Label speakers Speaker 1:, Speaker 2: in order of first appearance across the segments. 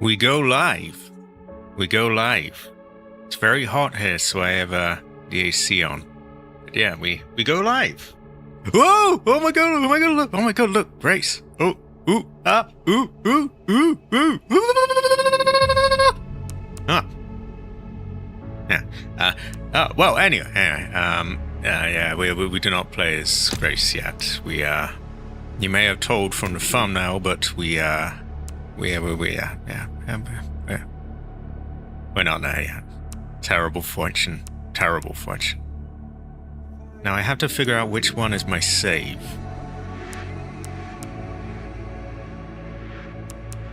Speaker 1: We go live. We go live. It's very hot here, so I have the AC on. But yeah, we go live. Whoa! Oh my god! Oh my god! Look! Oh my god! Look! Grace! Oh! Ooh! Ah! Ooh! Ooh! Ooh! Ooh! Ah! Yeah. Well. Anyway. Yeah. We do not play as Grace yet. You may have told from the thumbnail, but we're not there yet. Terrible fortune. Terrible fortune. Now I have to figure out which one is my save.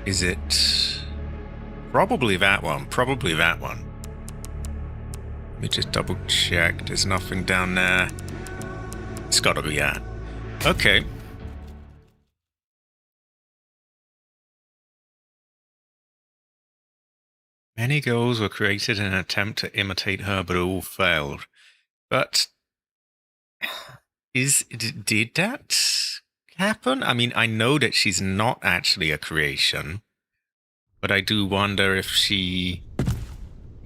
Speaker 1: Is it... Probably that one. Probably that one. Let me just double check. There's nothing down there. It's gotta be that. Okay. Many girls were created in an attempt to imitate her, but all failed. But did that happen? I mean, I know that she's not actually a creation, but I do wonder if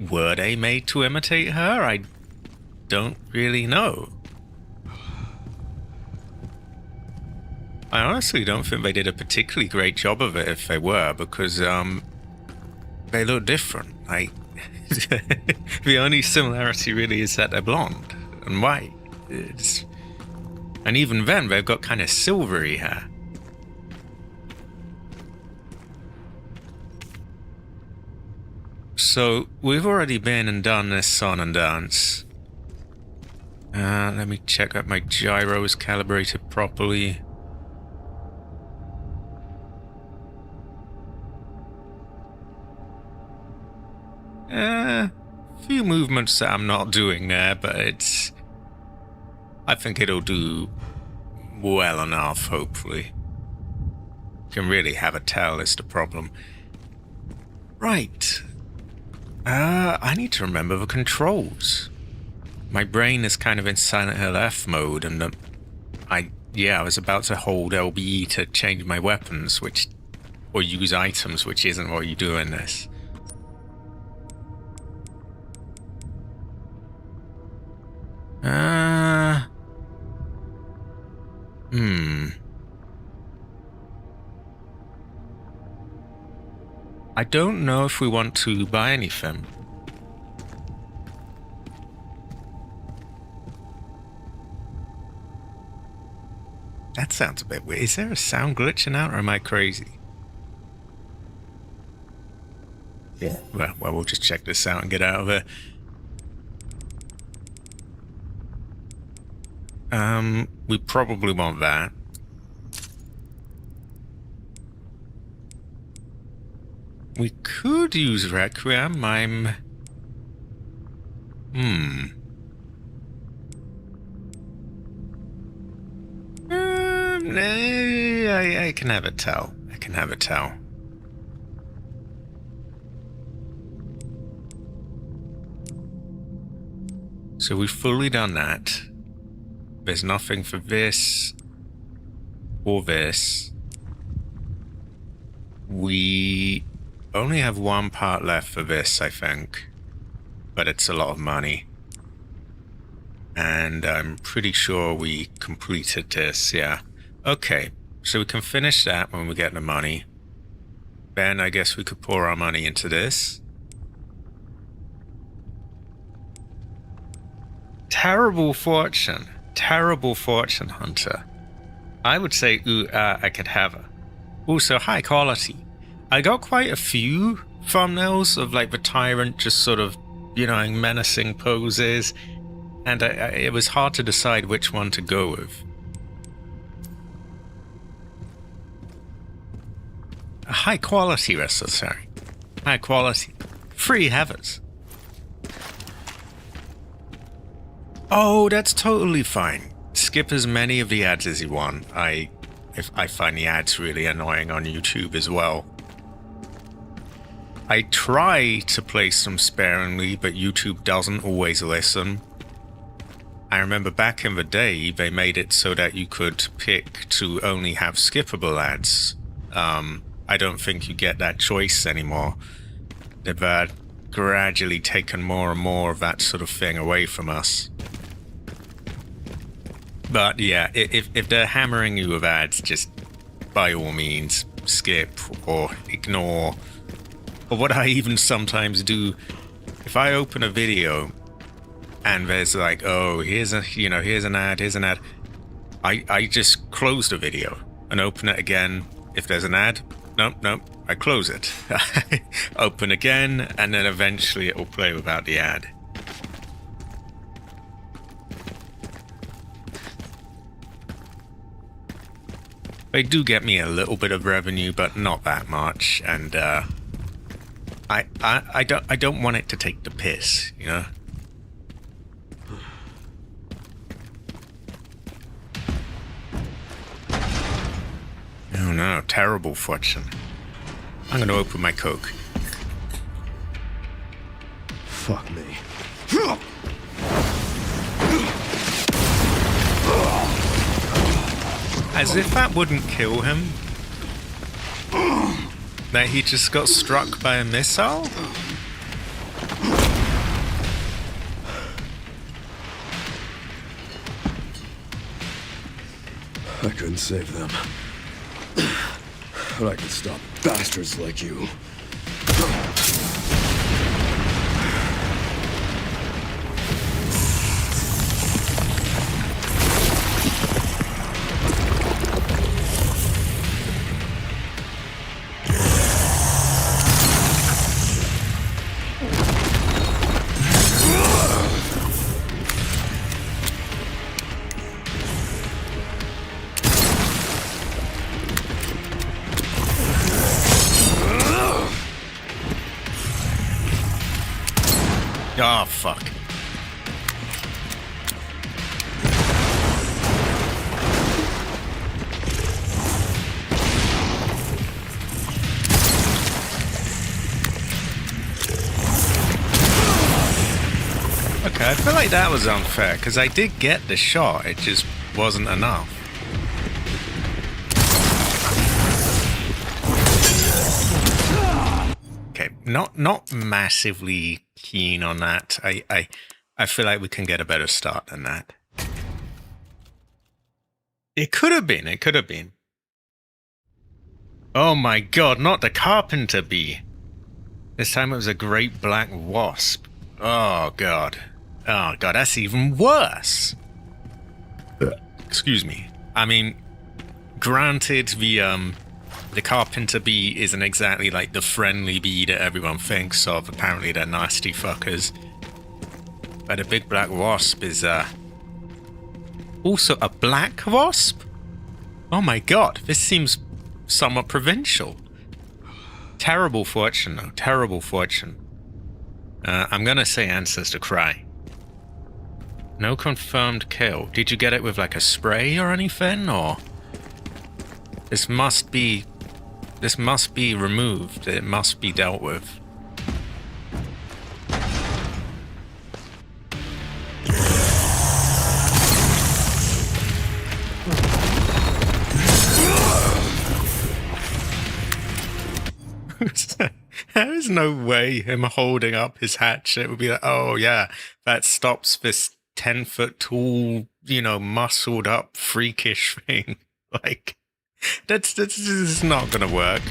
Speaker 1: were they made to imitate her? I don't really know. I honestly don't think they did a particularly great job of it if they were, because they look different. Like, the only similarity really is that they're blonde and white. And even then, they've got kind of silvery hair. So, we've already been and done this song and dance. Let me check that my gyro is calibrated properly. Few movements that I'm not doing there, but I think it'll do well enough, hopefully. Can really have a tell is the problem. Right. I need to remember the controls. My brain is kind of in Silent Hill F mode, and I was about to hold LB to change my weapons, or use items, which isn't what you do in this. I don't know if we want to buy anything. That sounds a bit weird. Is there a sound glitching out, or am I crazy? Yeah. Well, we'll just check this out and get out of it. We probably want that. We could use Requiem. I can have a tell. I can have a tell. So we've fully done that. There's nothing for this or this. We only have one part left for this, I think. But it's a lot of money. And I'm pretty sure we completed this, yeah. Okay, so we can finish that when we get the money. Then I guess we could pour our money into this. Terrible fortune. Terrible fortune, Hunter. I would say, I could have her. Also, high quality. I got quite a few thumbnails of like the tyrant just sort of, in menacing poses. And it was hard to decide which one to go with. A high quality wrestler, sorry. High quality. Free heavers. Oh, that's totally fine. Skip as many of the ads as you want. I find the ads really annoying on YouTube as well. I try to place them sparingly, but YouTube doesn't always listen. I remember back in the day, they made it so that you could pick to only have skippable ads. I don't think you get that choice anymore. They've gradually taken more and more of that sort of thing away from us. But yeah, if they're hammering you with ads, just by all means skip or ignore. Or what I even sometimes do, if I open a video and there's like, oh, here's an ad, I just close the video and open it again. If there's an ad, nope, I close it. Open again, and then eventually it will play without the ad. They do get me a little bit of revenue, but not that much, and I don't want it to take the piss, you know? Oh no, terrible fortune. I'm gonna open my Coke.
Speaker 2: Fuck me.
Speaker 1: As if that wouldn't kill him. That he just got struck by a missile?
Speaker 2: I couldn't save them. But I could stop bastards like you.
Speaker 1: Oh, fuck. Okay, I feel like that was unfair, because I did get the shot, it just wasn't enough. Okay, not massively keen on that. I feel like we can get a better start than that. It could have been. Oh my god, not the carpenter bee. This time it was a great black wasp. Oh god, that's even worse. Excuse me. I mean, granted, the carpenter bee isn't exactly like the friendly bee that everyone thinks of. Apparently they're nasty fuckers. But a big black wasp is also a black wasp? Oh my god, this seems somewhat provincial. Terrible fortune though, terrible fortune. I'm gonna say Ancestor Cry. No confirmed kill. Did you get it with like a spray or anything, or? This must be removed. It must be dealt with. There is no way him holding up his hatchet would be like, oh yeah, that stops this 10-foot tall, muscled up, freakish thing. Like, that's not gonna work.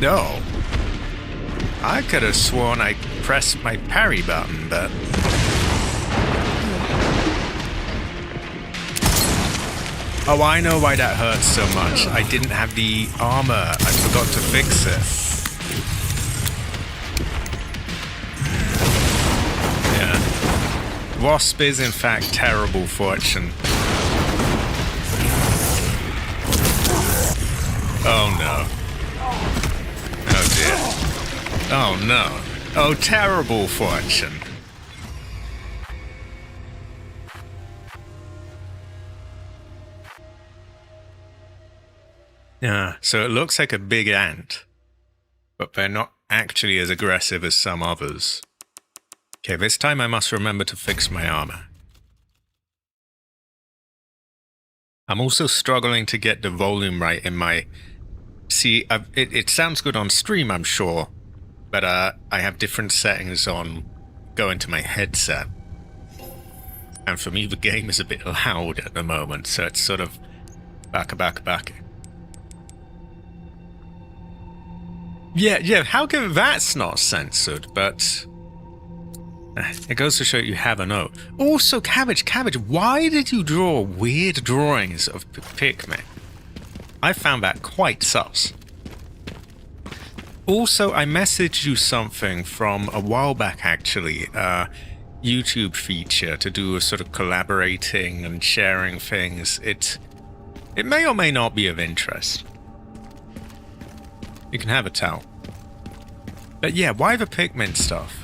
Speaker 1: No. I could have sworn I pressed my parry button, but... Oh, I know why that hurts so much. I didn't have the armor. I forgot to fix it. Yeah. Wasp is, in fact, terrible fortune. Oh, no. Oh, dear. Oh, no. Oh, terrible fortune. Yeah, so it looks like a big ant, but they're not actually as aggressive as some others. Okay, this time I must remember to fix my armor. I'm also struggling to get the volume right in my... See, it sounds good on stream, I'm sure, but I have different settings on going to my headset. And for me, the game is a bit loud at the moment, so it's sort of back. Yeah, how come that's not censored, but... It goes to show you have a note. Also, Cabbage, why did you draw weird drawings of Pikmin? I found that quite sus. Also, I messaged you something from a while back, actually. YouTube feature to do with sort of collaborating and sharing things. It may or may not be of interest. You can have a towel. But yeah, why the Pikmin stuff?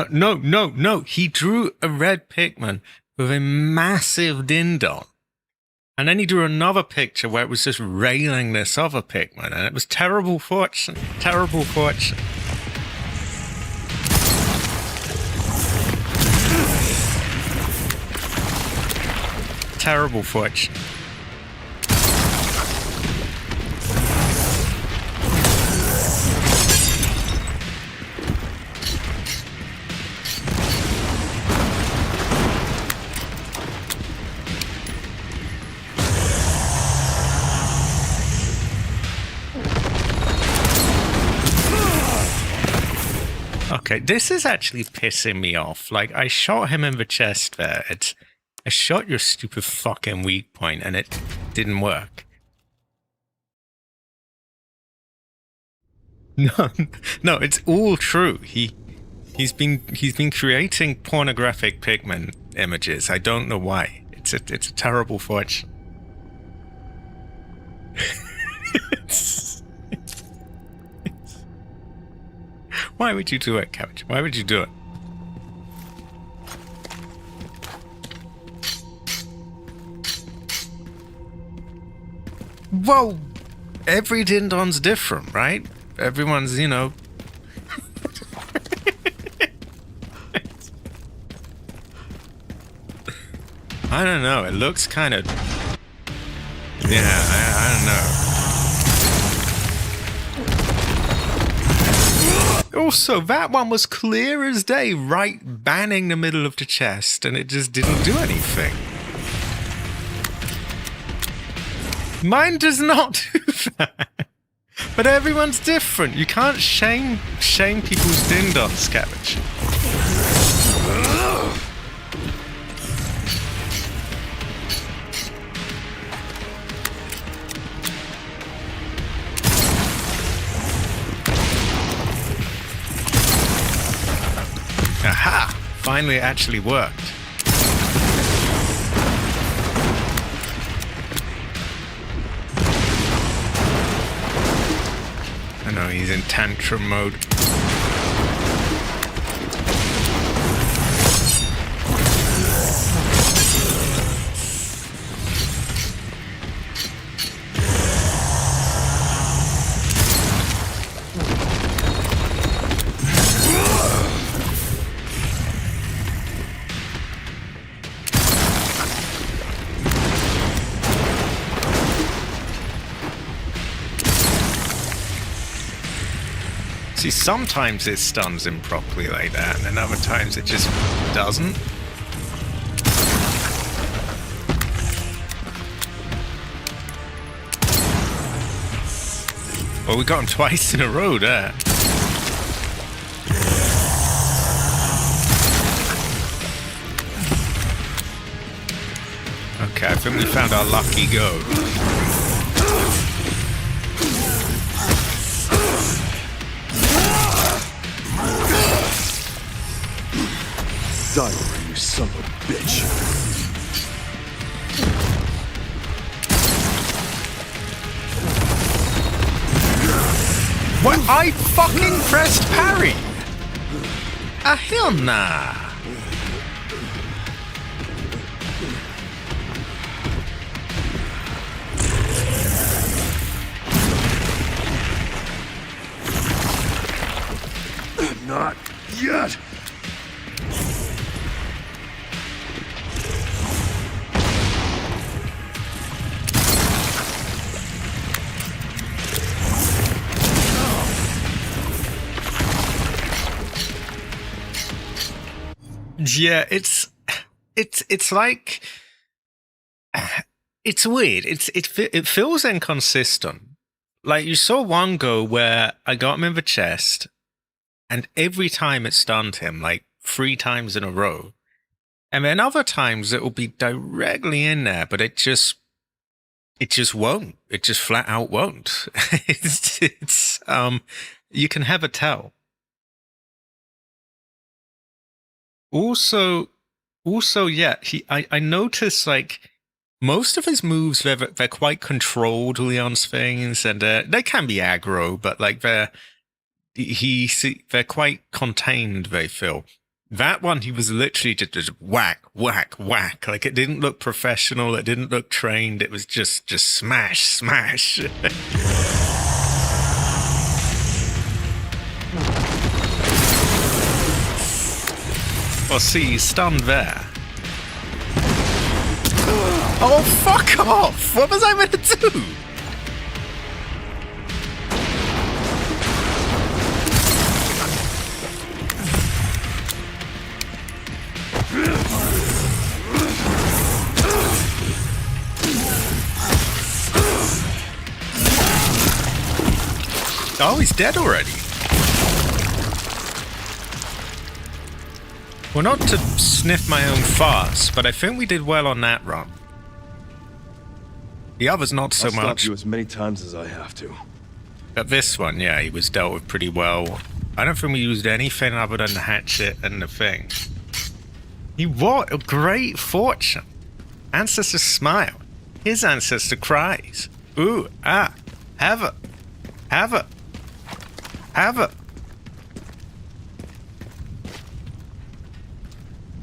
Speaker 1: No. He drew a red Pikmin with a massive dindon. And then he drew another picture where it was just railing this other Pikmin. And it was terrible fortune. Terrible fortune. Terrible fortune. Okay, this is actually pissing me off. Like, I shot him in the chest there. I shot your stupid fucking weak point and it didn't work. No, it's all true. He's been creating pornographic Pikmin images. I don't know why. It's a terrible fortune. Why would you do it, Cabbage? Why would you do it? Well, every dindon's different, right? Everyone's, you know... I don't know, it looks kind of... Yeah, I don't know. Also, that one was clear as day, right banning the middle of the chest, and it just didn't do anything. Mine does not do that. But everyone's different. You can't shame people's dindons, Cabbage. Aha! Finally, it actually worked. I know he's in tantrum mode. See, sometimes it stuns him properly like that, and then other times it just doesn't. Well, we got him twice in a row there. Okay, I think we found our lucky goat.
Speaker 2: Die, you son of a bitch.
Speaker 1: What? I fucking pressed parry! Hell nah!
Speaker 2: Not yet.
Speaker 1: Yeah, it's like it's weird. It feels inconsistent. Like you saw one go where I got him in the chest, and every time it stunned him like 3 times in a row, and then other times it will be directly in there, but it just won't. It just flat out won't. it's you can have a tell. Also, yeah, I noticed like most of his moves they're quite controlled, Leon's things, and they can be aggro, but like they're quite contained. They feel that one he was literally just whack, whack, whack. Like it didn't look professional, it didn't look trained. It was just smash, smash. Well, see, he's stunned there. Oh, fuck off! What was I meant to do? Oh, he's dead already. Well, not to sniff my own farts, but I think we did well on that run. The others not so
Speaker 2: I'll stop
Speaker 1: much.
Speaker 2: you as many times as I have to.
Speaker 1: But this one, yeah, he was dealt with pretty well. I don't think we used anything other than the hatchet and the thing. What a great fortune. Ancestor smile. His ancestor cries. Ooh, ah, have it. Have it. Have it.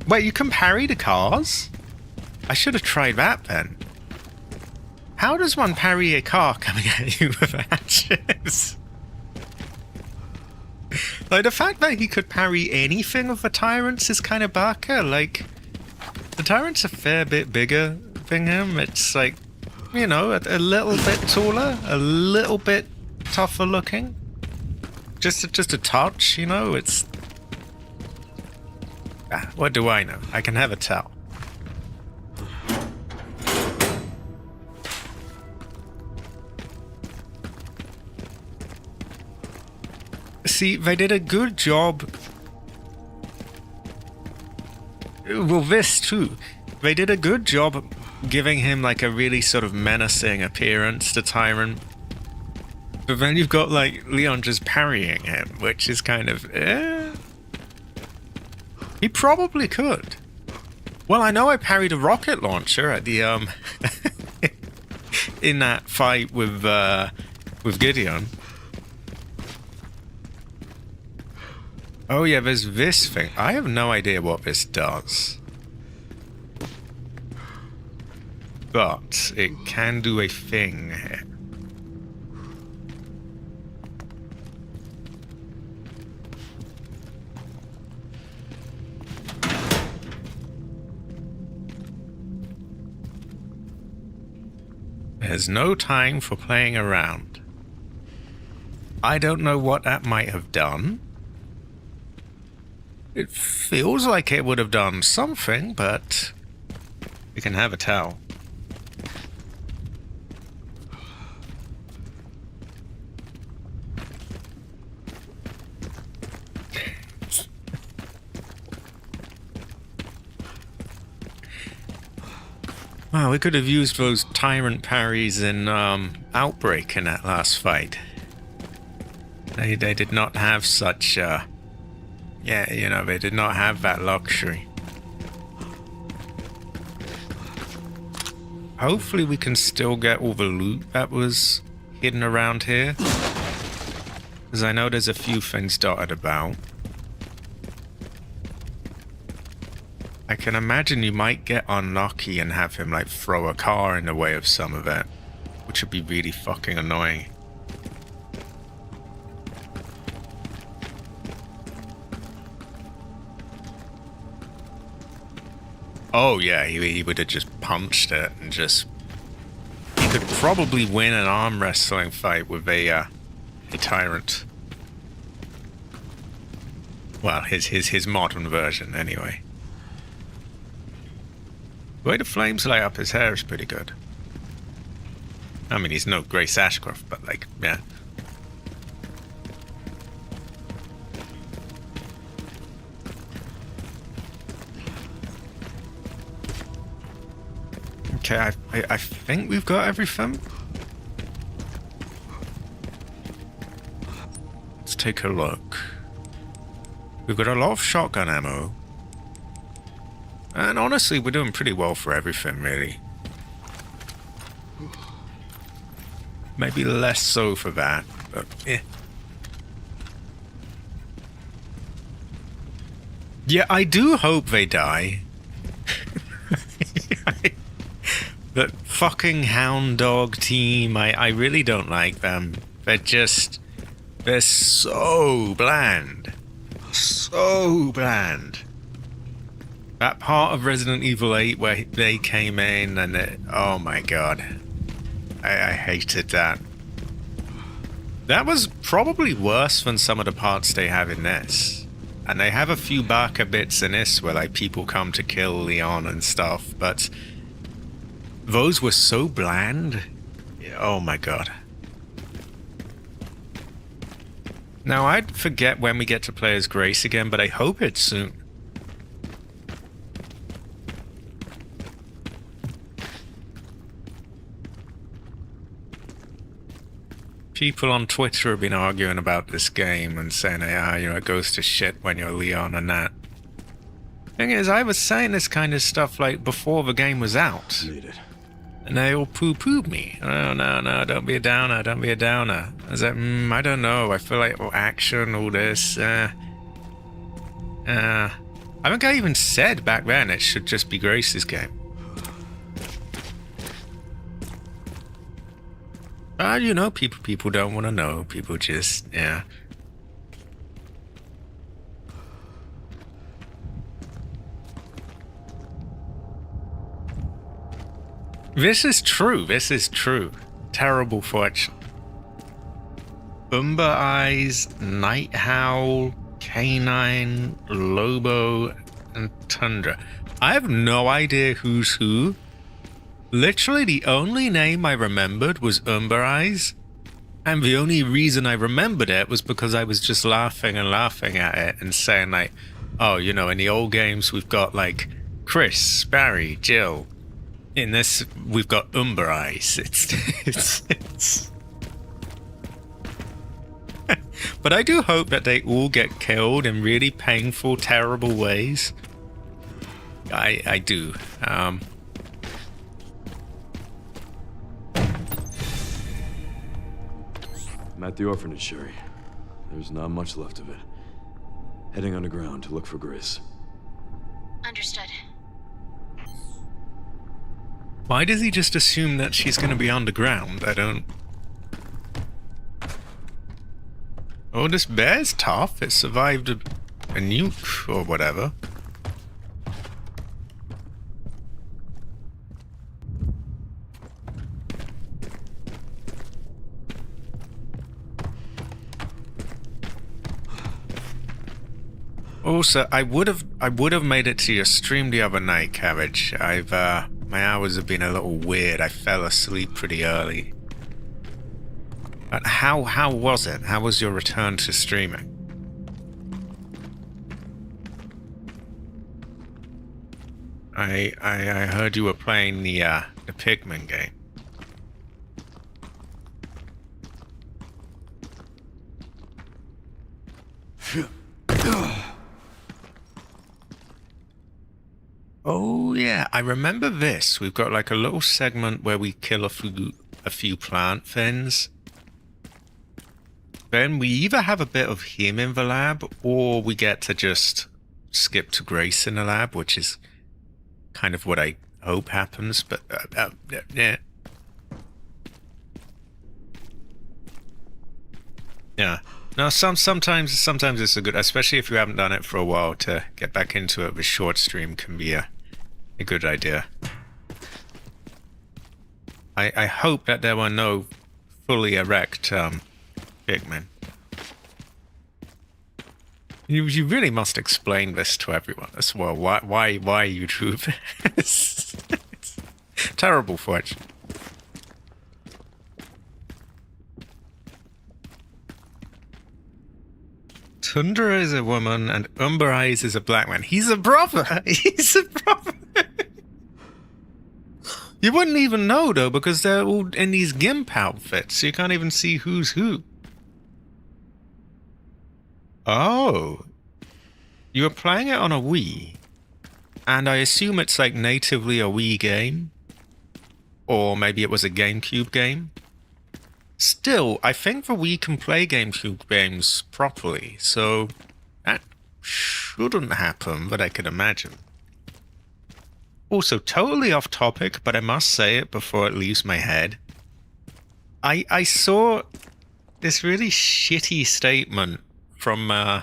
Speaker 1: Wait, you can parry the cars? I should have tried that then. How does one parry a car coming at you with hatchets? Like, the fact that he could parry anything with the Tyrants is kind of baka. Like, the Tyrants are a fair bit bigger than him. It's like, you know, a little bit taller, a little bit tougher looking. Just a touch, you know, it's... what do I know? I can have a tell. See, they did a good job. Well, this too. They did a good job giving him like a really sort of menacing appearance, the Tyrant. But then you've got like Leon just parrying him, which is kind of He probably could. Well, I know I parried a rocket launcher at the in that fight with Gideon. Oh yeah, there's this thing. I have no idea what this does. But it can do a thing here. There's no time for playing around. I don't know what that might have done. It feels like it would have done something, but we can have a tell. Wow, we could have used those Tyrant parries in Outbreak in that last fight. They did not have such, yeah, you know, they did not have that luxury. Hopefully we can still get all the loot that was hidden around here. Because I know there's a few things dotted about. I can imagine you might get unlucky and have him like throw a car in the way of some of it, which would be really fucking annoying. Oh yeah, he would have just punched it and just... He could probably win an arm wrestling fight with a tyrant. Well, his modern version anyway. The way the flames light up his hair is pretty good. I mean, he's no Grace Ashcroft, but like, yeah. Okay, I think we've got everything. Let's take a look. We've got a lot of shotgun ammo. And honestly, we're doing pretty well for everything, really. Maybe less so for that, but eh. Yeah, I do hope they die. That fucking hound dog team, I really don't like them. They're so bland. So bland. That part of Resident Evil 8 where they came in and it, oh my god. I hated that. That was probably worse than some of the parts they have in this. And they have a few Barker bits in this where like people come to kill Leon and stuff, but those were so bland. Oh my god. Now I'd forget when we get to play as Grace again, but I hope it's soon. People on Twitter have been arguing about this game and saying, it goes to shit when you're Leon and that. Thing is, I was saying this kind of stuff like before the game was out.
Speaker 2: Need it.
Speaker 1: And they all poo-pooed me. Oh, no, don't be a downer, don't be a downer. I was like, I don't know, I feel like action, all this, I think I even said back then it should just be Grace's game. People don't want to know. People just, yeah. This is true. Terrible fortune. Umber Eyes, Night Howl, Canine, Lobo, and Tundra. I have no idea who's who. Literally the only name I remembered was Umber Eyes, and the only reason I remembered it was because I was just laughing at it and saying like, oh, in the old games we've got like Chris, Barry, Jill. In this we've got Umber Eyes. It's But I do hope that they all get killed in really painful, terrible ways. I do.
Speaker 2: I'm at the orphanage, Sherry. There's not much left of it. Heading underground to look for Grace.
Speaker 3: Understood.
Speaker 1: Why does he just assume that she's going to be underground? I don't... Oh, this bear's tough. It survived a nuke or whatever. Also, I would have made it to your stream the other night, Cabbage. My hours have been a little weird. I fell asleep pretty early. But how was it? How was your return to streaming? I heard you were playing the Pigman game. Oh yeah, I remember this. We've got like a little segment where we kill a few plant things. then we either have a bit of him in the lab, or we get to just skip to Grace in the lab, which is kind of what I hope happens, but yeah. Yeah. No, sometimes it's a good, especially if you haven't done it for a while, to get back into it. The short stream can be a good idea. I hope that there were no fully erect pigmen. You really must explain this to everyone as well. Why you do this? It's terrible fortune. Tundra is a woman and Umber Eyes is a black man. He's a brother. He's a brother. You wouldn't even know though, because they're all in these GIMP outfits, so you can't even see who's who. Oh. You were playing it on a Wii, and I assume it's like natively a Wii game, or maybe it was a GameCube game. Still, I think the Wii can play GameCube games properly, so that shouldn't happen, but I could imagine. Also, totally off topic, but I must say it before it leaves my head. I saw this really shitty statement from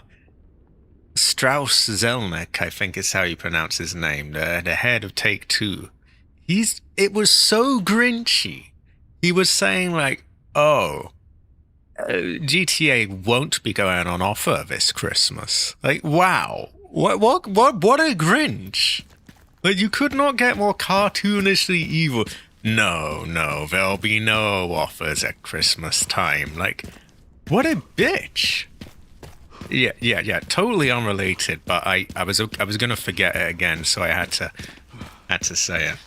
Speaker 1: Strauss Zelnick, I think is how you pronounce his name, the head of Take-Two. It was so grinchy. He was saying like, oh, GTA won't be going on offer this Christmas. Like, wow. What a Grinch. Like, you could not get more cartoonishly evil. No, there'll be no offers at Christmas time. Like, what a bitch. Yeah, totally unrelated, but I was gonna forget it again, so I had to say it.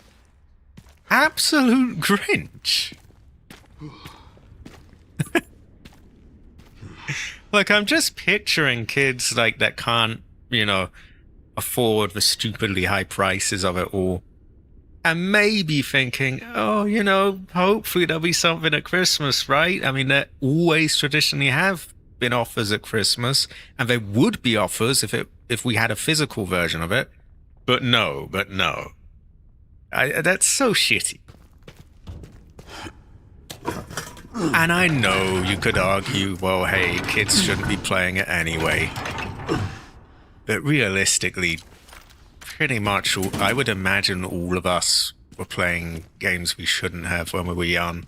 Speaker 1: Absolute Grinch. Like, I'm just picturing kids like that can't, afford the stupidly high prices of it all, and maybe thinking, oh, hopefully there'll be something at Christmas, right? I mean, there always traditionally have been offers at Christmas, and there would be offers if we had a physical version of it, but no. That's so shitty. And I know you could argue, well, hey, kids shouldn't be playing it anyway. But realistically, pretty much, I would imagine all of us were playing games we shouldn't have when we were young.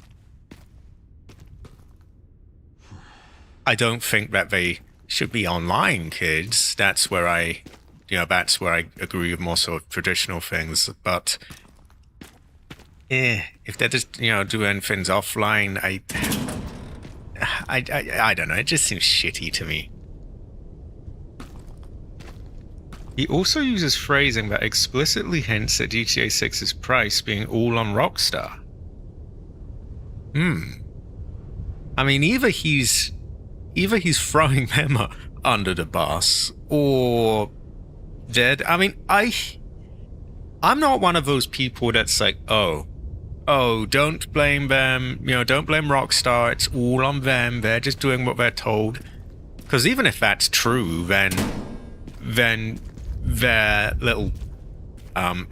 Speaker 1: I don't think that they should be online kids. That's where I agree with more sort of traditional things. But if they're just, doing things offline, I don't know. It just seems shitty to me. He also uses phrasing that explicitly hints at GTA 6's price being all on Rockstar. I mean, either he's throwing them under the bus, or dead. I mean, I'm not one of those people that's like, oh, don't blame them, don't blame Rockstar, it's all on them, they're just doing what they're told. Because even if that's true, then their little, I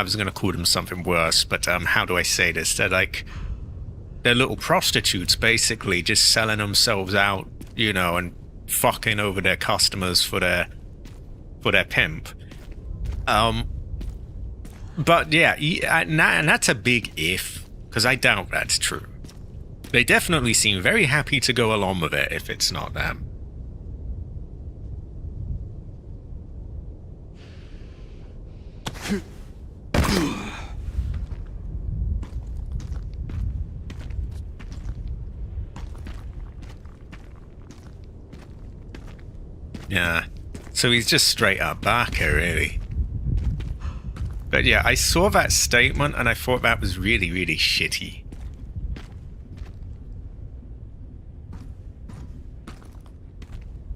Speaker 1: was going to call them something worse, but how do I say this? They're little prostitutes, basically, just selling themselves out, and fucking over their customers for their pimp. But yeah, and that's a big if, because I doubt that's true. They definitely seem very happy to go along with it if it's not them. Yeah, so he's just straight up Barker, really. But yeah, I saw that statement and I thought that was really, really shitty.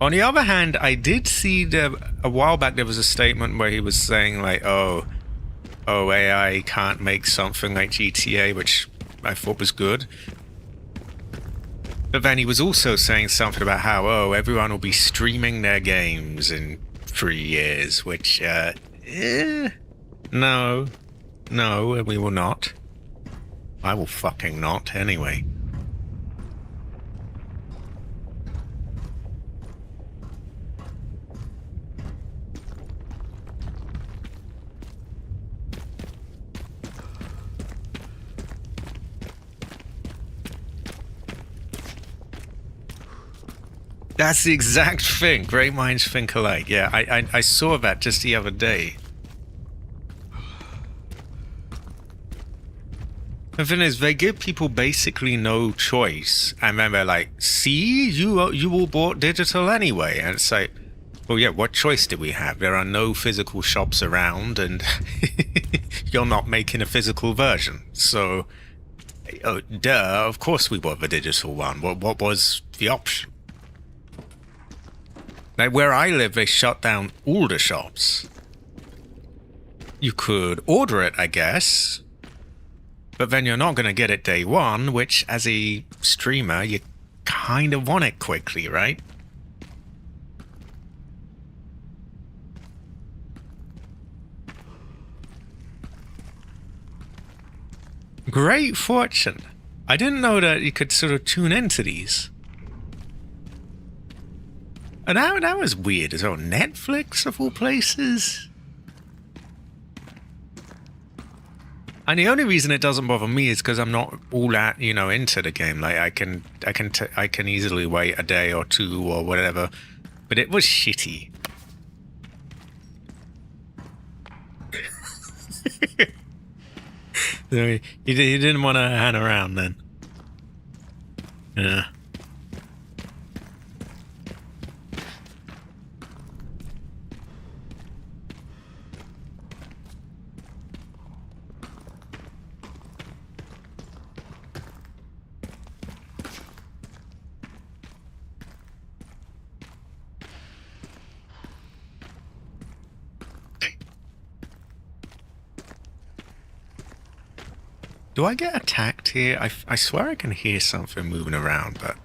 Speaker 1: On the other hand, I did see a while back there was a statement where he was saying like, oh, AI can't make something like GTA, which I thought was good. But then he was also saying something about how, oh, everyone will be streaming their games in 3 years, which, no, we will not. I will fucking not, anyway. That's the exact thing. Great minds think alike. Yeah, I saw that just the other day. The thing is, they give people basically no choice, and then they're like, "See, you all bought digital anyway." And it's like, well, yeah, what choice do we have? There are no physical shops around, and you're not making a physical version. So, oh, duh, of course we bought the digital one. What was the option? Like, where I live, they shut down all the shops. You could order it, I guess, but then you're not going to get it day one, which, as a streamer, you kind of want it quickly, right? Great fortune. I didn't know that you could sort of tune into these. And that was weird as well. Netflix, of all places? And the only reason it doesn't bother me is because I'm not all that, into the game. Like, I can easily wait a day or two or whatever. But it was shitty. So he didn't want to hang around then. Yeah. Do I get attacked here? I swear I can hear something moving around, but...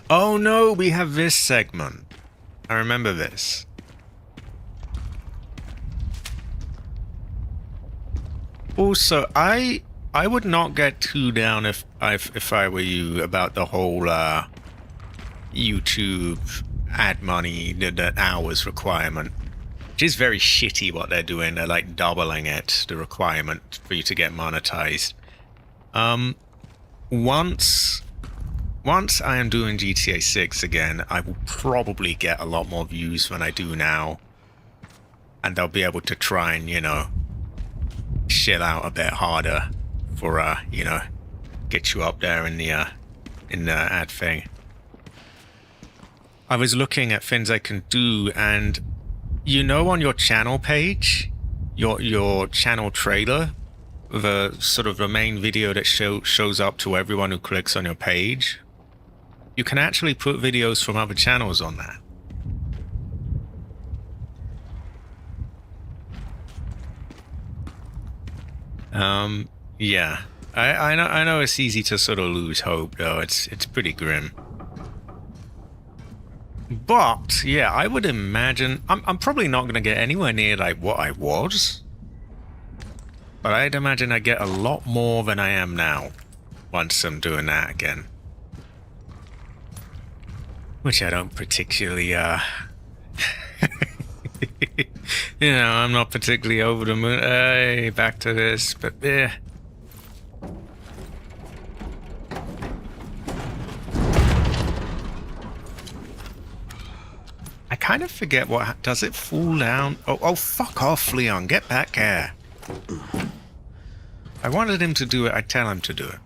Speaker 1: Oh no, we have this segment. I remember this. Also, I would not get too down if I were you about the whole YouTube ad money, the hours requirement. Which is very shitty what they're doing. They're like doubling it, the requirement for you to get monetized. Once I am doing GTA 6 again, I will probably get a lot more views than I do now. And they'll be able to try and, shell out a bit harder for, get you up there in the ad thing. I was looking at things I can do, and on your channel page, your channel trailer, the sort of the main video that shows up to everyone who clicks on your page, you can actually put videos from other channels on that. Yeah. I know it's easy to sort of lose hope, though. It's pretty grim. But, yeah, I would imagine... I'm probably not going to get anywhere near, like, what I was. But I'd imagine I get a lot more than I am now once I'm doing that again. Which I don't particularly, I'm not particularly over the moon. Hey, back to this, but yeah. I kind of forget what... Does it fall down? Oh, fuck off, Leon. Get back here. I wanted him to do it. I tell him to do it.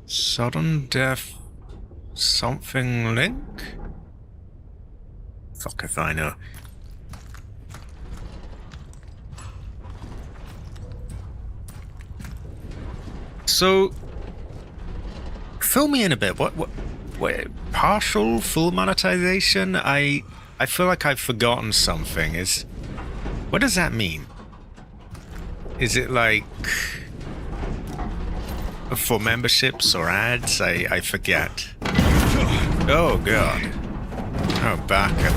Speaker 1: Sudden death... Something link? Fuck if I know. So, fill me in a bit. What partial, full monetization? I I feel like I've forgotten something. What does that mean? Is it like for memberships or ads? I forget. Oh god. Oh, backer.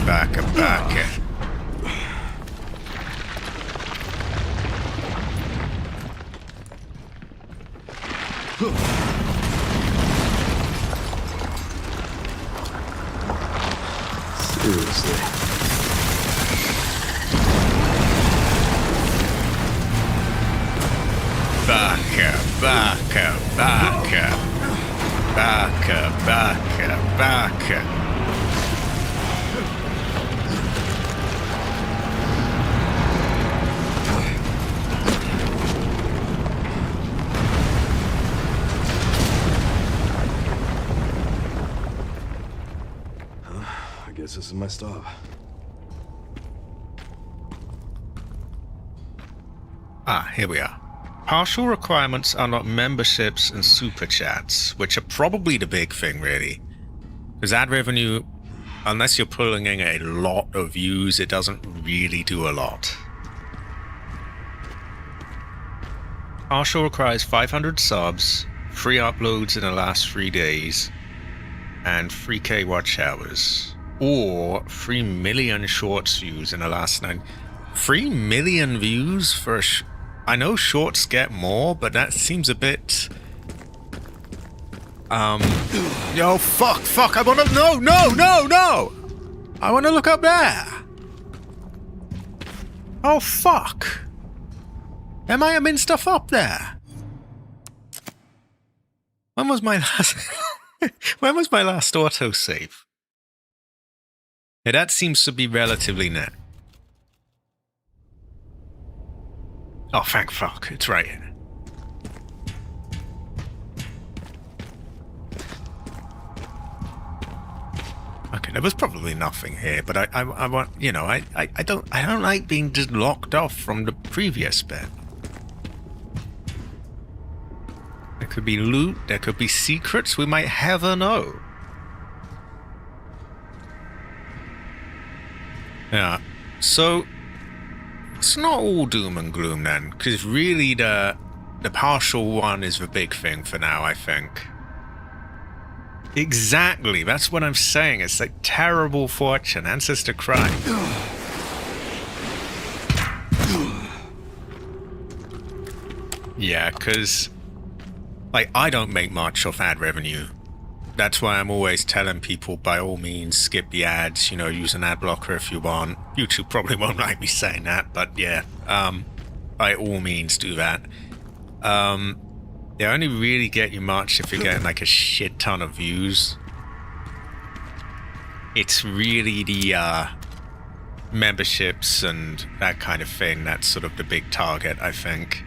Speaker 2: Seriously.
Speaker 1: Backer.
Speaker 2: I guess this is my stop.
Speaker 1: Here we are. Partial requirements are not memberships and super chats, which are probably the big thing, really. Because ad revenue, unless you're pulling in a lot of views, it doesn't really do a lot. Partial requires 500 subs, 3 uploads in the last 3 days, and 3K watch hours. Or 3 million shorts views in the last 9... 3 million views for a... I know shorts get more, but that seems a bit... Yo, fuck, I wanna... No! I wanna look up there! Oh, fuck! There might have been stuff up there. When was my last... when was my last autosave? Yeah, that seems to be relatively new. Oh, thank fuck, it's right here. Okay, there was probably nothing here, but I want, you know, I don't like being just locked off from the previous bit. There could be loot, there could be secrets, we might ever know. Yeah, so it's not all doom and gloom then, because really the partial one is the big thing for now, I think. Exactly, that's what I'm saying. It's like terrible fortune, ancestor crime. Yeah, because like I don't make much off ad revenue. That's why I'm always telling people, by all means, skip the ads, you know, use an ad blocker if you want. YouTube probably won't like me saying that, but yeah, by all means do that. They only really get you much if you're getting like a shit ton of views. It's really the memberships and that kind of thing that's sort of the big target, I think.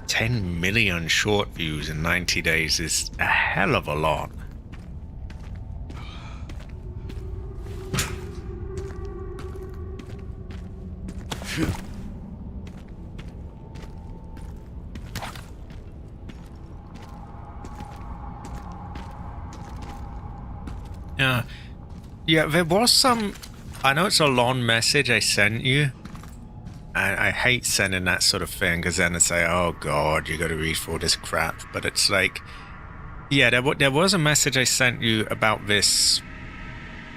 Speaker 1: $10 million short views in 90 days is a hell of a lot. Yeah, there was some... I know it's a long message I sent you. And I hate sending that sort of thing, because then it's like, oh god, you gotta read for all this crap. But it's like... Yeah, there was a message I sent you about this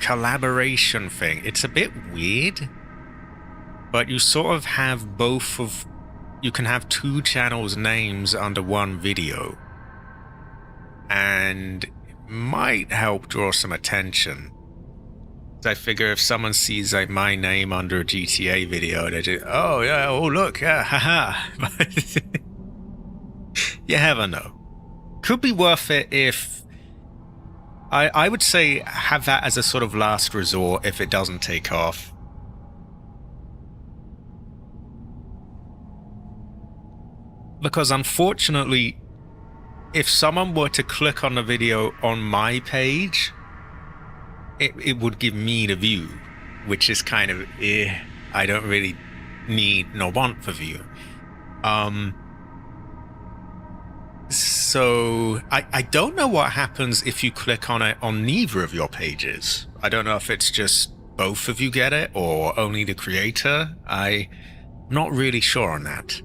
Speaker 1: collaboration thing. It's a bit weird. But you sort of have both of... You can have two channels' names under one video. And it might help draw some attention. I figure if someone sees like my name under a GTA video, they just, oh yeah, oh look, yeah, haha. You never know. Could be worth it if... I would say have that as a sort of last resort if it doesn't take off. Because unfortunately, if someone were to click on the video on my page, it would give me the view, which is kind of, I don't really need nor want the view. So I don't know what happens if you click on it on neither of your pages. I don't know if it's just both of you get it or only the creator. I'm not really sure on that.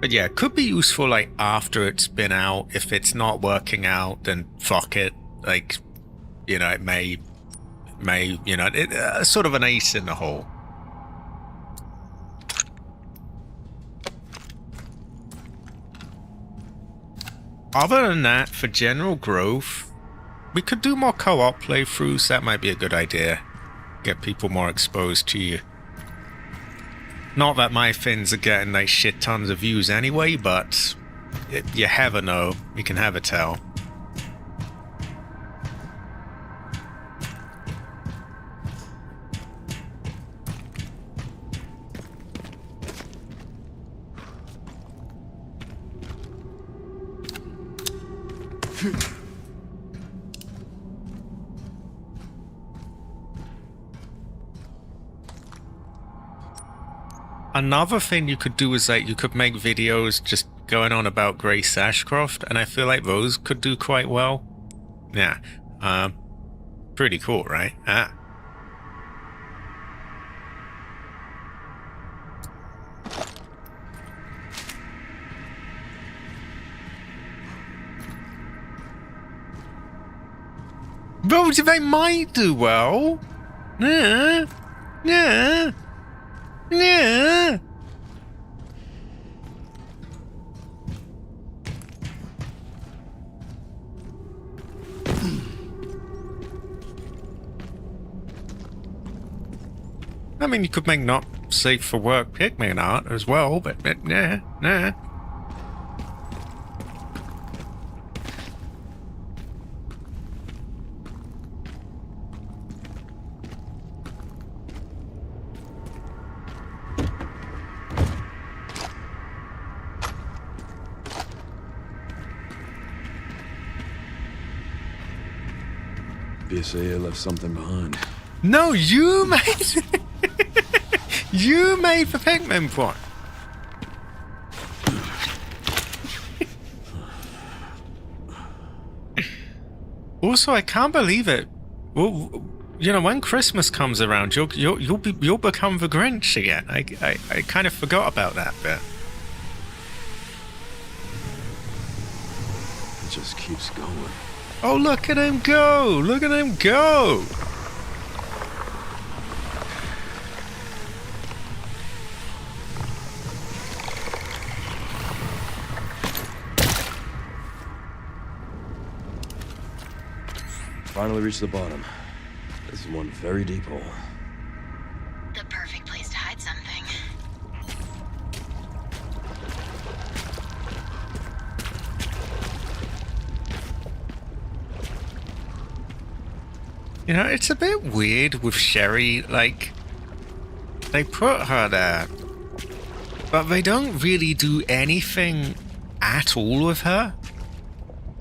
Speaker 1: But yeah, it could be useful like after it's been out. If it's not working out, then fuck it. Like, you know, it may, you know, sort of an ace in the hole. Other than that, for general growth, we could do more co-op playthroughs. That might be a good idea. Get people more exposed to you. Not that my fins are getting like shit tons of views anyway, but you never know. You can have a tell. Another thing you could do is like you could make videos just going on about Grace Ashcroft, and I feel like those could do quite well. Yeah, pretty cool, right? Bro, they might do well. Yeah. I mean, you could make not safe for work Pikmin art as well, but nah.
Speaker 2: BSAA left something behind.
Speaker 1: No, you made you made the Pikmin point. Also, I can't believe it. Well, you know, when Christmas comes around, you'll become the Grinch again. I kind of forgot about that bit.
Speaker 2: It just keeps going.
Speaker 1: Oh, look at him go! Look at him go!
Speaker 2: Finally reached the bottom. This is one very deep hole.
Speaker 3: The perfect place to hide something.
Speaker 1: You know, it's a bit weird with Sherry, like, they put her there, but they don't really do anything at all with her.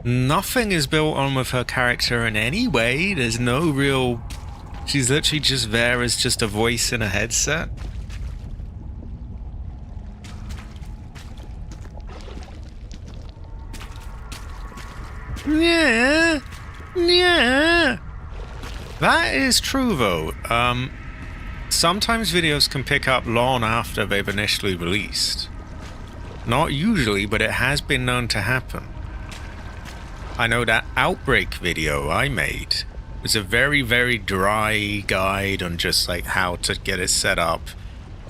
Speaker 1: Nothing is built on with her character in any way. There's no real... She's literally just there as just a voice in a headset. Yeah. That is true, though. Sometimes videos can pick up long after they've initially released. Not usually, but it has been known to happen. I know that Outbreak video I made was a very, very dry guide on just like how to get it set up.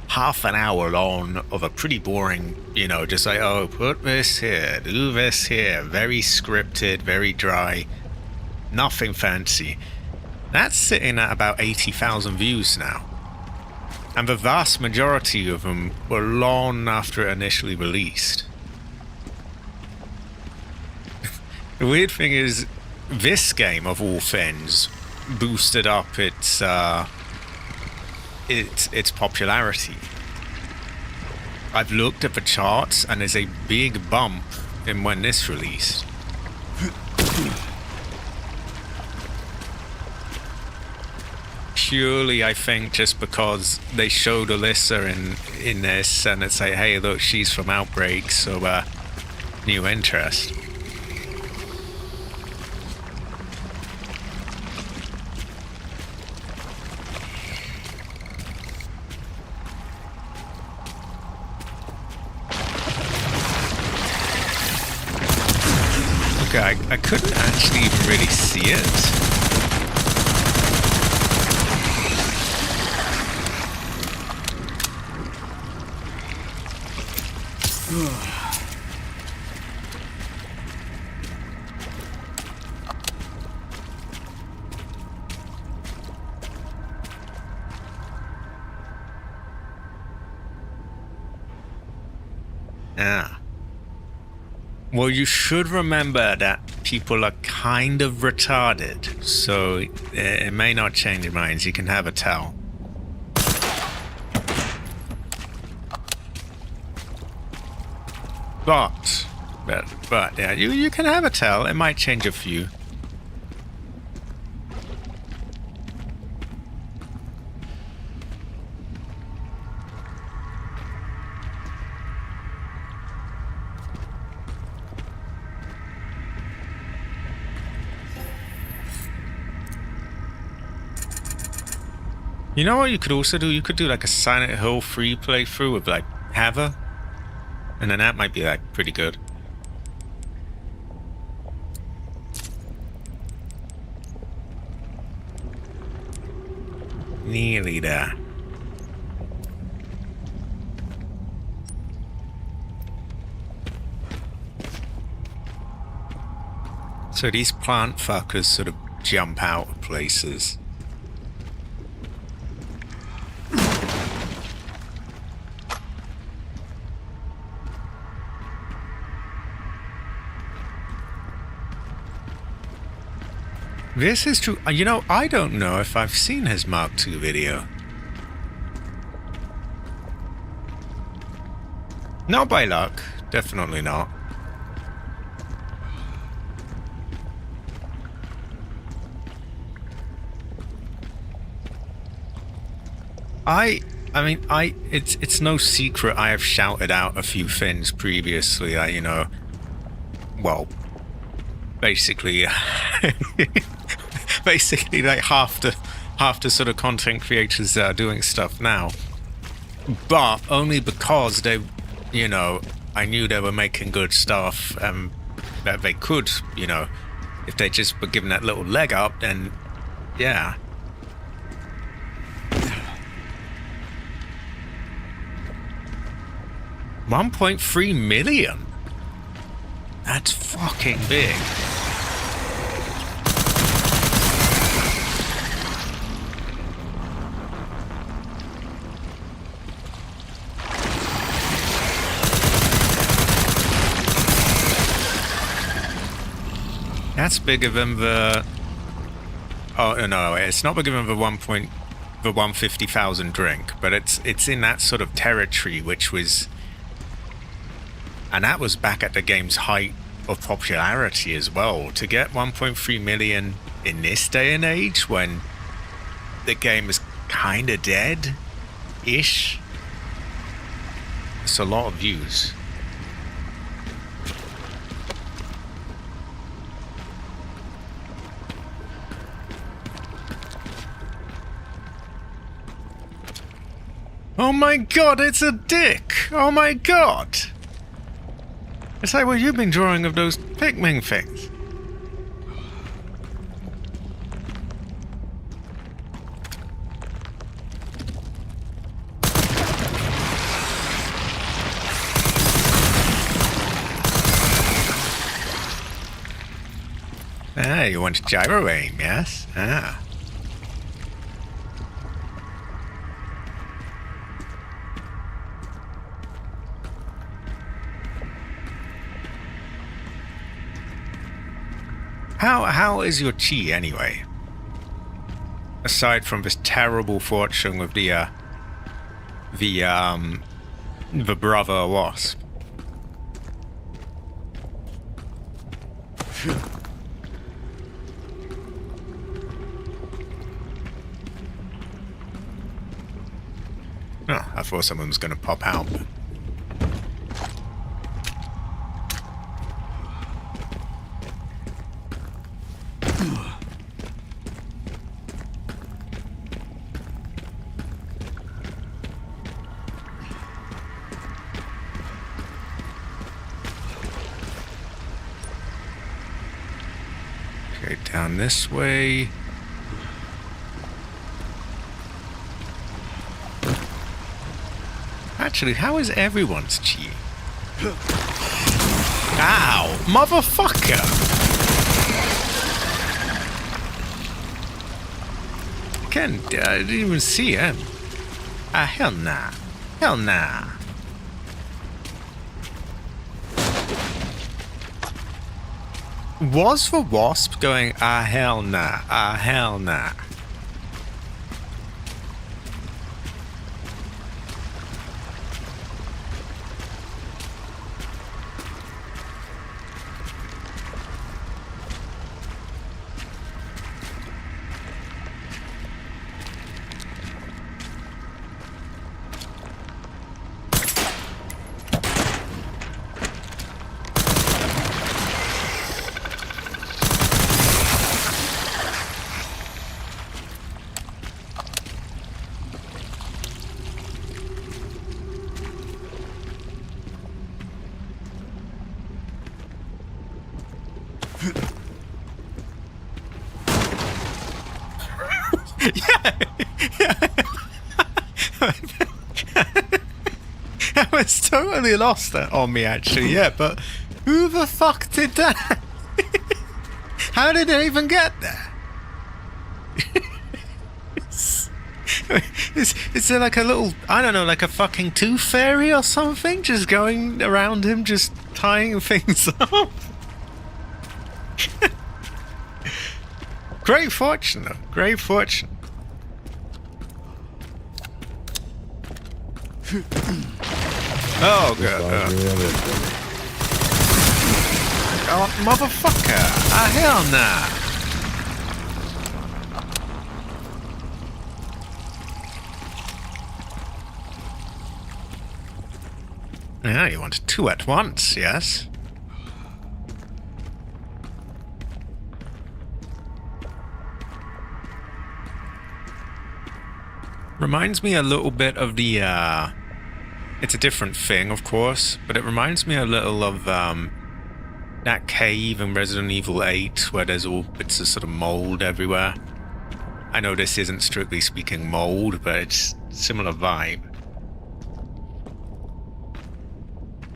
Speaker 1: Half an hour long of a pretty boring, you know, just like, oh, put this here, do this here. Very scripted, very dry. Nothing fancy. That's sitting at about 80,000 views now. And the vast majority of them were long after it initially released. The weird thing is, this game, of all things, boosted up its popularity. I've looked at the charts, and there's a big bump in when this released. Purely, I think, just because they showed Alyssa in this, and it's like, hey, look, she's from Outbreak, so new interest. Okay, I couldn't actually even really see it. Ah. Well, you should remember that people are kind of retarded, so it may not change your minds. You can have a towel. But yeah, you can have a tell. It might change a few. You know what you could also do? You could do like a Silent Hill free playthrough with like Hava, and then that might be like pretty good. Nearly there. So these plant fuckers sort of jump out of places. This is true. You know, I don't know if I've seen his Mark II video. Not by luck. Definitely not. I mean, it's no secret I have shouted out a few things previously. You know, well, basically, basically like half the sort of content creators that are doing stuff now, but only because they, you know, I knew they were making good stuff, that they could, you know, if they just were given that little leg up, then yeah. $1.3 million. That's fucking big. That's bigger than the... Oh no, it's not bigger than the 150,000 drink, but it's in that sort of territory, which was... And that was back at the game's height of popularity as well. To get 1.3 million in this day and age, when the game is kind of dead-ish, it's a lot of views. Oh my god, it's a dick! Oh my god! It's like what you've been drawing of those Pikmin things. Ah, you want to gyro aim, yes? Ah. How is your chi anyway? Aside from this terrible fortune with the brother wasp. Oh, I thought someone was going to pop out. Okay, down this way. Actually, how is everyone's chi? Ow! Motherfucker! Again, I didn't even see him. Ah, hell nah. Hell nah. Was the wasp going, ah, hell nah, ah, hell nah? I was totally lost on me, actually, yeah, but who the fuck did that? How did it even get there? Is there like a little, I don't know, like a fucking tooth fairy or something just going around him, just tying things up? Great fortune, though. Great fortune. Oh, God. Oh, motherfucker. Ah, hell nah. Yeah, you wanted two at once, yes? Reminds me a little bit of the, it's a different thing, of course, but it reminds me a little of, that cave in Resident Evil 8, where there's all bits of sort of mold everywhere. I know this isn't strictly speaking mold, but it's similar vibe.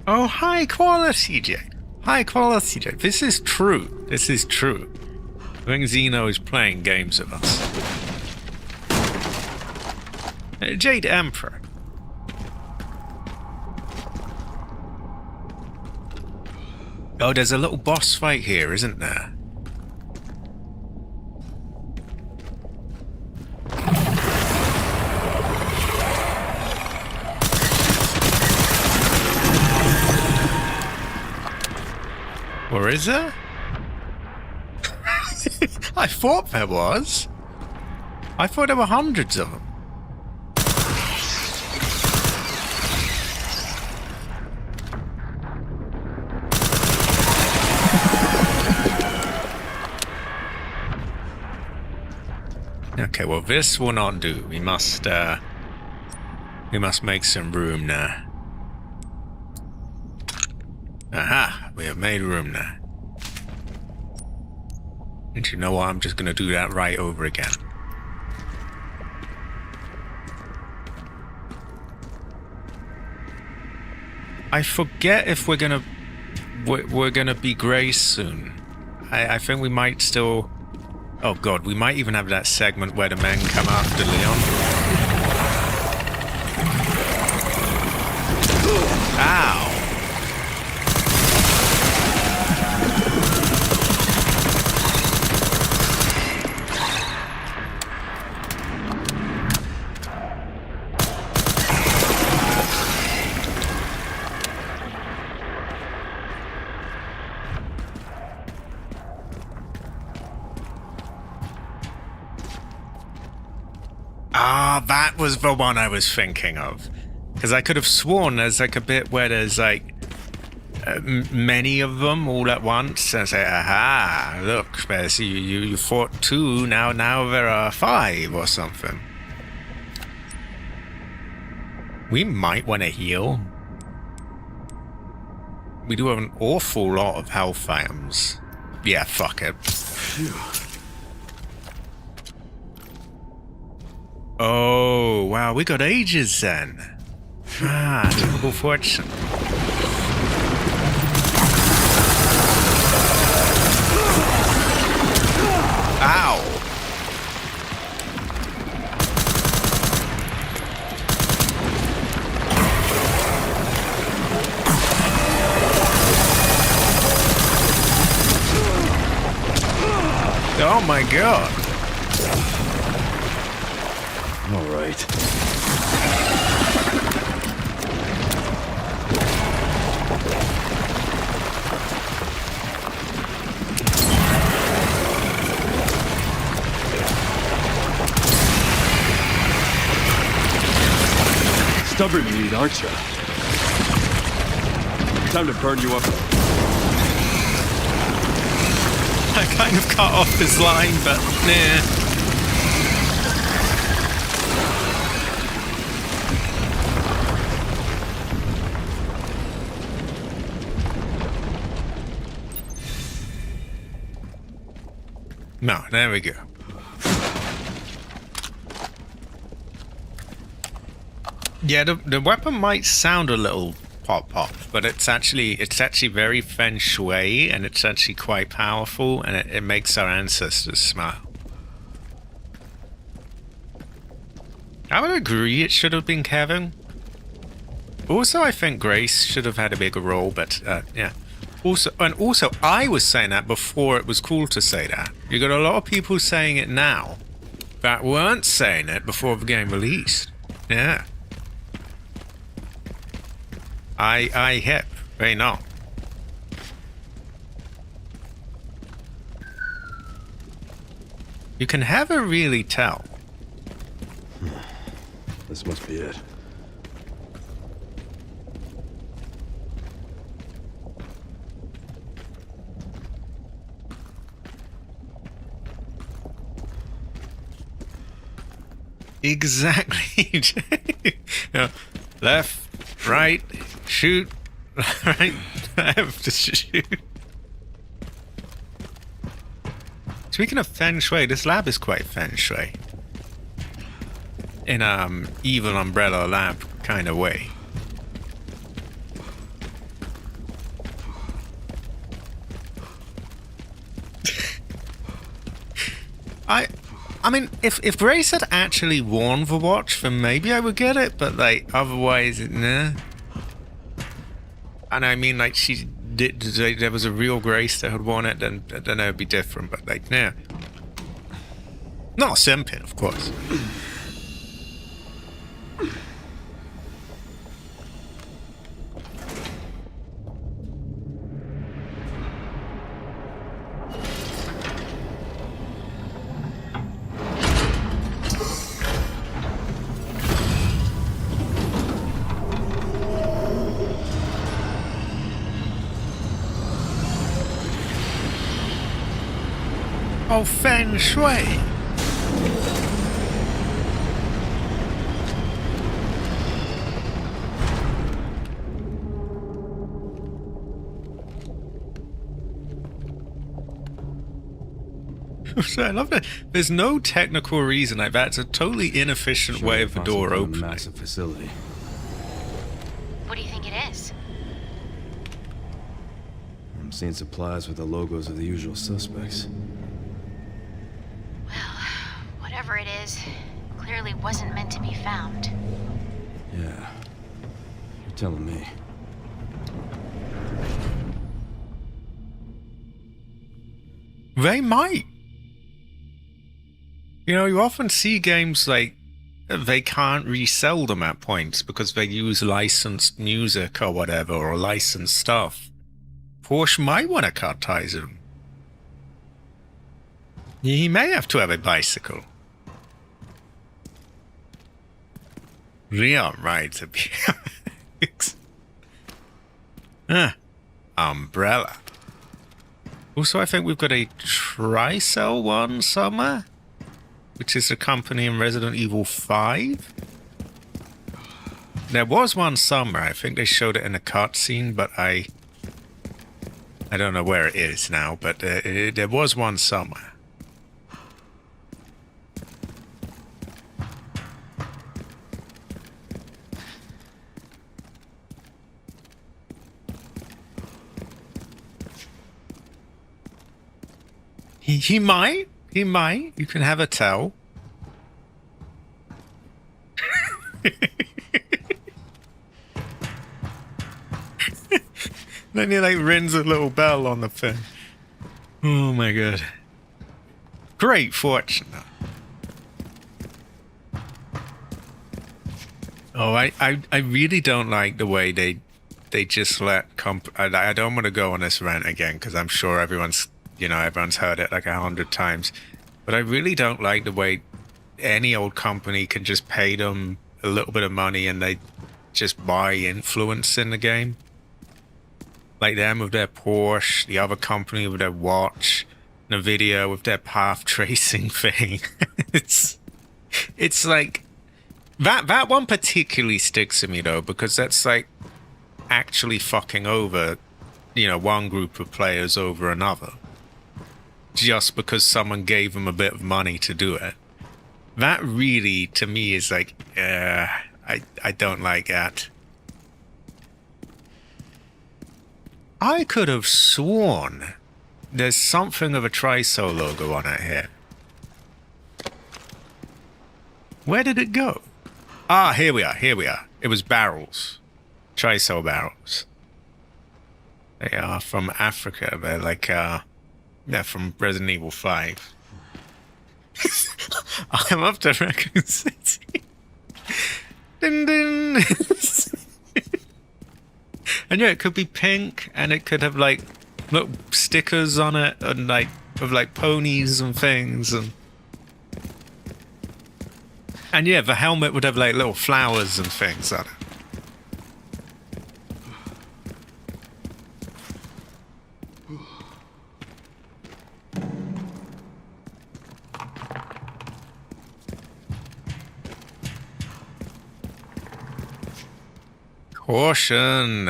Speaker 1: Oh, high quality, Jay. High quality, Jay. This is true. This is true. I think Xeno is playing games with us. Jade Emperor. Oh, there's a little boss fight here, isn't there? Or is there? I thought there was. I thought there were hundreds of them. Okay, well, this will not do. We must make some room now. Aha! We have made room now. And you know what? I'm just gonna do that right over again. I forget if we're gonna be Grace soon. I think we might still. Oh god, we might even have that segment where the men come after Leon. Ow! Ah, that was the one I was thinking of. Because I could have sworn there's like a bit where there's like many of them all at once. And I say, aha, look, there's, you fought 2, now there are 5 or something. We might want to heal. We do have an awful lot of health items. Yeah, fuck it.
Speaker 2: Phew.
Speaker 1: Oh, wow, we got ages then. Ah, terrible fortune. Ow! Oh my god.
Speaker 2: All right. Stubborn you need, aren't you? Time to burn you up.
Speaker 1: I kind of cut off his line, but nah. No, there we go. Yeah, the weapon might sound a little pop, but it's actually very feng shui, and it's actually quite powerful, and it makes our ancestors smile. I would agree it should have been Kevin. Also, I think Grace should have had a bigger role, but yeah. Also, I was saying that before it was cool to say that. You got a lot of people saying it now that weren't saying it before the game released. Yeah. I hip. They not. You can never really tell.
Speaker 2: This must be it.
Speaker 1: Exactly. You know, left, right, shoot, right, left, shoot. Speaking of feng shui, this lab is quite feng shui. In evil umbrella lab kind of way. I mean, if Grace had actually worn the watch, then maybe I would get it, but like otherwise, nah. And I mean, like she did, there was a real Grace that had worn it, then it would be different. But like, nah, not simping, of course. Oh, feng shui. So I love that. There's no technical reason. Like that's a totally inefficient way of the door opening.
Speaker 2: Massive facility.
Speaker 3: What do you think it is?
Speaker 2: I'm seeing supplies with the logos of the usual suspects.
Speaker 3: Well, whatever it is, clearly wasn't meant to be found.
Speaker 2: Yeah. You're telling me.
Speaker 1: They might. You know, you often see games like they can't resell them at points because they use licensed music or whatever, or licensed stuff. Porsche might want to cut ties with him. He may have to have a bicycle. Leon rides a BMX. Umbrella. Also, I think we've got a Tricell one somewhere, which is a company in Resident Evil 5. There was one somewhere. I think they showed it in a cutscene, but I I don't know where it is now, but there was one somewhere. He might. He might. You can have a tell. Then he like rings a little bell on the thing. Oh my god. Great fortune. Oh, I really don't like the way they just let I don't want to go on this rant again because I'm sure everyone's heard it like 100 times. But I really don't like the way any old company can just pay them a little bit of money and they just buy influence in the game. Like them with their Porsche, the other company with their watch, Nvidia with their path tracing thing. it's like that one particularly sticks to me though, because that's like actually fucking over, one group of players over another. Just because someone gave them a bit of money to do it. That really, to me, is like, I don't like that. I could have sworn there's something of a Triso logo on it here. Where did it go? Ah, here we are. It was barrels. Triso barrels. They are from Africa. They're like, they're from Resident Evil 5. I'm up to Raccoon City. Din din. And yeah, it could be pink, and it could have like little stickers on it, and like of like ponies and things, and yeah, the helmet would have like little flowers and things on it. Caution!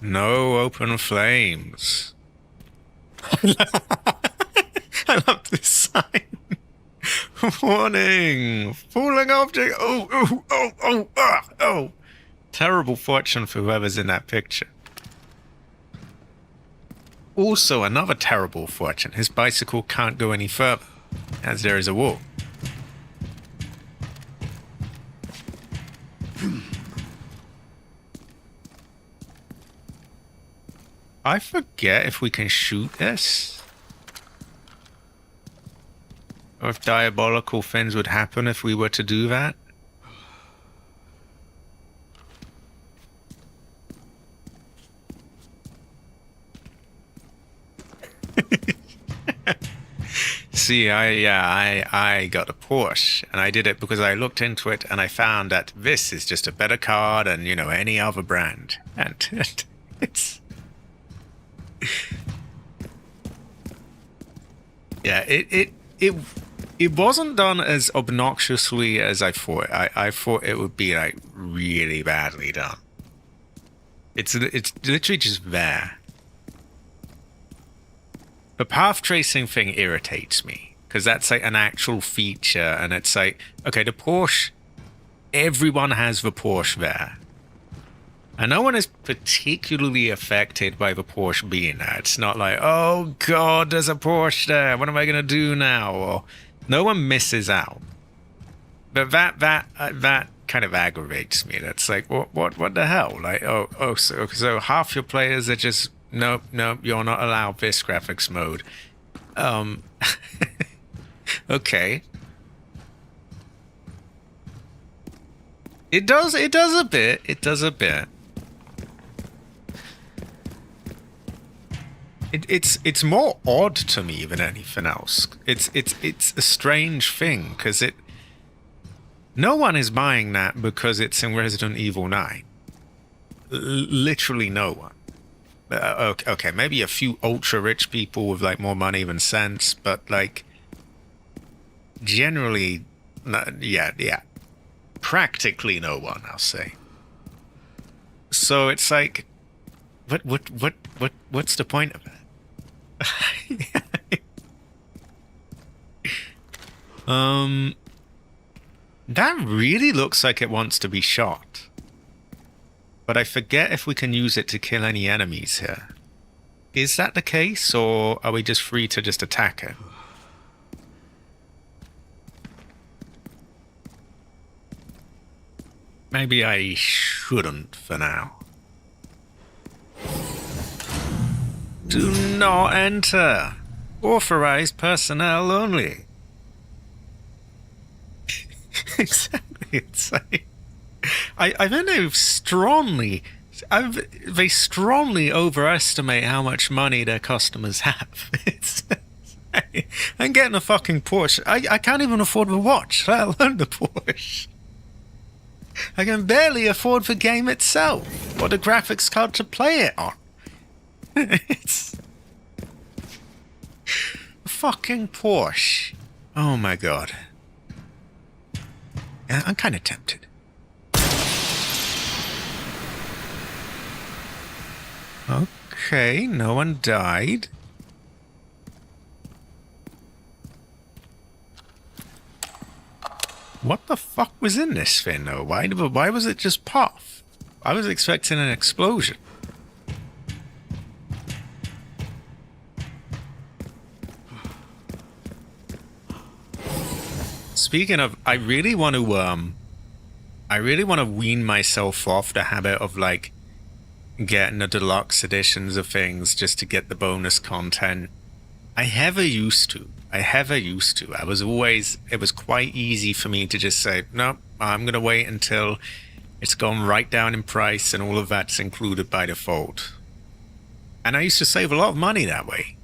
Speaker 1: No open flames. I love this sign. Warning! Falling object! Oh! Terrible fortune for whoever's in that picture. Also, another terrible fortune. His bicycle can't go any further, as there is a wall. I forget if we can shoot this. Or if diabolical things would happen if we were to do that. See, I got a Porsche, and I did it because I looked into it and I found that this is just a better car than, any other brand. And it's... Yeah, it wasn't done as obnoxiously as I thought. I thought it would be like really badly done. It's literally just there. The path tracing thing irritates me because that's like an actual feature, and it's like, okay, the Porsche, everyone has the Porsche there. And no one is particularly affected by the Porsche being there. It's not like, oh god, there's a Porsche there. What am I gonna do now? Or no one misses out. But that kind of aggravates me. That's like, what the hell? Like, so half your players are just nope, you're not allowed this graphics mode. Okay. It does a bit. It's more odd to me than anything else. It's a strange thing because no one is buying that because it's in Resident Evil 9. Literally no one. Okay, maybe a few ultra rich people with like more money than sense, but like generally, yeah, practically no one, I'll say. So it's like what's the point of it? That really looks like it wants to be shot. But I forget if we can use it to kill any enemies here. Is that the case, or are we just free to just attack it? Maybe I shouldn't for now. Do not enter. Authorized personnel only. Exactly. It's like, I think they strongly overestimate how much money their customers have. I'm getting a fucking Porsche. I can't even afford the watch, let alone the Porsche. I can barely afford the game itself, or the graphics card to play it on. It's a fucking Porsche. Oh my god. Yeah, I'm kind of tempted. Okay, no one died. What the fuck was in this thing, though? Why was it just puff? I was expecting an explosion. Speaking of, I really want to wean myself off the habit of, like, getting the deluxe editions of things just to get the bonus content. I ever used to. It was quite easy for me to just say, no, I'm going to wait until it's gone right down in price and all of that's included by default. And I used to save a lot of money that way.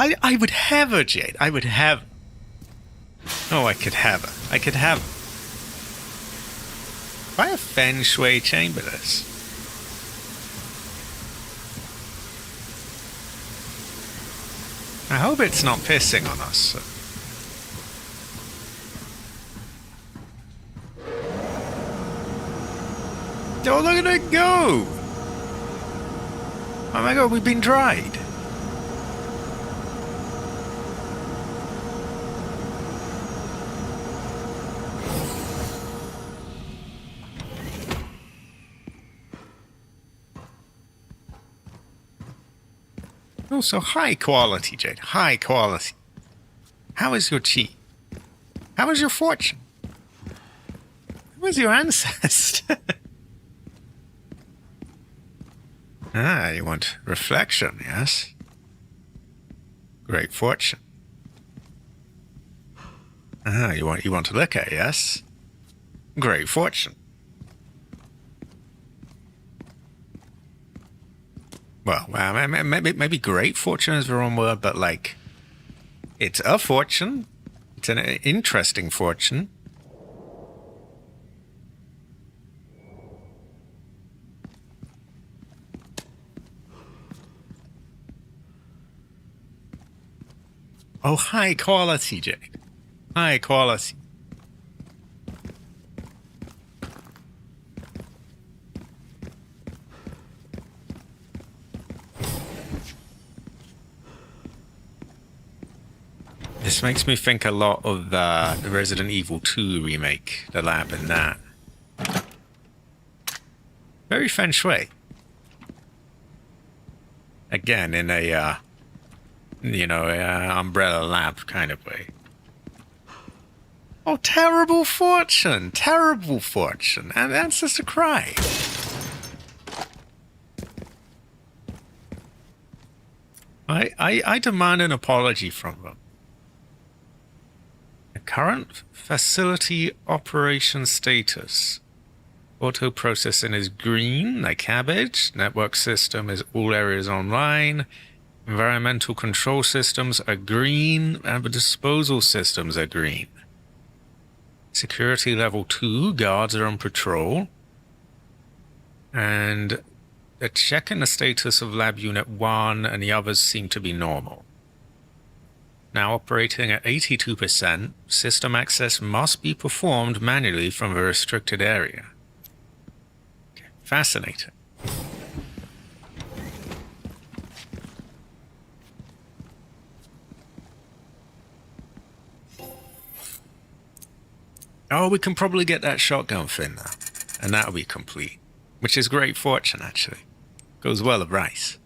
Speaker 1: I would have her, Jade. I would have. Oh, I could have her. If I have Feng Shui chamber this. I hope it's not pissing on us. Oh, look at it go! Oh my god, we've been dried. Oh, so high quality, Jade. High quality. How is your chi? How is your fortune? How is your ancestor? Ah, you want reflection, yes? Great fortune. Ah, you want to liquor, yes? Great fortune. Well, maybe great fortune is the wrong word, but, like, it's a fortune. It's an interesting fortune. Oh, high quality, Jade. High quality. This makes me think a lot of the Resident Evil 2 remake, the lab in that. Very Feng Shui. Again, in a, umbrella lab kind of way. Oh, terrible fortune! Terrible fortune! And that's just a cry. I demand an apology from them. Current facility operation status. Auto processing is green, like cabbage. Network system is all areas online. Environmental control systems are green, and the disposal systems are green. Security level 2, guards are on patrol. And they're checking the status of lab unit 1, and the others seem to be normal. Now operating at 82%, system access must be performed manually from a restricted area. Okay. Fascinating. Oh, we can probably get that shotgun fin now. And that'll be complete. Which is great fortune, actually. Goes well with rice.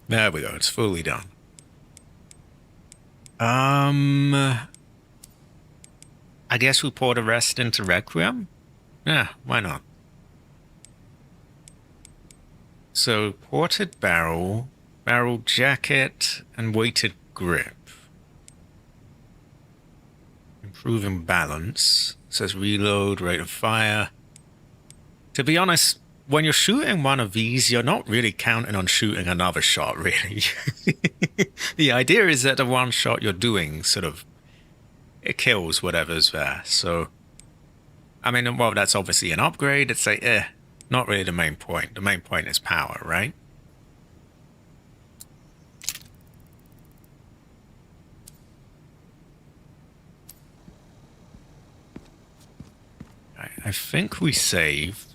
Speaker 1: There we go, it's fully done. I guess we pour the rest into Requiem? Yeah, why not? So, ported barrel, barrel jacket, and weighted grip. Improving balance. It says reload, rate of fire. To be honest, when you're shooting one of these, you're not really counting on shooting another shot, really. The idea is that the one shot you're doing sort of, it kills whatever's there. So, I mean, well, that's obviously an upgrade. It's like, not really the main point. The main point is power, right? I think we saved.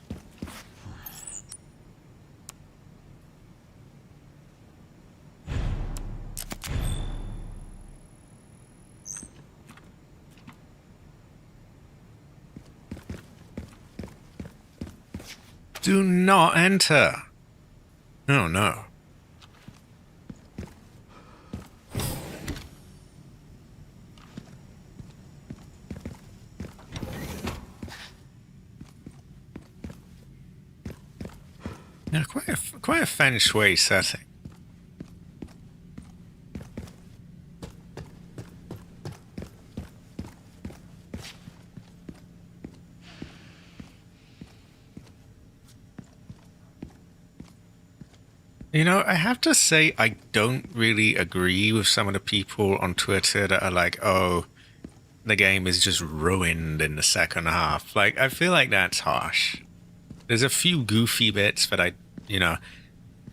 Speaker 1: Do not enter. Oh no. Yeah, quite a feng shui setting. You know, I have to say I don't really agree with some of the people on Twitter that are like, oh, the game is just ruined in the second half. Like, I feel like that's harsh. There's a few goofy bits that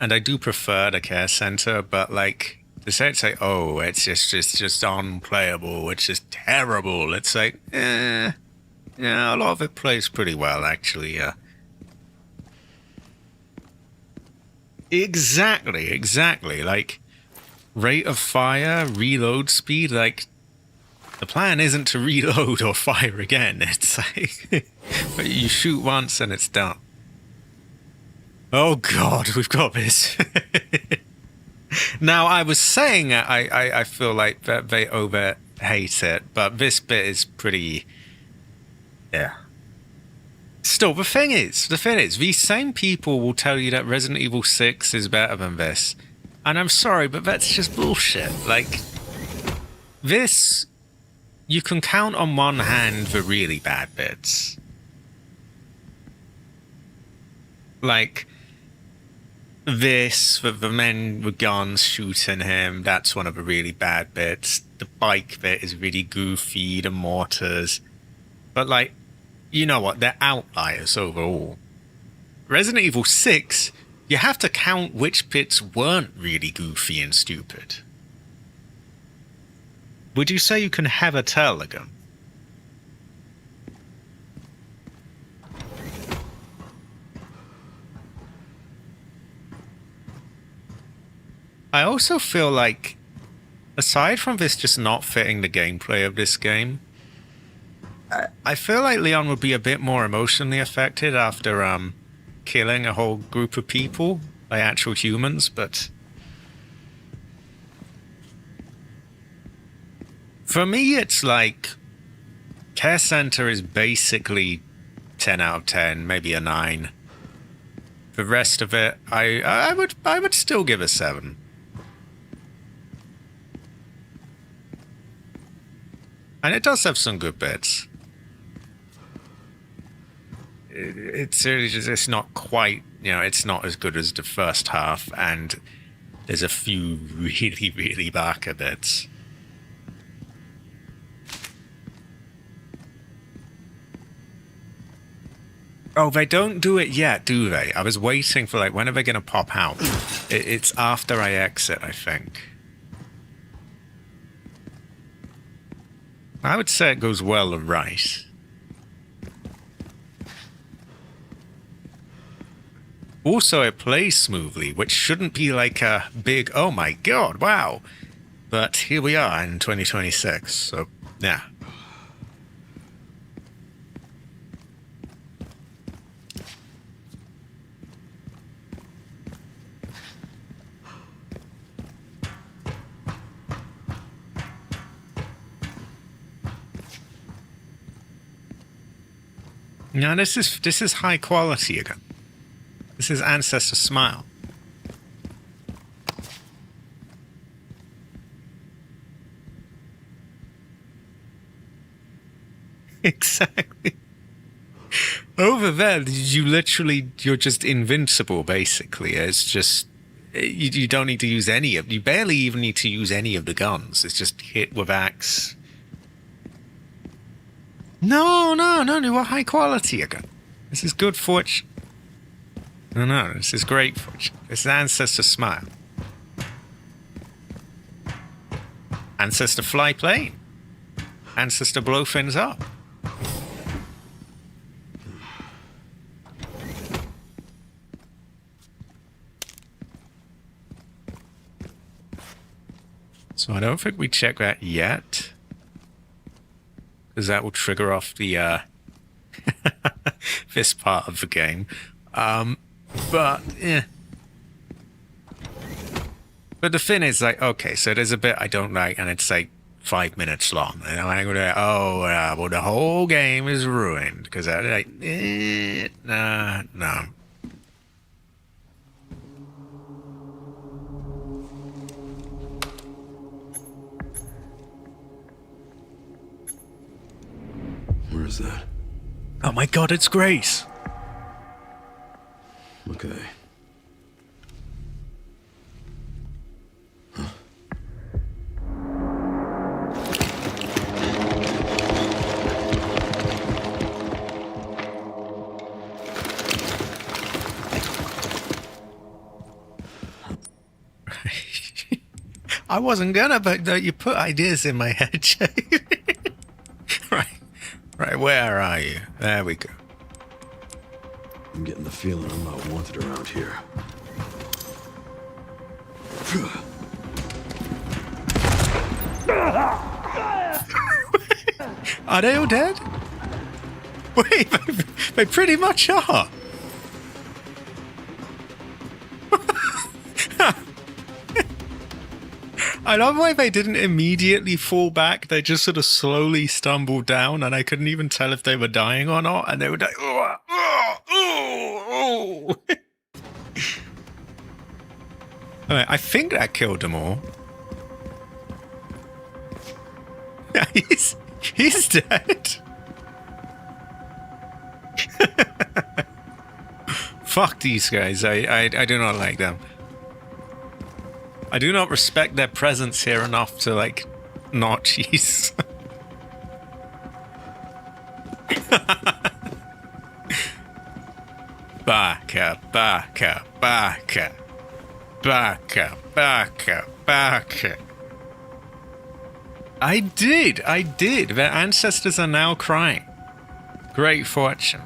Speaker 1: and I do prefer the care center, but like, to say, oh, it's just unplayable, it's just terrible. It's like, yeah, a lot of it plays pretty well, actually, yeah. Exactly. Like, rate of fire, reload speed, like, the plan isn't to reload or fire again. It's like, you shoot once and it's done. Oh god, we've got this. Now, I was saying I feel like that they over hate it, but this bit is pretty, yeah. Still, the thing is, these same people will tell you that Resident Evil 6 is better than this. And I'm sorry, but that's just bullshit. Like, this, you can count on one hand the really bad bits. Like, this, the men with guns shooting him, that's one of the really bad bits. The bike bit is really goofy, the mortars. But, like, you know what, they're outliers overall. Resident Evil 6, you have to count which bits weren't really goofy and stupid. Would you say you can have a tell again? I also feel like, aside from this just not fitting the gameplay of this game, I feel like Leon would be a bit more emotionally affected after killing a whole group of people, like actual humans, but for me it's like Care Center is basically 10 out of 10, maybe a 9. The rest of it, I would still give a 7. And it does have some good bits. It's really just, it's not quite, it's not as good as the first half, and there's a few really, really darker bits. Oh, they don't do it yet, do they? I was waiting for, like, when are they going to pop out? It's after I exit, I think. I would say it goes well and right. Also, it plays smoothly, which shouldn't be like a big, oh my god, wow. But here we are in 2026, so yeah. Now this is high quality again. This is Ancestor Smile. Exactly. Over there, you're just invincible, basically. It's just, you don't need to use you barely even need to use any of the guns. It's just hit with axe. No, you are high quality again. This is good fortune. No, this is great fortune. This is Ancestor Smile. Ancestor Fly Plane. Ancestor Blow Fins Up. So I don't think we check that yet. Because that will trigger off the this part of the game. But yeah. But the thing is, like, okay, so there's a bit I don't like, and it's like 5 minutes long, and I'm gonna, well, the whole game is ruined because I like, no.
Speaker 2: Where is that?
Speaker 1: Oh my god, it's Grace.
Speaker 2: Okay. Huh.
Speaker 1: I wasn't gonna, but you put ideas in my head, Jay. Right, where are you? There we go.
Speaker 2: I'm getting the feeling I'm not wanted around here.
Speaker 1: Are they all dead? Wait, they pretty much are. I love why they didn't immediately fall back. They just sort of slowly stumbled down, and I couldn't even tell if they were dying or not. And they were like, I think that killed them all. Yeah, he's dead. Fuck these guys. I do not like them. I do not respect their presence here enough to, like, not cheese. Baka. I did. Their ancestors are now crying. Great fortune.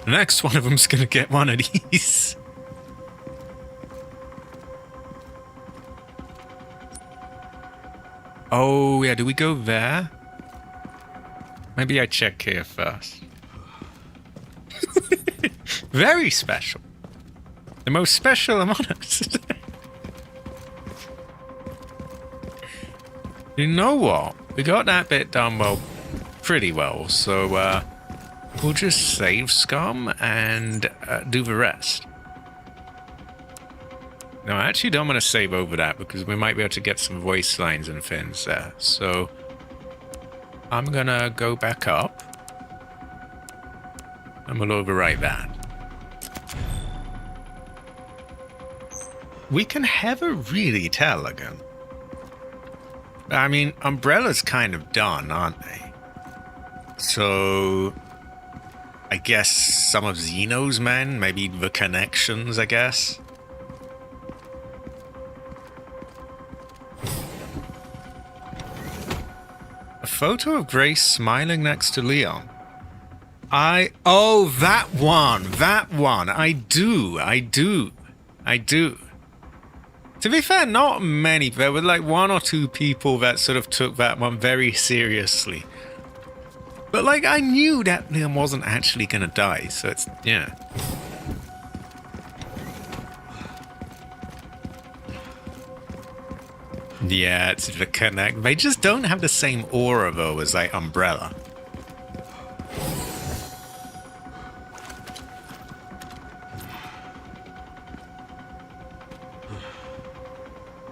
Speaker 1: The next one of them's gonna get one of these. Oh, yeah, do we go there? Maybe I check here first. Very special. The most special among us. You know what? We got that bit done, well, pretty well, so, we'll just save Scum and do the rest. No, I actually don't want to save over that because we might be able to get some voice lines and things there. So I'm gonna go back up and we'll overwrite that. We can never really tell again. I mean, Umbrella's kind of done, aren't they? So I guess some of Xeno's men, maybe the connections, I guess. A photo of Grace smiling next to Leon. Oh, that one. I do. To be fair, not many. There were like one or two people that sort of took that one very seriously. But like, I knew that Liam wasn't actually gonna die, so it's, yeah. Yeah, it's the connect. They just don't have the same aura though as like Umbrella.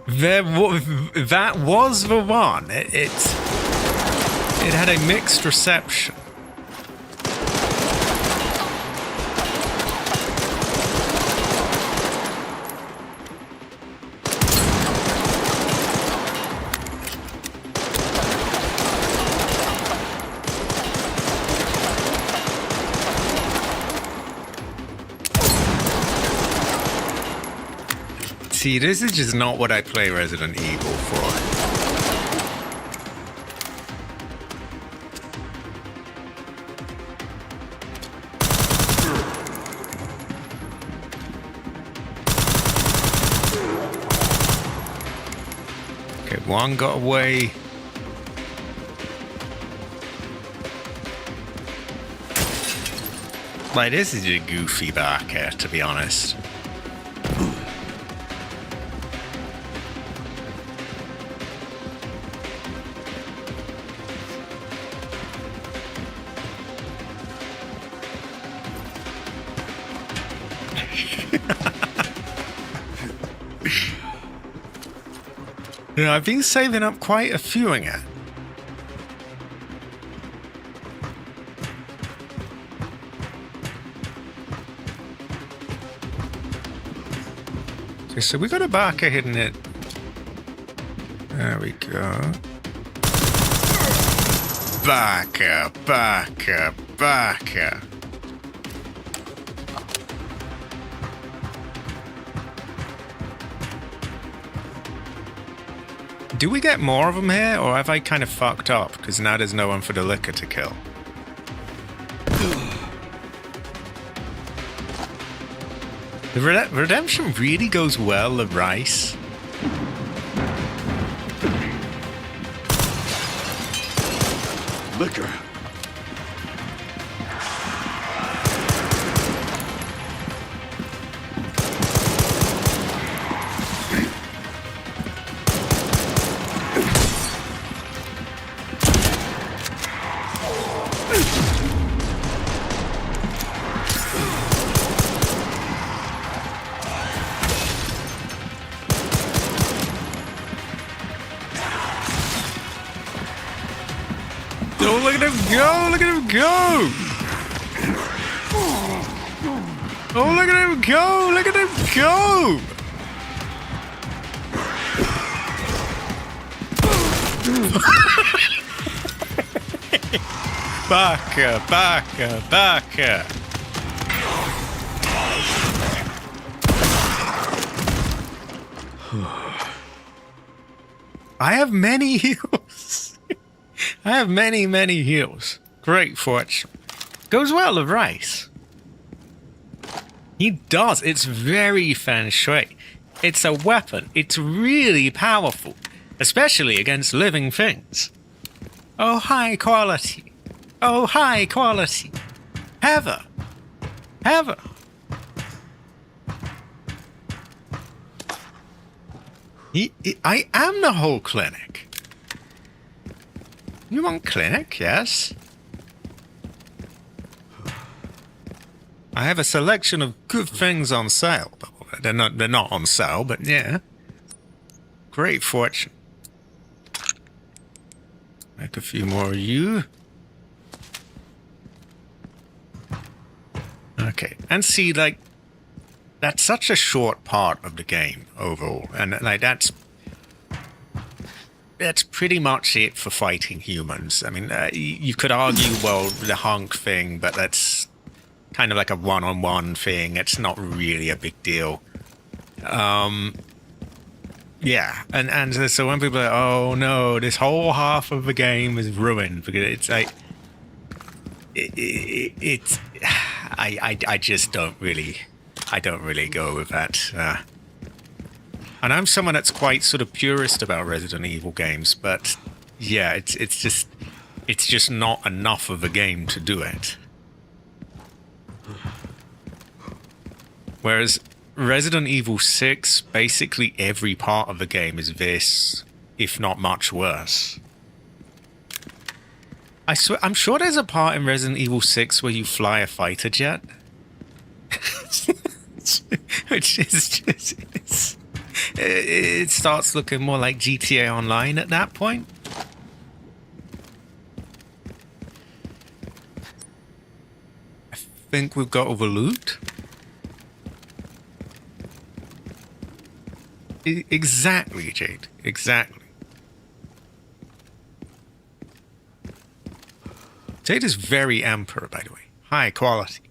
Speaker 1: That was the one. It had a mixed reception. See, this is just not what I play Resident Evil for. Okay, one got away. Like, this is a goofy Barker, to be honest. You know, I've been saving up quite a few in it. Okay, so we got a Barker hidden it. There we go. Barker. Do we get more of them here, or have I kind of fucked up? Because now there's no one for the liquor to kill. The redemption really goes well with rice.
Speaker 2: Liquor.
Speaker 1: Oh, look at him go! Look at him go! Oh, look at him go! Look at him go! Barker! I have many heals. I have many heals. Great fortune. Goes well with rice. He does. It's very feng shui. It's a weapon. It's really powerful. Especially against living things. Oh, high quality. Oh, high quality. Heather. I am the whole clinic. You want clinic? Yes. I have a selection of good things on sale. They're not on sale, but yeah. Great fortune. Make a few more of you. Okay, and see, like, that's such a short part of the game overall, and like that's pretty much it for fighting humans. I mean, you could argue, well, the hunk thing, but that's kind of like a one-on-one thing. It's not really a big deal. Yeah, and so when people are like, oh no, this whole half of the game is ruined, because it's like, it's I just don't really go with that. And I'm someone that's quite sort of purist about Resident Evil games, but yeah, it's just not enough of a game to do it. Whereas Resident Evil 6, basically every part of the game is this, if not much worse. I'm sure there's a part in Resident Evil 6 where you fly a fighter jet. Which is just... it starts looking more like GTA Online at that point. I think we've got all the loot. Exactly, Jade. Exactly. Jade is very Emperor, by the way. High quality.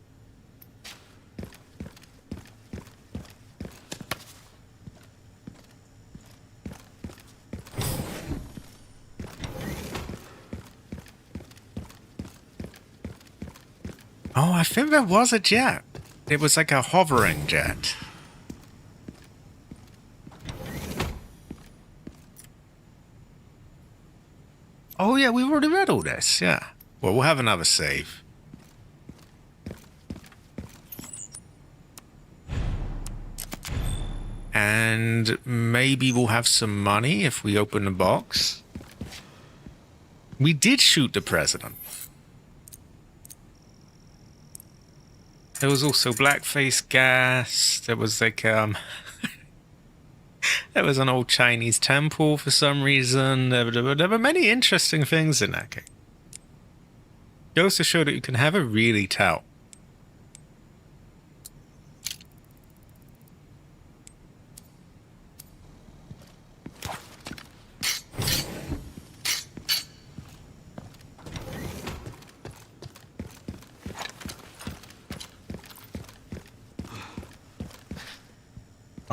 Speaker 1: Oh, I think there was a jet. It was like a hovering jet. Oh yeah, we've already read all this, yeah. Well, we'll have another save. And maybe we'll have some money if we open the box. We did shoot the president. There was also blackface gas. There was like, there was an old Chinese temple for some reason. There were many interesting things in that game. Goes to show that you can never really tell.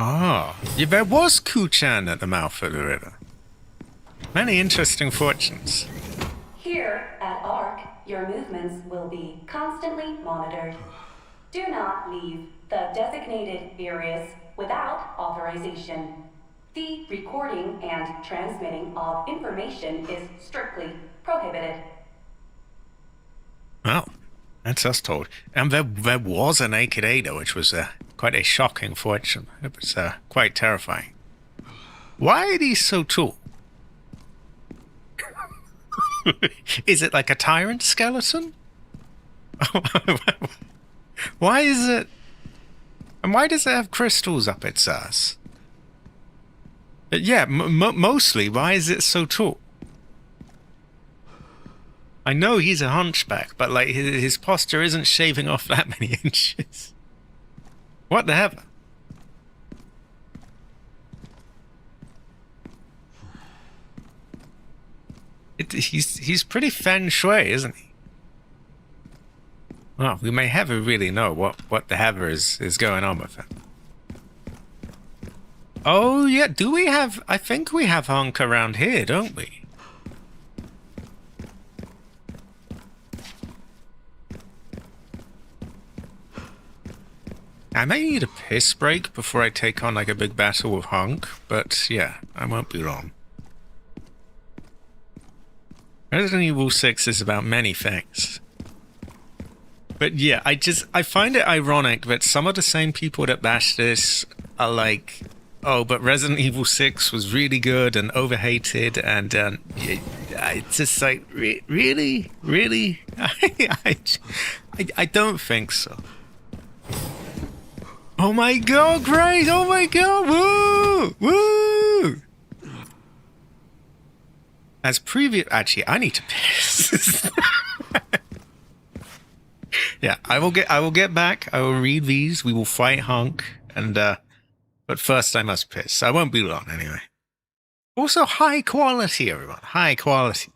Speaker 1: Ah, yeah, there was Kuchan at the mouth of the river. Many interesting fortunes.
Speaker 4: Here at ARC, your movements will be constantly monitored. Do not leave the designated areas without authorization. The recording and transmitting of information is strictly prohibited.
Speaker 1: Oh, that's us told. And there was a naked Ada, which was quite a shocking fortune. It was quite terrifying. Why are these so tall? Is it like a tyrant skeleton? Why is it... And why does it have crystals up its ass? But yeah, mostly, why is it so tall? I know he's a hunchback, but like his posture isn't shaving off that many inches. What the hell? He's pretty feng shui, isn't he? Well, we may never really know what the heather is going on with him. Oh yeah, do we have... I think we have Hunk around here, don't we? I may need a piss break before I take on like a big battle with Hunk, but yeah, I won't be long. Resident Evil 6 is about many things. But yeah, I find it ironic that some of the same people that bash this are like, oh, but Resident Evil 6 was really good and overhated, and it's just like, really? Really? I don't think so. Oh my god, great! Oh my god, woo! Woo! As previous... Actually, I need to piss. Yeah, I will get back. I will read these. We will fight Hunk. And, but first I must piss. I won't be long anyway. Also, high quality, everyone. High quality.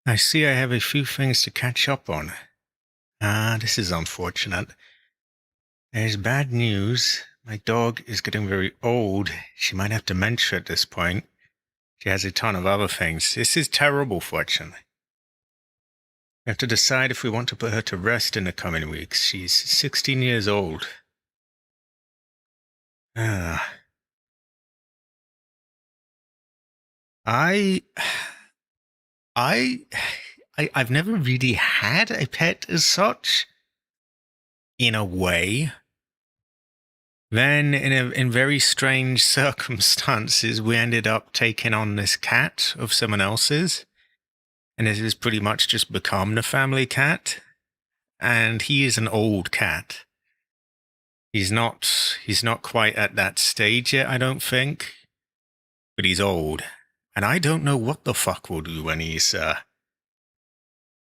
Speaker 1: I see I have a few things to catch up on. This is unfortunate. There's bad news. My dog is getting very old. She might have dementia at this point. She has a ton of other things. This is terrible fortune. We have to decide if we want to put her to rest in the coming weeks. She's 16 years old. I've never really had a pet as such, in a way. Then, in very strange circumstances, we ended up taking on this cat of someone else's, and it has pretty much just become the family cat. And he is an old cat. He's not quite at that stage yet, I don't think, but he's old, and I don't know what the fuck we'll do when he's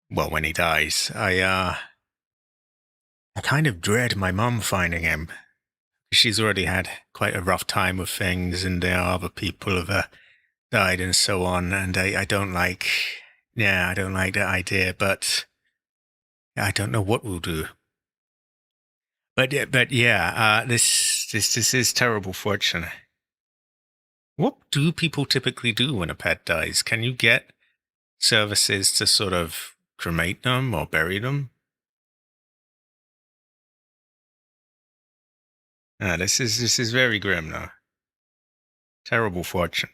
Speaker 1: when he dies. I kind of dread my mum finding him. She's already had quite a rough time with things, and there are other people who have died and so on, and I don't like that idea, but I don't know what we'll do. But yeah, this is terrible fortune. What do people typically do when a pet dies? Can you get services to sort of cremate them or bury them? This is very grim now. Terrible fortune.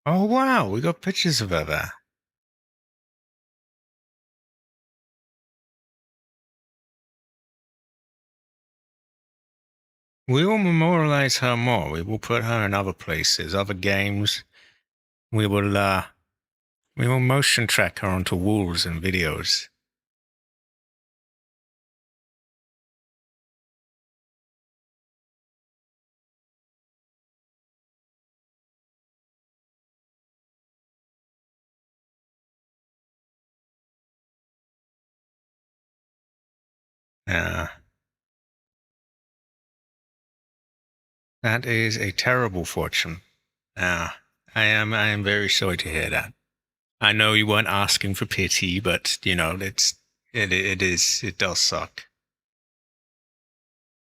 Speaker 1: Oh wow, we got pictures of her there. We will memorialize her more. We will put her in other places, other games. We will motion track her onto walls and videos. That is a terrible fortune. I am very sorry to hear that. I know you weren't asking for pity, but you know, it does suck.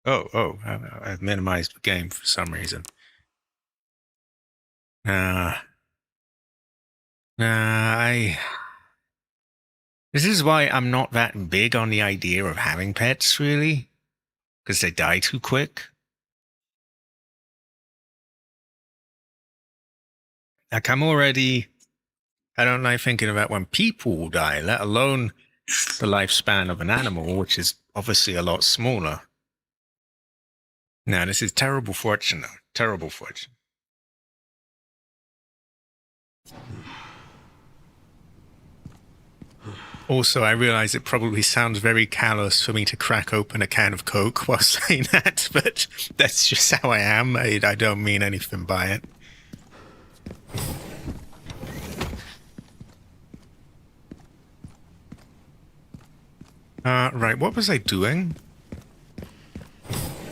Speaker 1: I've minimized the game for some reason. This is why I'm not that big on the idea of having pets, really, because they die too quick. Like, I don't like thinking about when people will die, let alone the lifespan of an animal, which is obviously a lot smaller. Now, this is terrible fortune, though. Terrible fortune. Also, I realize it probably sounds very callous for me to crack open a can of Coke while saying that, but that's just how I am. I don't mean anything by it. Right, what was I doing?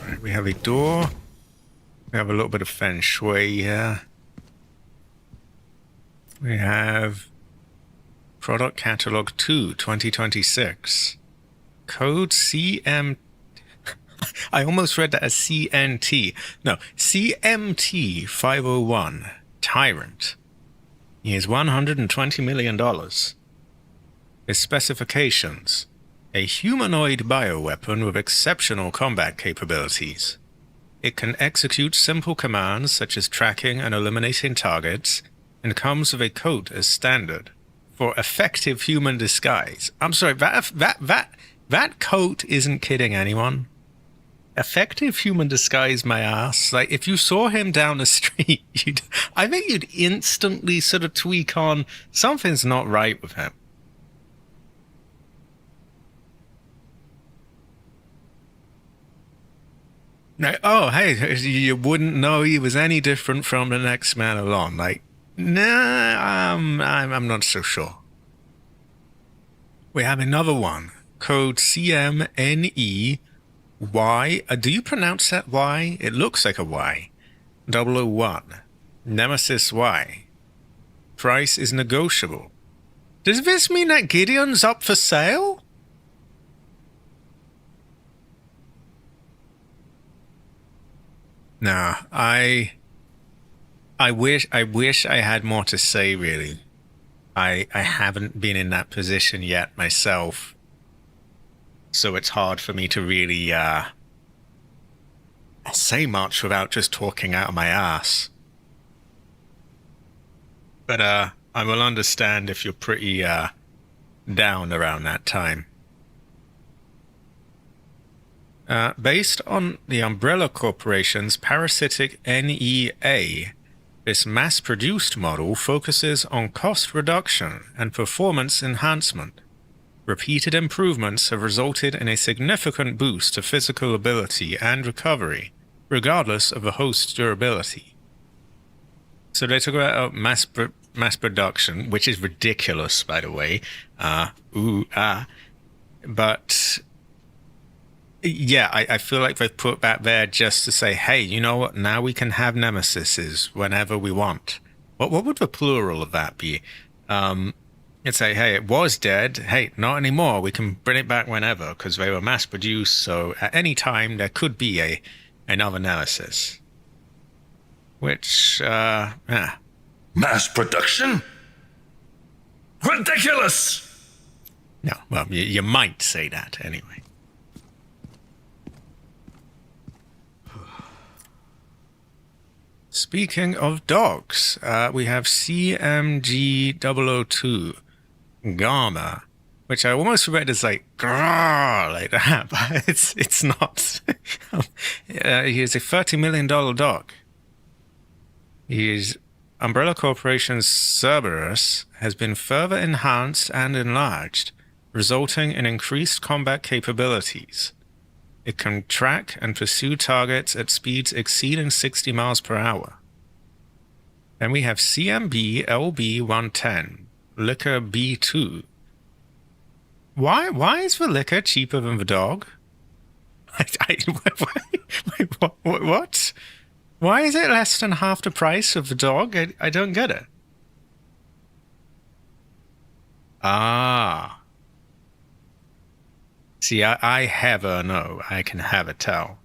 Speaker 1: Right, we have a door. We have a little bit of feng shui here. We have Product Catalog 2, 2026. Code CM... I almost read that as CNT. No, CMT 501. Tyrant. He is $120 million. His specifications: a humanoid bioweapon with exceptional combat capabilities. It can execute simple commands such as tracking and eliminating targets, and comes with a coat as standard. For effective human disguise. I'm sorry, that coat isn't kidding anyone. Effective human disguise, my ass. Like, if you saw him down the street, I think you'd instantly sort of tweak on something's not right with him. Like, oh, hey, you wouldn't know he was any different from the next man along. Like, nah, I'm not so sure. We have another one. Code CMNE Y. Do you pronounce that Y? It looks like a Y. 001. Nemesis Y. price is negotiable. Does this mean that Gideon's up for sale? Nah, I wish I had more to say, really. I haven't been in that position yet myself. So it's hard for me to really say much without just talking out of my ass. But I will understand if you're pretty down around that time. Based on the Umbrella Corporation's parasitic NEA, this mass-produced model focuses on cost reduction and performance enhancement. Repeated improvements have resulted in a significant boost to physical ability and recovery, regardless of the host's durability. So they talk about mass production, which is ridiculous, by the way. But yeah, I feel like they've put that there just to say, hey, you know what? Now we can have nemesises whenever we want. What would the plural of that be? You'd say, hey, it was dead. Hey, not anymore. We can bring it back whenever because they were mass produced. So at any time there could be another nemesis. Which,
Speaker 5: Mass production? Ridiculous!
Speaker 1: No, well, you might say that anyway. Speaking of dogs, we have CMG002, Gamma, which I almost read as like, grrr, like that, but it's not. He is a $30 million dog. His Umbrella Corporation's Cerberus has been further enhanced and enlarged, resulting in increased combat capabilities. It can track and pursue targets at speeds exceeding 60 miles per hour. Then we have CMB LB110, Liquor B2. Why is the liquor cheaper than the dog? What? Why is it less than half the price of the dog? I don't get it. Ah. See, I have a no. I can have a tell.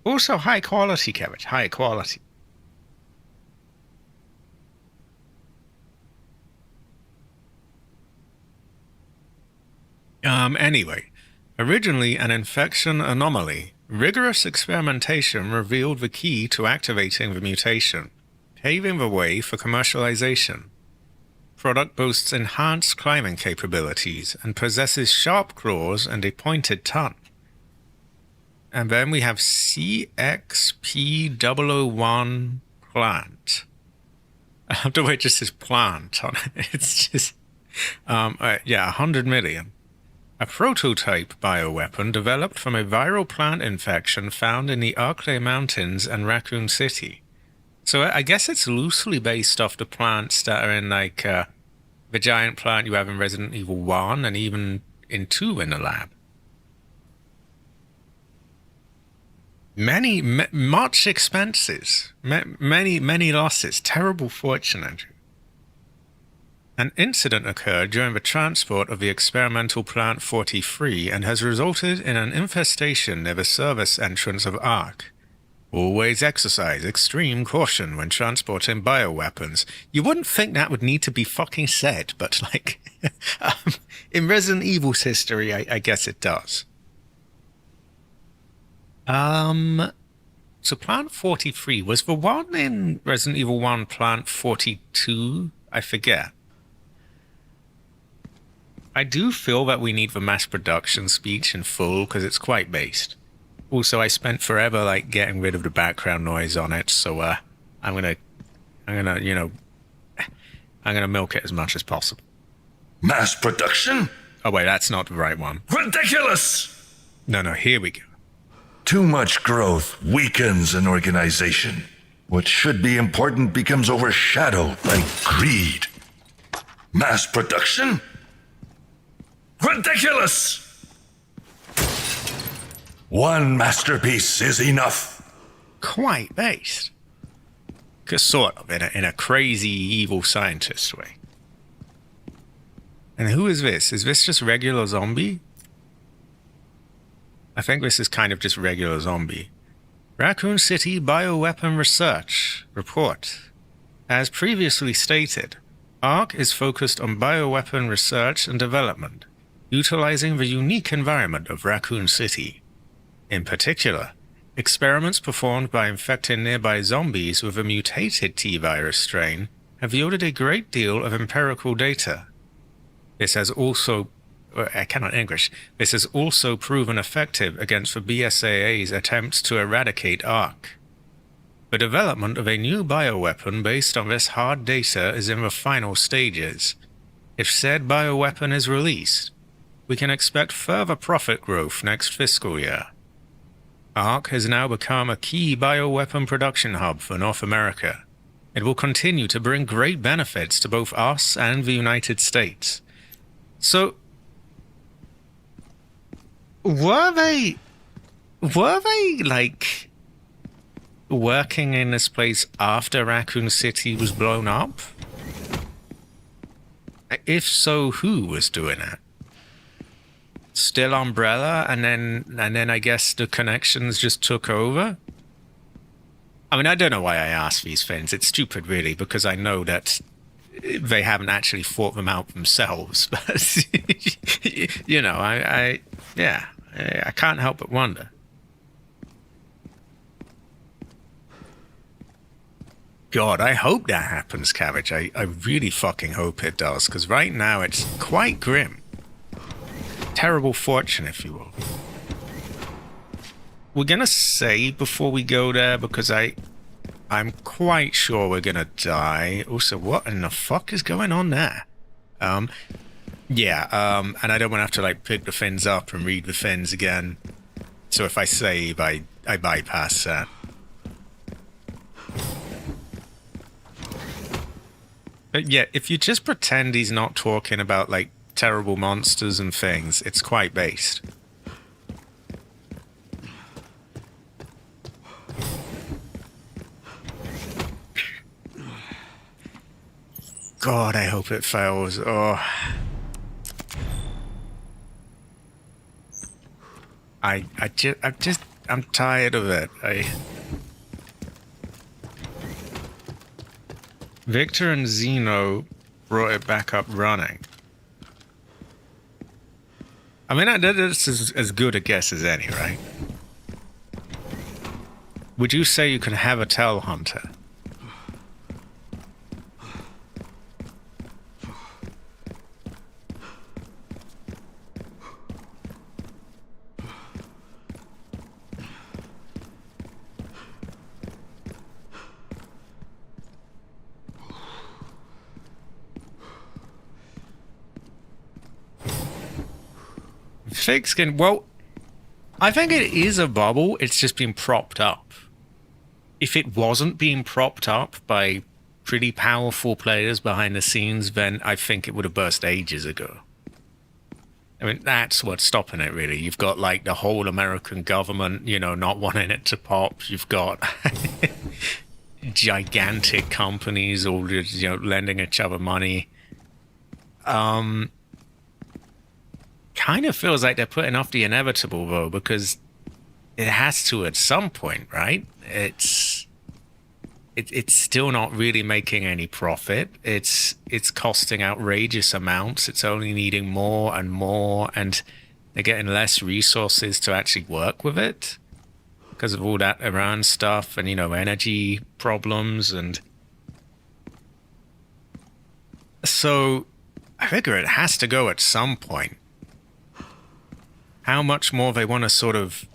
Speaker 1: Also, high quality, Kevin. High quality. Anyway, originally an infection anomaly, rigorous experimentation revealed the key to activating the mutation, paving the way for commercialization. Product boasts enhanced climbing capabilities and possesses sharp claws and a pointed tongue. And then we have CXP001 plant. I have to wait, just says plant on it. It's just, 100 million. A prototype bioweapon developed from a viral plant infection found in the Arklay Mountains and Raccoon City. So I guess it's loosely based off the plants that are in like the giant plant you have in Resident Evil 1 and even in 2 in the lab. Much expenses, many losses, terrible fortune, Andrew. An incident occurred during the transport of the experimental Plant 43 and has resulted in an infestation near the service entrance of ARC. Always exercise extreme caution when transporting bioweapons. You wouldn't think that would need to be fucking said, but like, in Resident Evil's history, I guess it does. So Plant 43, was the one in Resident Evil 1 Plant 42? I forget. I do feel that we need the mass production speech in full because it's quite based. Also, I spent forever like getting rid of the background noise on it, so I'm gonna milk it as much as possible.
Speaker 5: Mass production?
Speaker 1: Oh wait, that's not the right one.
Speaker 5: Ridiculous!
Speaker 1: No, here we go.
Speaker 5: Too much growth weakens an organization. What should be important becomes overshadowed by greed. Mass production? Ridiculous! One masterpiece is enough.
Speaker 1: Quite based. Sort of, in a crazy, evil scientist way. And who is this? Is this just regular zombie? I think this is kind of just regular zombie. Raccoon City Bioweapon Research Report. As previously stated, ARC is focused on bioweapon research and development, utilizing the unique environment of Raccoon City. In particular, experiments performed by infecting nearby zombies with a mutated T-virus strain have yielded a great deal of empirical data. This has also This has also proven effective against the BSAA's attempts to eradicate ARC. The development of a new bioweapon based on this hard data is in the final stages. If said bioweapon is released, we can expect further profit growth next fiscal year. ARC has now become a key bioweapon production hub for North America. It will continue to bring great benefits to both us and the United States. So, were they like working in this place after Raccoon City was blown up? If so, who was doing it? Still Umbrella, and then I guess the connections just took over? I mean, I don't know why I ask these things. It's stupid, really, because I know that they haven't actually fought them out themselves. But, you know, I can't help but wonder. God, I hope that happens, Cabbage. I really fucking hope it does, because right now it's quite grim. Terrible fortune, if you will. We're gonna say before we go there, because I'm quite sure we're gonna die. Also, what in the fuck is going on there? And I don't want to have to like pick the fins up and read the fins again. So if I save, I bypass that. But yeah, if you just pretend he's not talking about like terrible monsters and things, it's quite based. God, I hope it fails. Oh. I'm tired of it. Victor and Zeno brought it back up running. I mean, that's as good a guess as any, right? Would you say you can have a Tell Hunter? Fake skin. Well, I think it is a bubble. It's just been propped up. If it wasn't being propped up by pretty powerful players behind the scenes, then I think it would have burst ages ago. I mean, that's what's stopping it, really. You've got, like, the whole American government, you know, not wanting it to pop. You've got gigantic companies all just, you know, lending each other money. Kind of feels like they're putting off the inevitable, though, because it has to at some point, right? It's still not really making any profit. It's costing outrageous amounts. It's only needing more and more, and they're getting less resources to actually work with it because of all that Iran stuff and, you know, energy problems. And so I figure it has to go at some point. How much more they want to sort of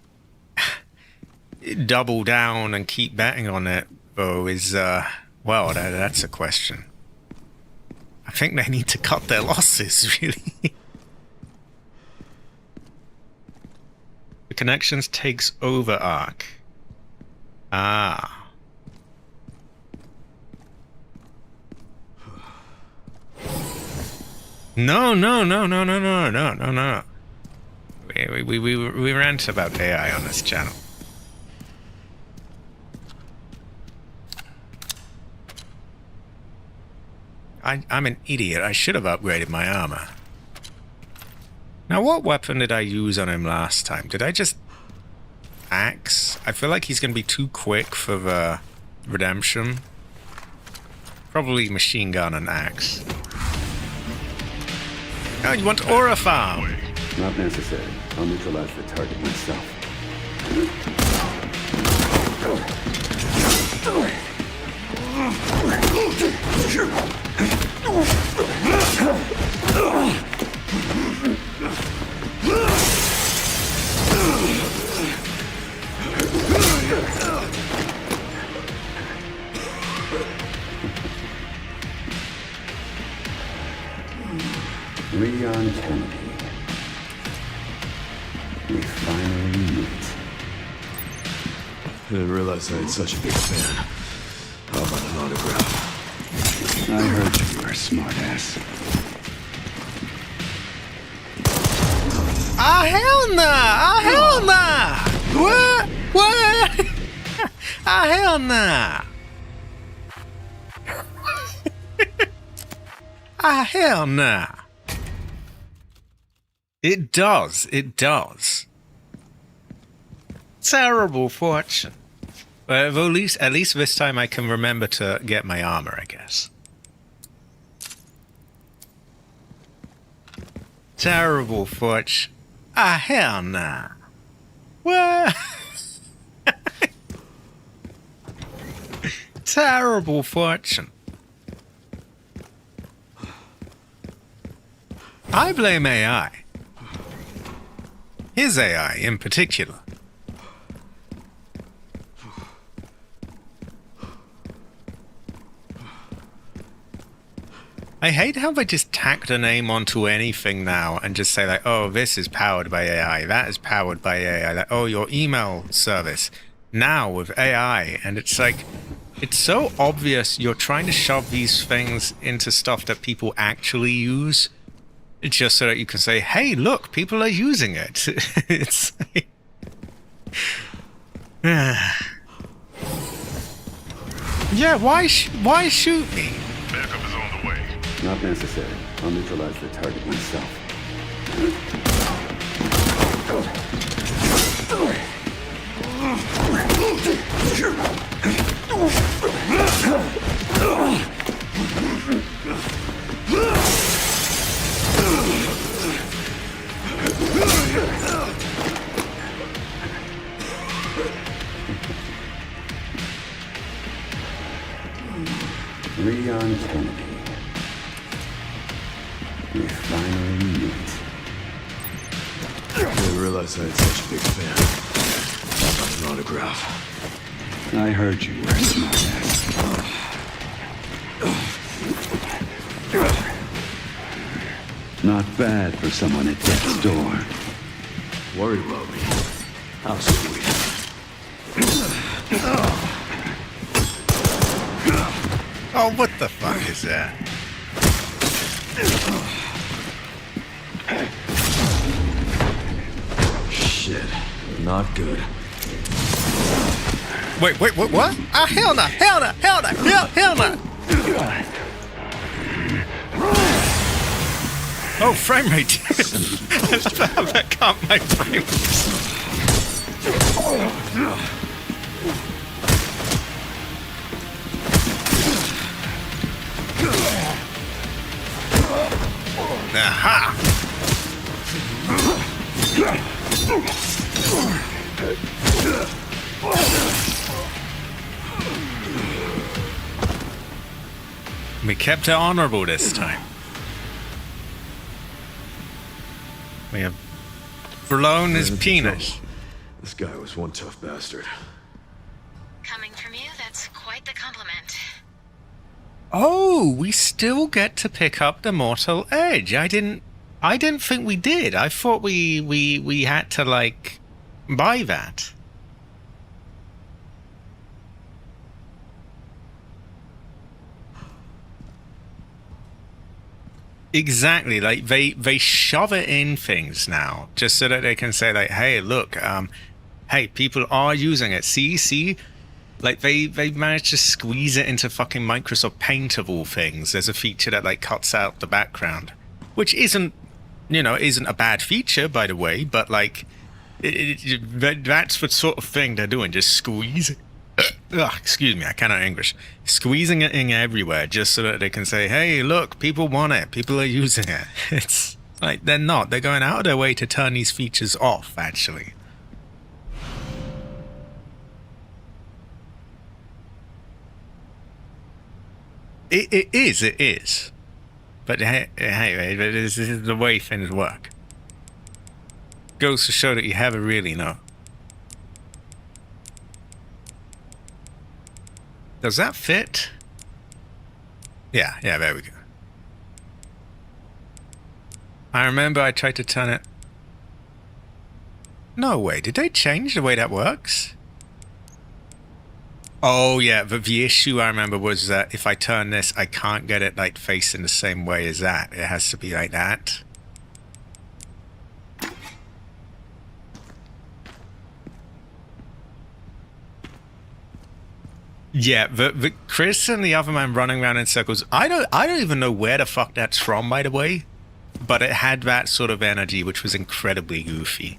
Speaker 1: double down and keep betting on it, though, is, well, that's a question. I think they need to cut their losses, really. The Connections takes over ARC. Ah. No. We rant about AI on this channel. I'm an idiot. I should have upgraded my armor. Now, what weapon did I use on him last time? Did I just... axe? I feel like he's going to be too quick for the redemption. Probably machine gun and axe. Oh, you want Aura Farm?
Speaker 6: Not necessary. I'll neutralize the target myself. Leon Kennedy. We finally meet.
Speaker 2: I didn't realize I had such a big fan. How about an autograph?
Speaker 6: I heard you were a smartass.
Speaker 1: Ah, hell nah! Ah, hell nah! What? What? Ah, hell nah! Ah, hell nah! It does. It does. Terrible fortune. But at least this time I can remember to get my armor, I guess. Terrible fortune. Ah, hell nah. What? Terrible fortune. I blame AI. His AI in particular. I hate how they just tacked a name onto anything now and just say like, oh, this is powered by AI, that is powered by AI, like, oh, your email service now with AI. And it's like, it's so obvious you're trying to shove these things into stuff that people actually use just so that you can say, hey, look, people are using it. It's like... yeah, why shoot me?
Speaker 5: Backup is on the way.
Speaker 6: Not necessary. I'll neutralize the target myself. Leon Kennedy. We finally meet.
Speaker 2: I didn't realize I had such a big fan. How about an autograph?
Speaker 6: I heard you were a smartass. Not bad for someone at death's door.
Speaker 2: Worried about me? How sweet.
Speaker 1: Oh, what the fuck is that?
Speaker 2: Shit. Not good.
Speaker 1: Wait, what? Ah, hell no, hell no, hell no, hell no. Oh, frame rate. That can't make frame Aha! We kept it honorable this time. We have blown his penis.
Speaker 2: This guy was one tough bastard.
Speaker 3: Coming from you, that's quite the compliment.
Speaker 1: Oh, we still get to pick up the Mortal Edge. I didn't think we did. I thought we had to like buy that. Exactly, like they shove it in things now just so that they can say like, hey, look, hey, people are using it. See, Like they managed to squeeze it into fucking Microsoft Paint of all things. There's a feature that like cuts out the background, which isn't a bad feature, by the way, but like that's the sort of thing they're doing, just squeeze excuse me, I cannot English. Squeezing it in everywhere just so that they can say, hey, look, people want it, people are using it. It's like they're going out of their way to turn these features off, actually. It is. But hey, this is the way things work. Goes to show that you never really know. Does that fit? Yeah, there we go. I remember I tried to turn it. No way, did they change the way that works? Oh yeah, the issue I remember was that if I turn this, I can't get it like facing the same way as that. It has to be like that. Yeah, the Chris and the other man running around in circles. I don't even know where the fuck that's from, by the way. But it had that sort of energy, which was incredibly goofy.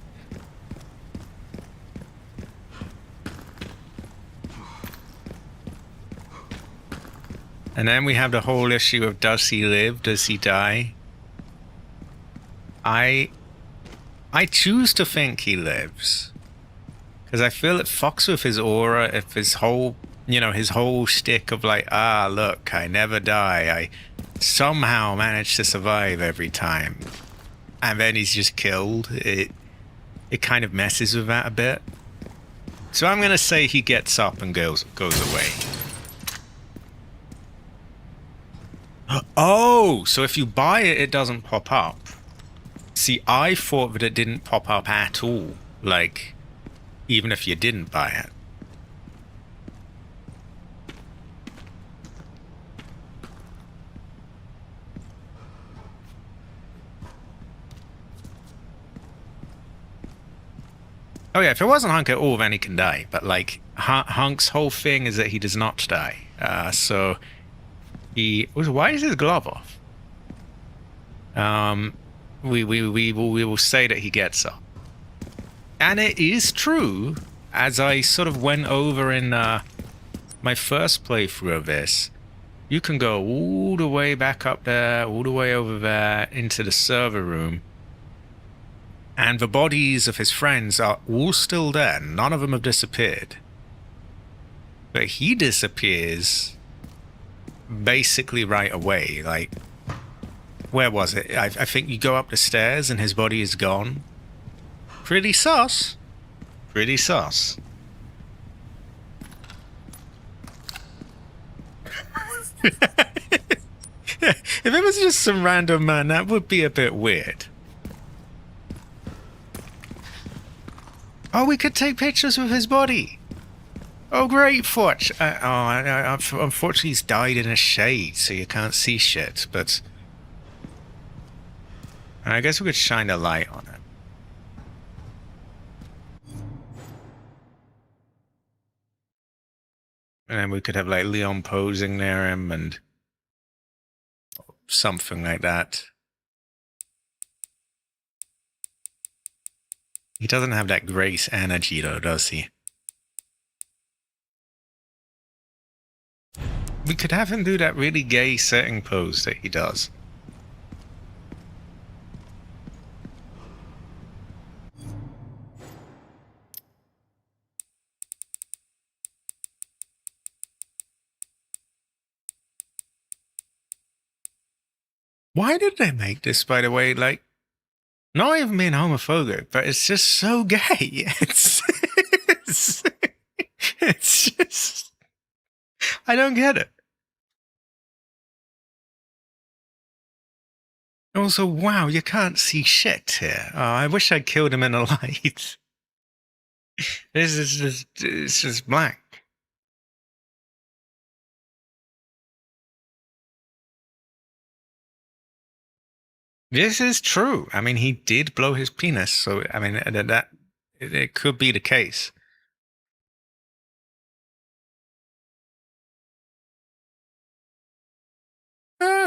Speaker 1: And then we have the whole issue of does he live, does he die? I choose to think he lives. Because I feel it fucks with his aura, if his whole, his whole shtick of like, look, I never die. I somehow manage to survive every time. And then he's just killed. It kind of messes with that a bit. So I'm going to say he gets up and goes away. Oh, so if you buy it, it doesn't pop up. See, I thought that it didn't pop up at all. Like, even if you didn't buy it. Oh yeah, if it wasn't Hunk at all, then he can die. But like, Hunk's whole thing is that he does not die. So why is his glove off? We will say that he gets up. And it is true, as I sort of went over in my first playthrough of this, you can go all the way back up there, all the way over there, into the server room. And the bodies of his friends are all still there. None of them have disappeared. But he disappears basically right away. Like, where was it? I think you go up the stairs and his body is gone. Pretty sus. Pretty sus. If it was just some random man, that would be a bit weird. Oh, we could take pictures with his body. Oh, great, Forge. Unfortunately, he's died in a shade, so you can't see shit, but I guess we could shine a light on it. And then we could have, like, Leon posing near him and something like that. He doesn't have that grace energy, though, does he? We could have him do that really gay setting pose that he does. Why did they make this, by the way? Like, not even being homophobic, but it's just so gay. It's just... I don't get it. Also, wow, you can't see shit here. Oh, I wish I'd killed him in a light. This is just... It's just blank. This is true. I mean, he did blow his penis, so I mean it could be the case.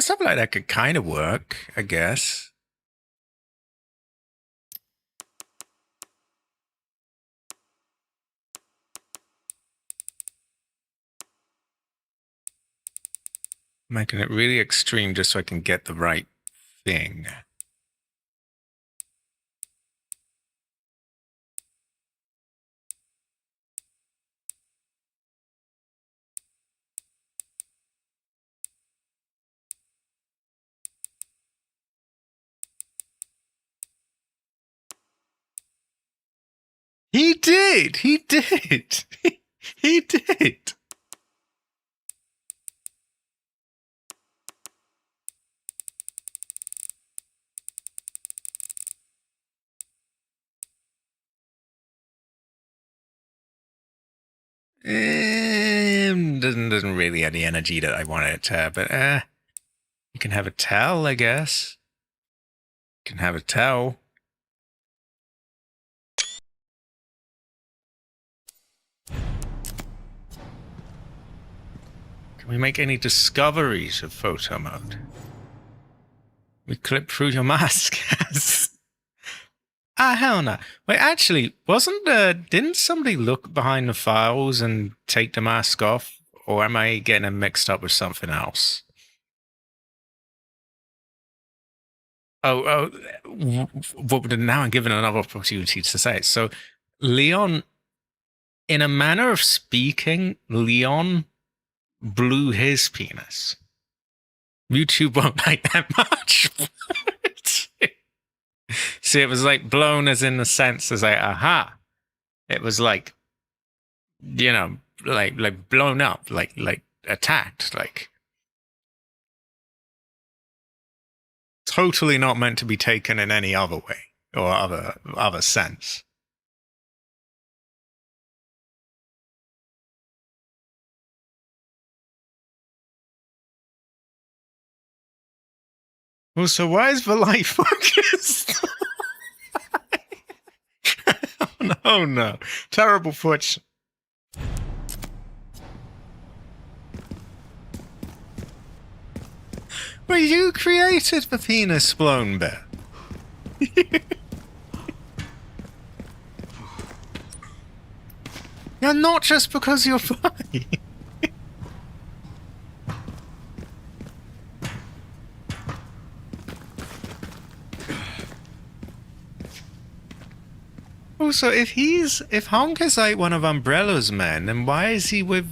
Speaker 1: stuff like that could kind of work, I guess. Making it really extreme just so I can get the right thing. He did! He did! He did! Doesn't really have the energy that I wanted it to have, but you can have a towel, I guess. You can have a towel. Can we make any discoveries of photo mode? We clip through your mask. Hell no. Wait, actually, didn't somebody look behind the files and take the mask off? Or am I getting them mixed up with something else? Well, now I'm given another opportunity to say it. So, Leon, in a manner of speaking, Leon blew his penis. YouTube won't like that much. See, it was like blown as in the sense as like, aha. It was like, you know, like blown up, like attacked, like totally not meant to be taken in any other way or other sense. Well, so why is the light focused? Oh no. Terrible fortune. Well, you created the penis blown bit. Yeah, not just because you're funny. Also, if Honk is like one of Umbrella's men, then why is he with?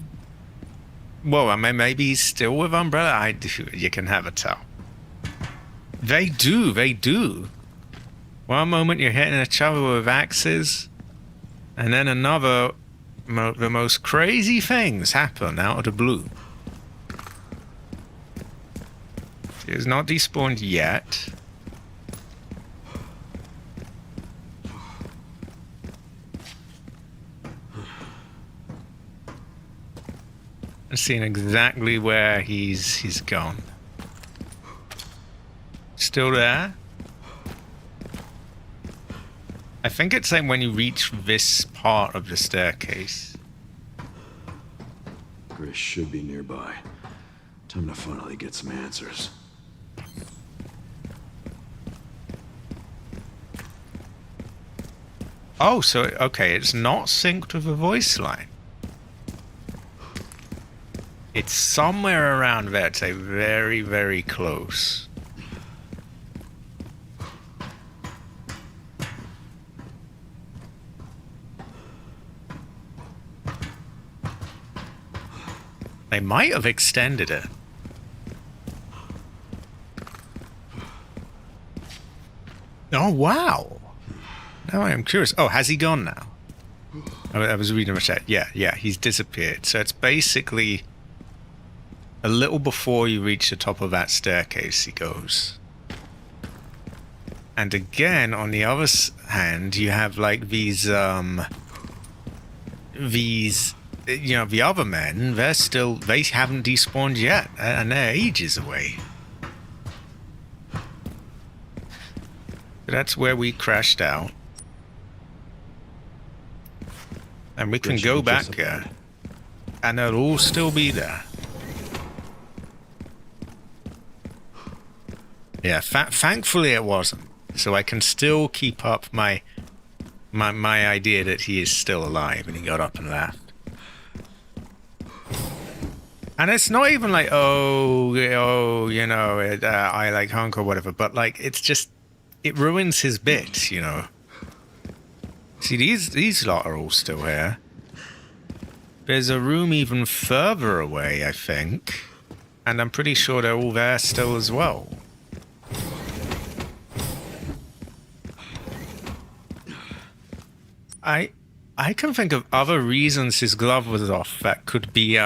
Speaker 1: Well, I mean, maybe he's still with Umbrella. You can have a tell. They do. One moment you're hitting each other with axes, and then another, the most crazy things happen out of the blue. It's not despawned yet. Seeing exactly where he's gone. Still there? I think it's like when you reach this part of the staircase.
Speaker 2: Grace should be nearby. Time to finally get some answers.
Speaker 1: Oh, so okay, it's not synced with a voice line. It's somewhere around there. It's very, very close. They might have extended it. Oh, wow. Now I am curious. Oh, has he gone now? I was reading my chat. Yeah, he's disappeared. So it's basically a little before you reach the top of that staircase, he goes. And again, on the other hand, you have like these, you know, the other men, they haven't despawned yet, and they're ages away. That's where we crashed out. And we can go back there, and they'll all still be there. Yeah, thankfully it wasn't. So I can still keep up my idea that he is still alive and he got up and left. And it's not even like, you know, I like Hunk or whatever, but like, it's just, it ruins his bit, you know. See, these lot are all still here. There's a room even further away, I think. And I'm pretty sure they're all there still as well. I can think of other reasons his glove was off that could be,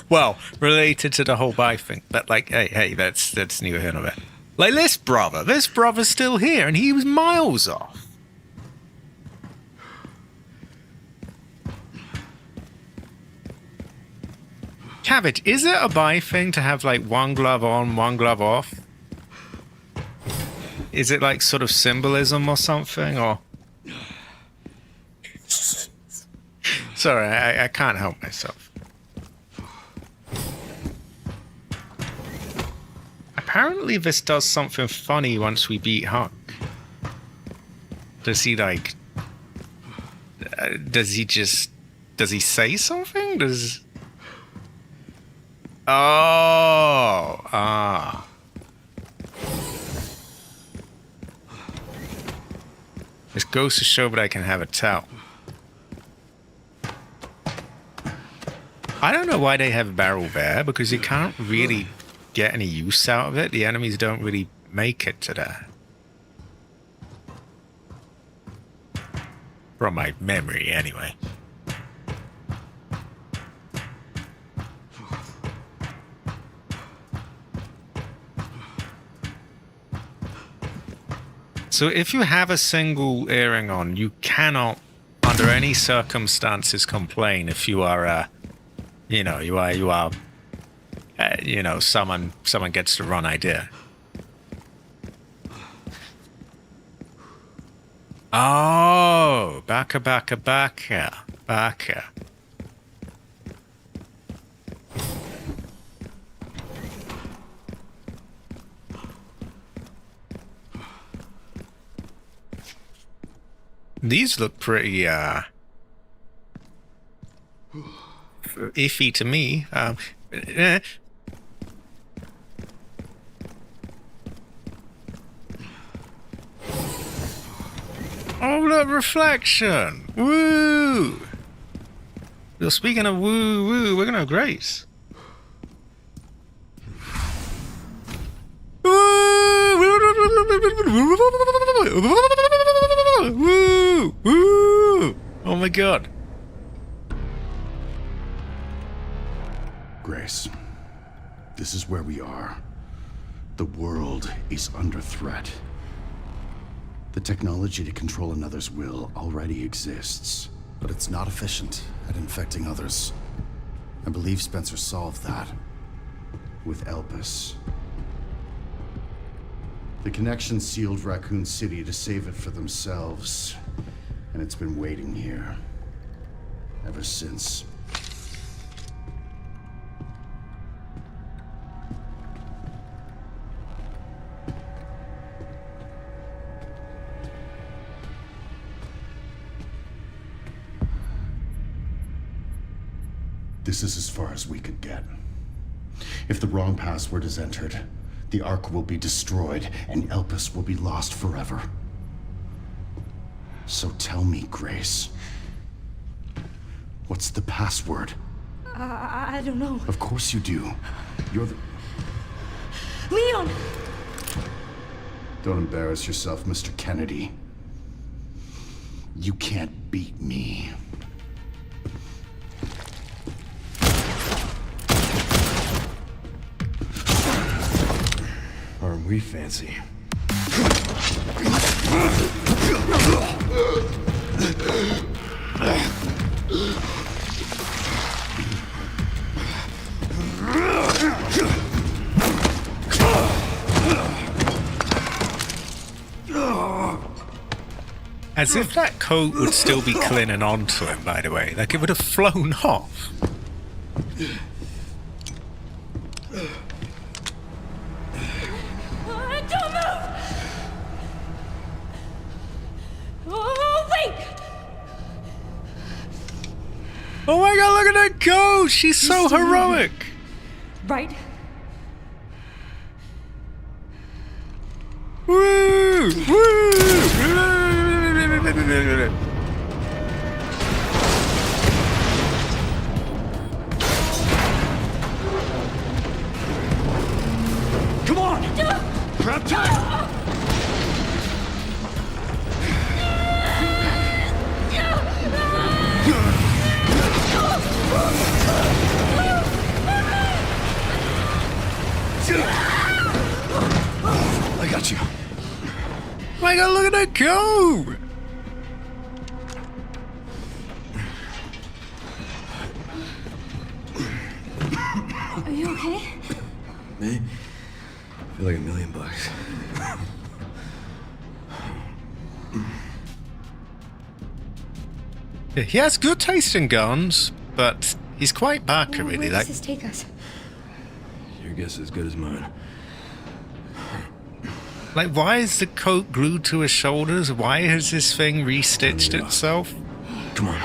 Speaker 1: well, related to the whole bike thing. But like, hey, that's neither here nor there. Like this brother's still here, and he was miles off. Cabbage, is it a buy thing to have like one glove on, one glove off? Is it like sort of symbolism or something, or? Sorry, I can't help myself. Apparently this does something funny once we beat Hunk. Does he like... does he say something? This goes to show that I can have a towel. I don't know why they have a barrel there, because you can't really get any use out of it. The enemies don't really make it to that. From my memory, anyway. So if you have a single earring on, you cannot, under any circumstances, complain if you are, you know, someone gets the wrong idea. Oh, baka. These look pretty, iffy to me. Oh, look, reflection! Woo! Well, speaking of woo, we're gonna have Grace. Woo! Oh my god.
Speaker 7: Grace, this is where we are. The world is under threat. The technology to control another's will already exists, but it's not efficient at infecting others. I believe Spencer solved that with Elpis. The Connection sealed Raccoon City to save it for themselves, and it's been waiting here ever since. This is as far as we could get. If the wrong password is entered, the Ark will be destroyed, and Elpis will be lost forever. So tell me, Grace. What's the password?
Speaker 8: I don't know.
Speaker 7: Of course you do. You're the...
Speaker 8: Leon!
Speaker 7: Don't embarrass yourself, Mr. Kennedy. You can't beat me.
Speaker 2: Aren't we fancy?
Speaker 1: As if that coat would still be clinging onto him, by the way. Like it would have flown off. look at her go! She's so
Speaker 8: still
Speaker 1: heroic!
Speaker 8: Right?
Speaker 1: Woo! Woo!
Speaker 7: Come on! Grab time! I got you.
Speaker 1: Oh my god, look at her go!
Speaker 8: Are you okay?
Speaker 2: Me? I feel like $1,000,000.
Speaker 1: He has good taste in guns, but he's quite Barker, really.
Speaker 8: Where
Speaker 1: Like,
Speaker 8: does this take us?
Speaker 2: Your guess is as good as mine.
Speaker 1: why is the coat glued to his shoulders? Why has this thing restitched itself?
Speaker 2: Come on.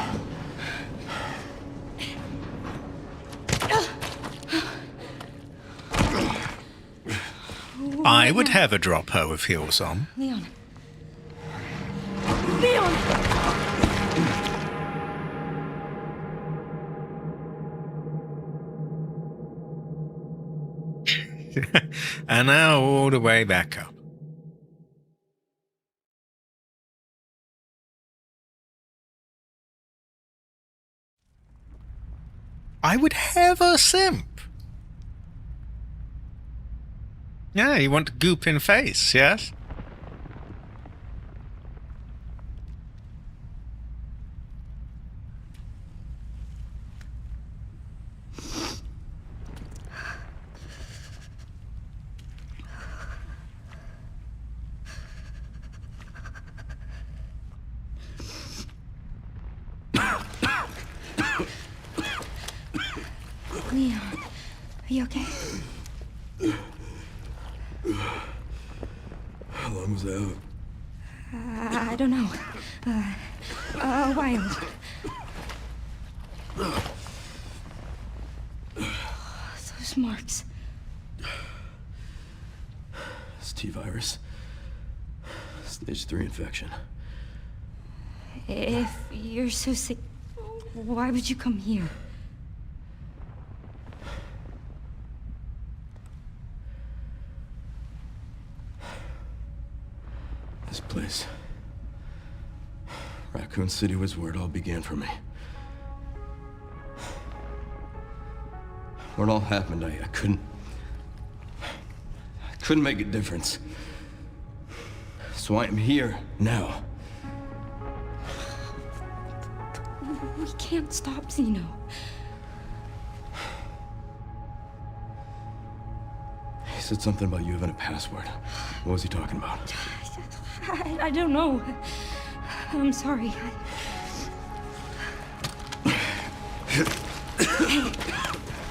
Speaker 1: I would have her drop her with heels on.
Speaker 8: Leon. Leon!
Speaker 1: And now all the way back up. I would have a simp. Yeah, you want to goop in face, yes?
Speaker 8: Leon, are you okay?
Speaker 2: How long was I out?
Speaker 8: I don't know. A while. Those marks.
Speaker 2: It's T-virus. Stage 3 infection.
Speaker 8: If you're so sick, why would you come here?
Speaker 2: This place. Raccoon City was where it all began for me. When it all happened, I couldn't make a difference. So I am here now.
Speaker 8: We can't stop Zeno.
Speaker 2: He said something about you having a password. What was he talking about?
Speaker 8: I don't know. I'm sorry.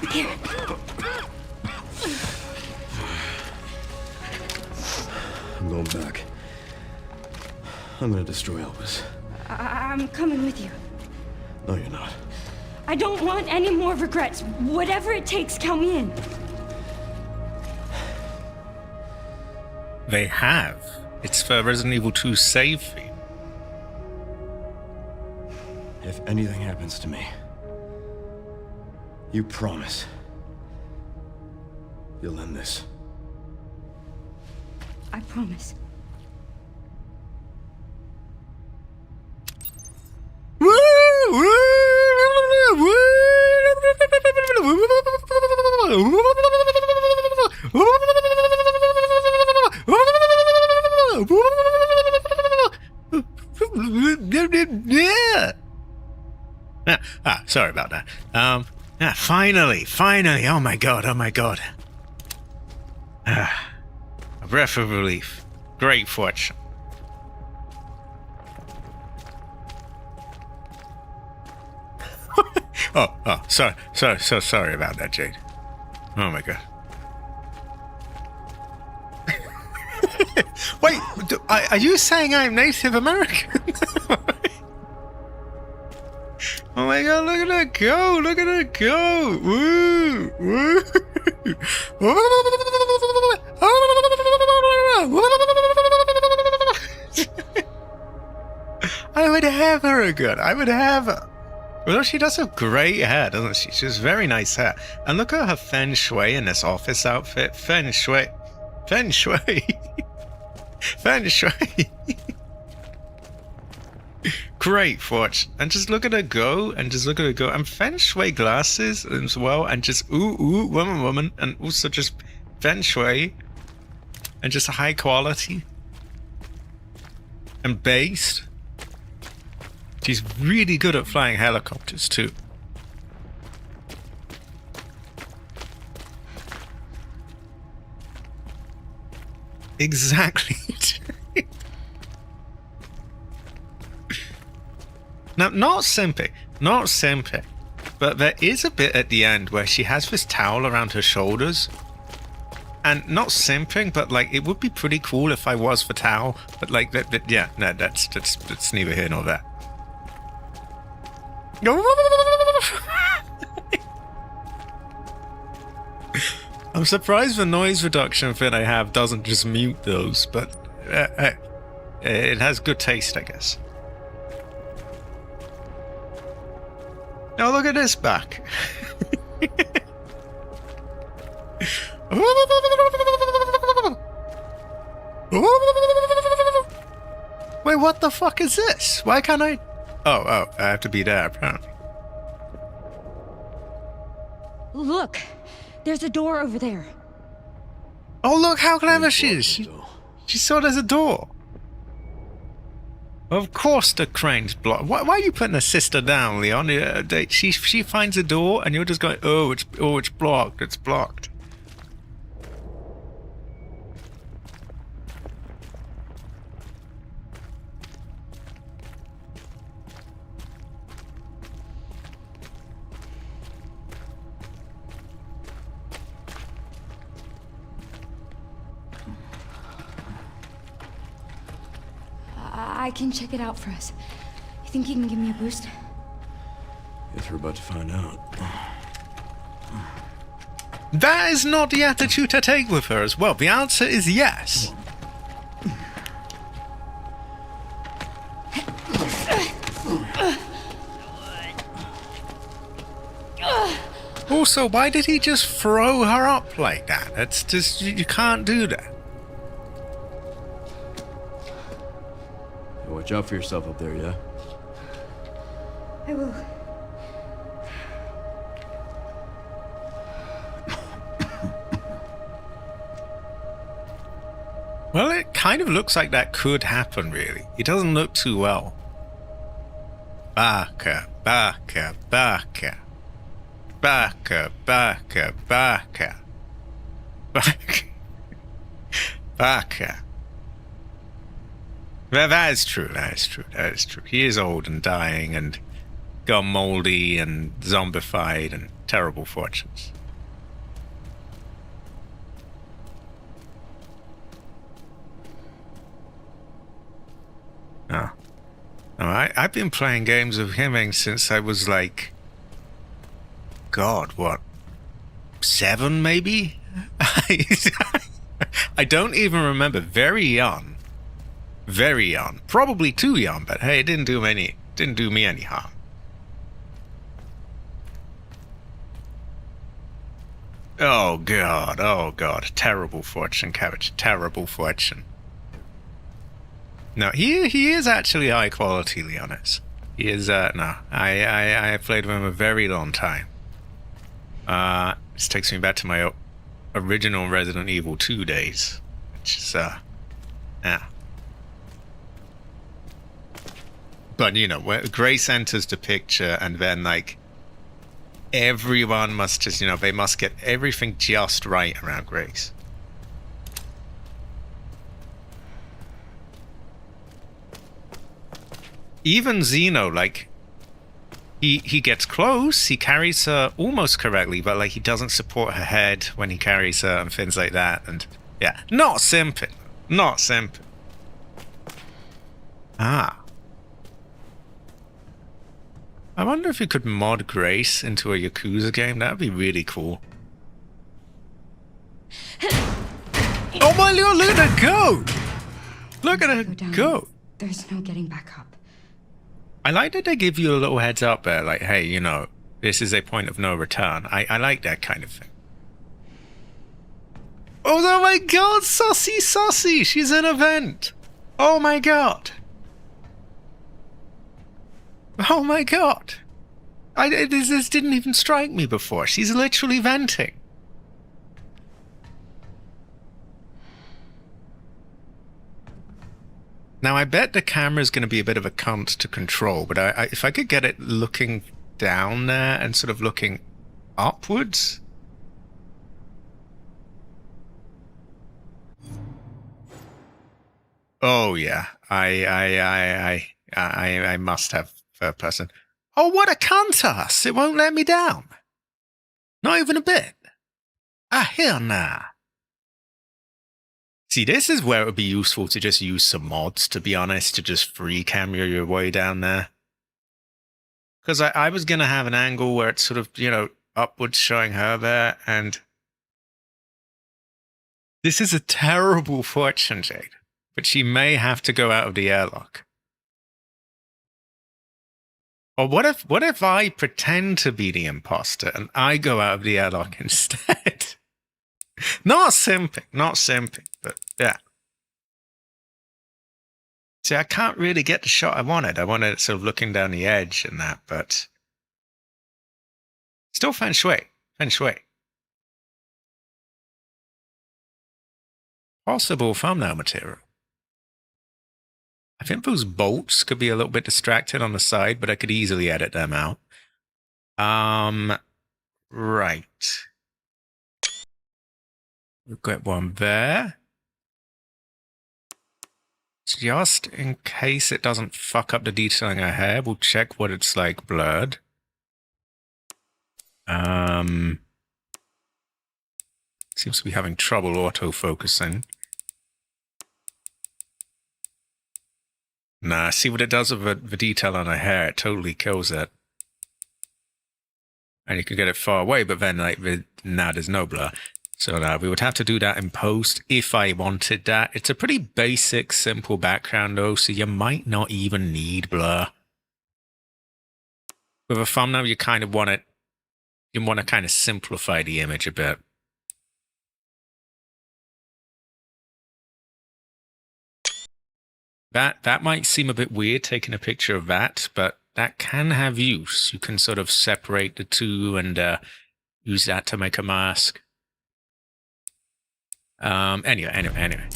Speaker 8: Here.
Speaker 2: I'm going back. I'm gonna destroy Elvis.
Speaker 8: I'm coming with you.
Speaker 2: No, you're not.
Speaker 8: I don't want any more regrets. Whatever it takes, count me in.
Speaker 1: They have. It's for Resident Evil 2 save feed.
Speaker 2: If anything happens to me, you promise you'll end this.
Speaker 8: I promise.
Speaker 1: Sorry about that. Finally, oh my god. A breath of relief. Great fortune. Sorry about that, Jade. Oh my god. Wait, are you saying I'm Native American? Oh my god, look at her go! Look at her go! Woo! Woo! I would have her again. I would have her. Although she does have great hair, doesn't she? She has very nice hair. And look at her feng shui in this office outfit. Feng shui. Feng shui. Feng shui. Great fortune. And just look at her go. And just look at her go. And feng shui glasses as well. And just woman. And also just feng shui. And just high quality. And based. She's really good at flying helicopters too. Exactly. Now, not simping, but there is a bit at the end where she has this towel around her shoulders. And not simping, but like it would be pretty cool if I was the towel. But like that yeah, no, that's neither here nor there. I'm surprised the noise reduction thing I have doesn't just mute those, but it has good taste, I guess. Oh, look at this back. Wait, what the fuck is this? Why can't I... Oh, I have to be there, apparently.
Speaker 8: Look, there's a door over there.
Speaker 1: Oh, look how clever she is. She saw there's a door. Of course the crane's blocked. Why are you putting a sister down, Leon? She finds a door and you're just going, it's blocked, it's blocked.
Speaker 8: I can check it out for us. You think you can give me a boost?
Speaker 2: Guess we're about to find out.
Speaker 1: That is not the attitude to take with her as well. The answer is yes. Also, why did he just throw her up like that? It's just, you can't do that.
Speaker 2: Watch out for yourself up there, yeah?
Speaker 8: I will.
Speaker 1: Well, it kind of looks like that could happen, really. It doesn't look too well. Baka. Well, that is true. He is old and dying and gone moldy and zombified and terrible fortunes. Oh. I've been playing games of him since I was like... God, what? 7, maybe? I don't even remember. Very young. Probably too young, but hey, it didn't do me any harm. Oh god, terrible fortune, Cabbage, terrible fortune. No, he is actually high quality, Leonis. He is, no, I played with him a very long time. This takes me back to my original Resident Evil 2 days, which is, yeah. But, you know, where Grace enters the picture and then, like, everyone must just, you know, they must get everything just right around Grace. Even Zeno, like, he gets close, he carries her almost correctly, but, like, he doesn't support her head when he carries her and things like that, and, yeah, not simping. I wonder if you could mod Grace into a Yakuza game. That'd be really cool. Oh my lord, look at her go! Look at her go!
Speaker 8: There's no getting back up.
Speaker 1: I like that they give you a little heads up there, like, hey, you know, this is a point of no return. I like that kind of thing. Oh my god, Sussy! She's in a vent! Oh my god! Oh my god! This didn't even strike me before. She's literally venting. Now, I bet the camera's going to be a bit of a cunt to control, but if I could get it looking down there and sort of looking upwards... Oh, yeah. I must have third person. Oh, what a cunt ass! It won't let me down. Not even a bit. Ah, hell nah. See, this is where it would be useful to just use some mods, to be honest, to just free camera your way down there. Because I was going to have an angle where it's sort of, you know, upwards showing her there, and... This is a terrible fortune, Jade. But she may have to go out of the airlock. Or what if I pretend to be the imposter and I go out of the airlock instead? Not simping, but yeah. See, I can't really get the shot I wanted. I wanted it sort of looking down the edge and that, but still feng shui. Possible thumbnail material. I think those bolts could be a little bit distracted on the side, but I could easily edit them out. Right. We've got one there. Just in case it doesn't fuck up the detailing of her hair, we'll check what it's like blurred. Seems to be having trouble auto-focusing. Nah, see what it does with the detail on her hair. It totally kills it. And you can get it far away, but then like now there's no blur. So we would have to do that in post if I wanted that. It's a pretty basic, simple background though, so you might not even need blur. With a thumbnail, you kind of want it. You want to kind of simplify the image a bit. That might seem a bit weird taking a picture of that, but that can have use. You can sort of separate the two and use that to make a mask. Anyway.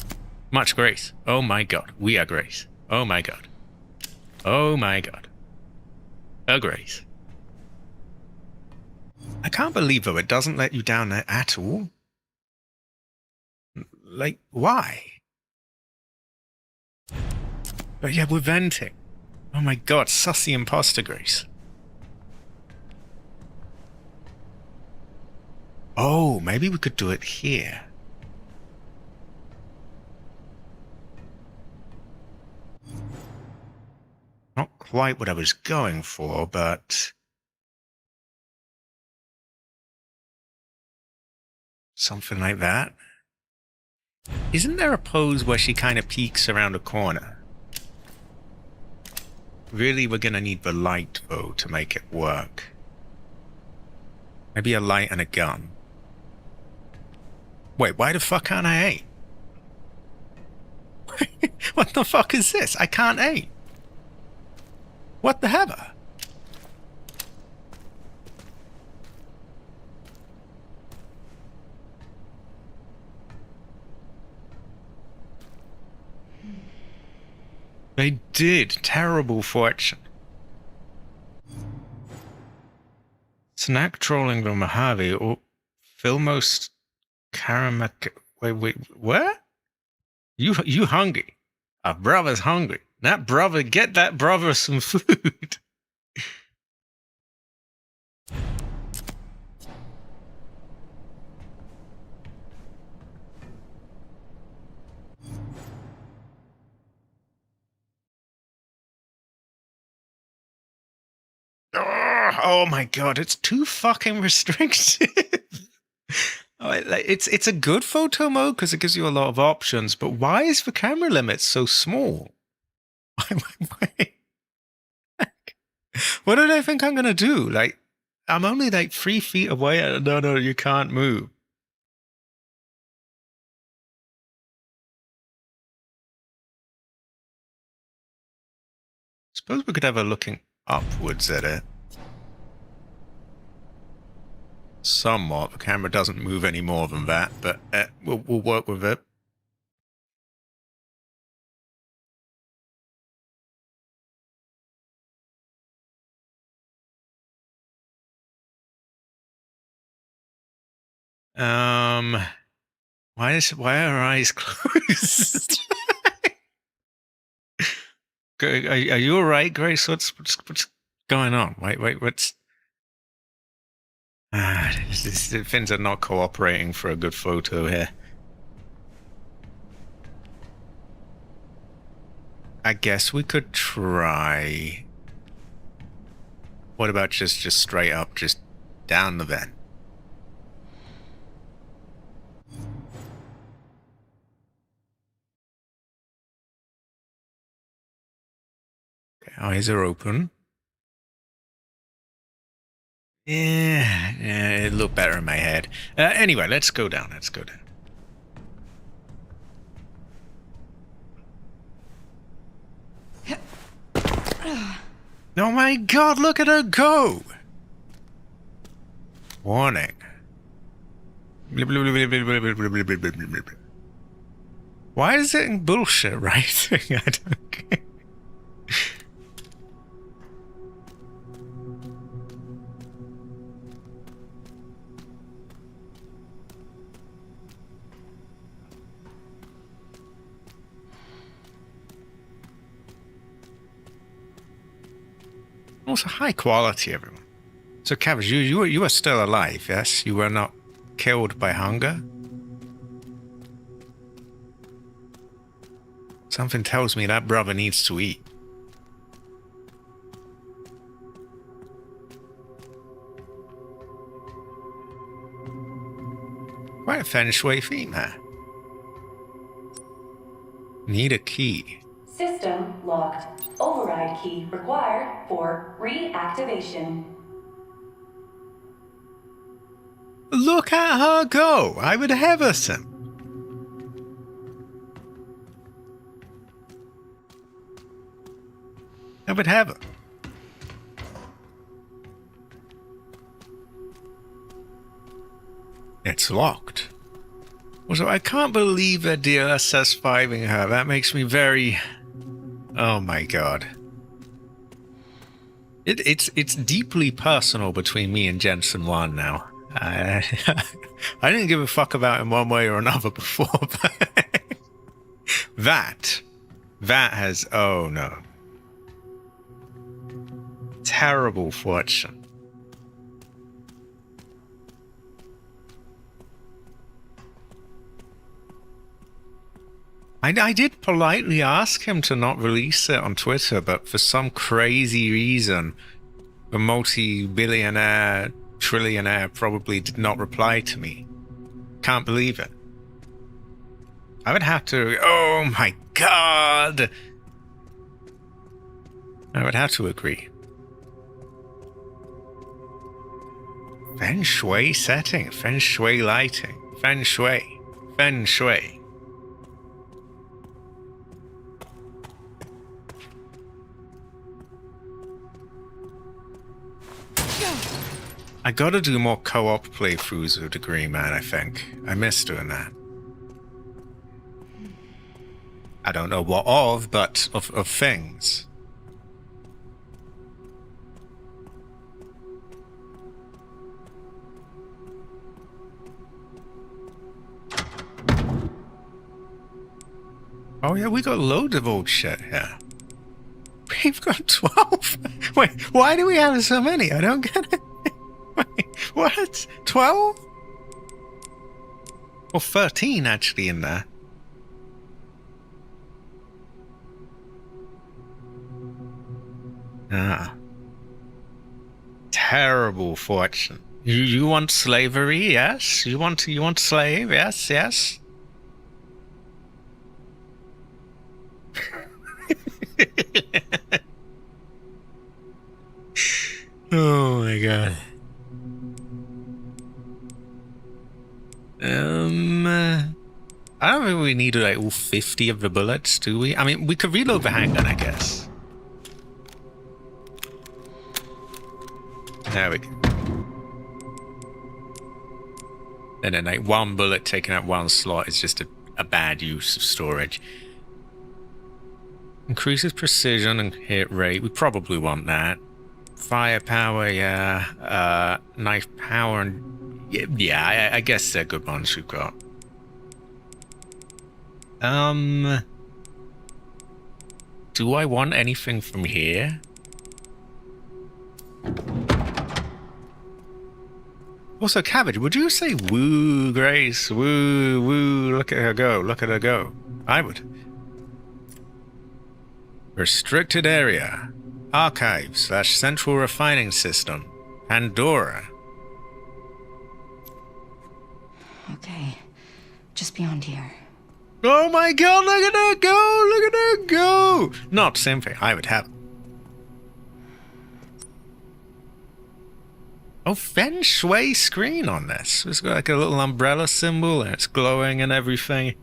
Speaker 1: Much grace. Oh my god. We are grace. Oh my god. Oh my god. A grace. I can't believe though it doesn't let you down there at all. Like, why? But yeah, we're venting. Oh my god, sussy imposter Grace. Oh, maybe we could do it here. Not quite what I was going for, but... something like that. Isn't there a pose where she kind of peeks around a corner? Really, we're gonna need the light, though, to make it work. Maybe a light and a gun. Wait, why the fuck can't I aim? What the fuck is this? I can't aim. What the hell? They did. Terrible fortune. Snack trolling the Mojave or Filmos Karamak. Wait, where? You hungry? Our brother's hungry. That brother, get that brother some food. Oh my god, it's too fucking restrictive. It's a good photo mode because it gives you a lot of options, but why is the camera limit so small? What do they think I'm gonna do? Like, I'm only like 3 feet away. No, you can't move. Suppose we could have a looking upwards at it. Somewhat. The camera doesn't move any more than that, but we'll work with it. Why are her eyes closed? Are you alright, Grace? What's going on? Wait, what's... Fins are not cooperating for a good photo here. I guess we could try... What about just straight up, just down the vent? Okay, eyes are open. Yeah, it looked better in my head. Anyway, let's go down. Oh my god, look at her go! Warning. Why is it in bullshit writing? I don't care. Also, high quality, everyone. So, Cabbage, you are still alive, yes? You were not killed by hunger? Something tells me that brother needs to eat. Quite a feng shui theme there. Need a key.
Speaker 4: System locked. Override key required for reactivation.
Speaker 1: Look at her go! I would have her some. I would have her. It's locked. Also, I can't believe that DLSS 5ing her. That makes me very... Oh my god. It's deeply personal between me and Jensen 1 now. I didn't give a fuck about him one way or another before, but that has... Oh no. Terrible fortune. I did politely ask him to not release it on Twitter, but for some crazy reason, the multi-billionaire, trillionaire probably did not reply to me. Can't believe it. I would have to... Oh my god! I would have to agree. Feng Shui setting, Feng Shui lighting, Feng Shui, Feng Shui. I gotta do more co-op playthroughs of Degree Man, I think. I miss doing that. I don't know what of, but of things. Oh yeah, we got loads of old shit here. We've got 12? Wait, why do we have so many? I don't get it. Wait, what? 12? Or 13 actually in there. Ah. terrible fortune. You want slavery? Yes. You want slave? Yes. Yes. Oh my god. I don't think we need like all 50 of the bullets, do we? I mean, we could reload the handgun, I guess. There we go. And then like one bullet taking up one slot is just a bad use of storage. Increases precision and hit rate. We probably want that. Firepower, yeah. Knife power and yeah, I guess they're good ones we've got. Do I want anything from here? Also, Cabbage, would you say woo, Grace? Woo, woo, look at her go, look at her go. I would. Restricted area. Archive / central refining system. Pandora.
Speaker 8: Okay, just beyond here.
Speaker 1: Oh my god, look at her go! Look at her go! Not same thing, I would have. Oh, feng shui screen on this. It's got like a little umbrella symbol and it's glowing and everything.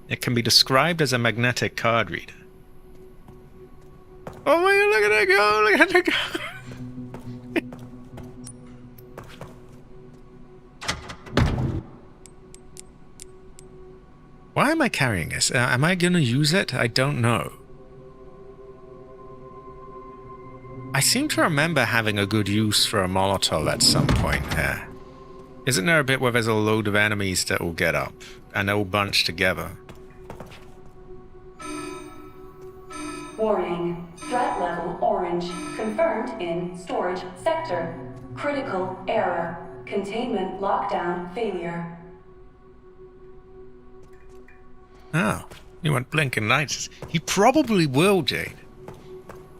Speaker 1: It can be described as a magnetic card reader. Oh my god, look at her go! Look at her go! Why am I carrying this? Am I gonna use it? I don't know. I seem to remember having a good use for a Molotov at some point here. Isn't there a bit where there's a load of enemies that will get up and they'll bunch together?
Speaker 4: Warning. Threat level orange. Confirmed in storage sector. Critical error. Containment lockdown failure.
Speaker 1: Oh, you want blinking lights. He probably will, Jade.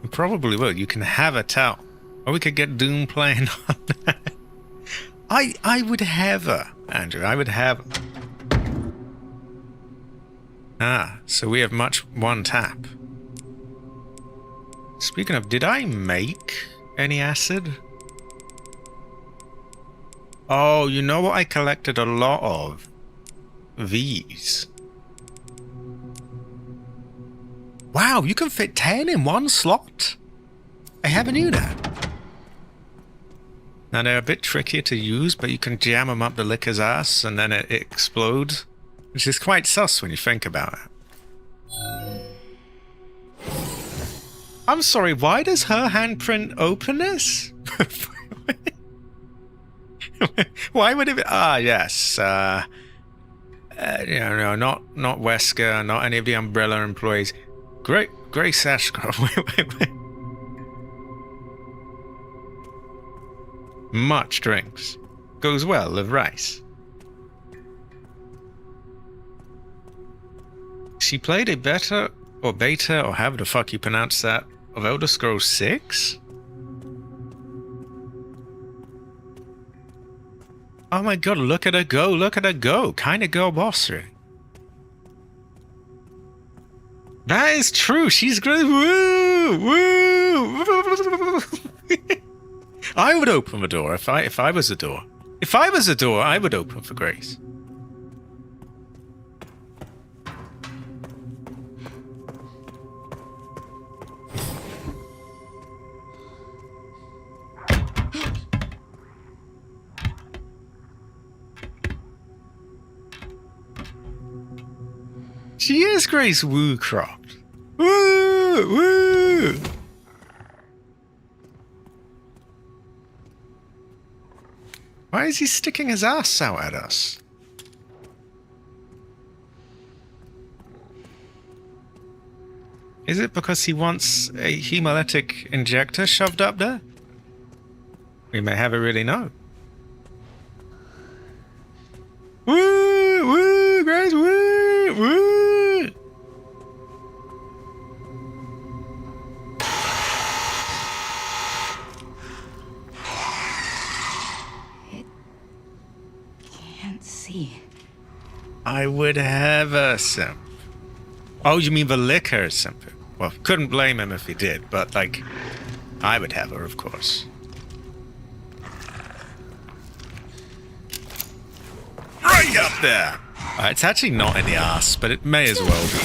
Speaker 1: You probably will. You can have a towel. Or we could get Doom playing on that. I would have her, Andrew. I would have her. Ah, so we have much one tap. Speaking of, did I make any acid? Oh, you know what I collected a lot of? These. Wow, you can fit 10 in one slot? I never knew that. Now, they're a bit trickier to use, but you can jam them up the licker's ass and then it explodes. Which is quite sus when you think about it. I'm sorry, why does her handprint open this? Why would it be? Ah, yes. No, not Wesker, not any of the Umbrella employees. Grace Ashcroft. Wait. Much drinks. Goes well with rice. She played a beta, or however the fuck you pronounce that, of Elder Scrolls 6? Oh my god, look at her go. Kinda girl boss really. That is true. She's great. Woo! I would open the door if I was a door. If I was a door, I would open for Grace. She is Grace Woocroft. Woo! Why is he sticking his ass out at us? Is it because he wants a hemolytic injector shoved up there? We may have it really know. Woo! Grace, woo!
Speaker 8: can't see.
Speaker 1: I would have a simp. Oh, you mean the liquor simp? Well, couldn't blame him if he did, but, like, I would have her, of course. Right up there! It's actually not in the ass, but it may as well be.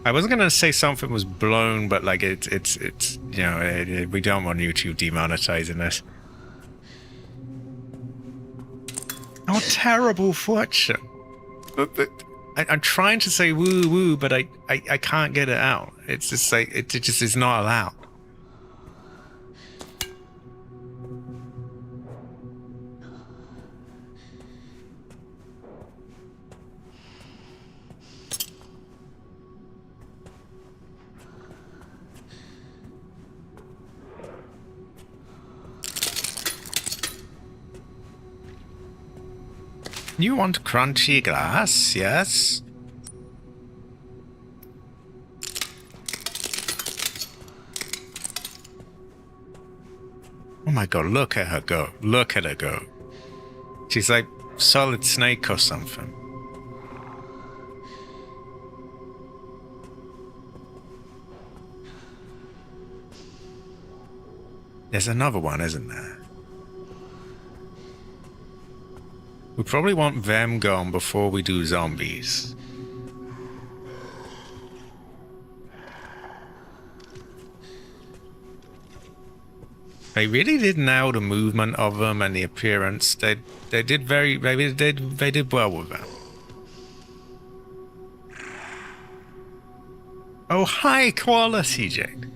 Speaker 1: I wasn't gonna say something was blown, but, like, it's you know, we don't want YouTube demonetizing this. Oh, terrible fortune. But I'm trying to say woo woo, but I can't get it out. It's just like, it just is not allowed. You want crunchy glass, yes? Oh my god, look at her go. Look at her go. She's like Solid Snake or something. There's another one, isn't there? We probably want them gone before we do zombies. They really did nail the movement of them and the appearance. They did they did well with that. Oh, high quality, Jade.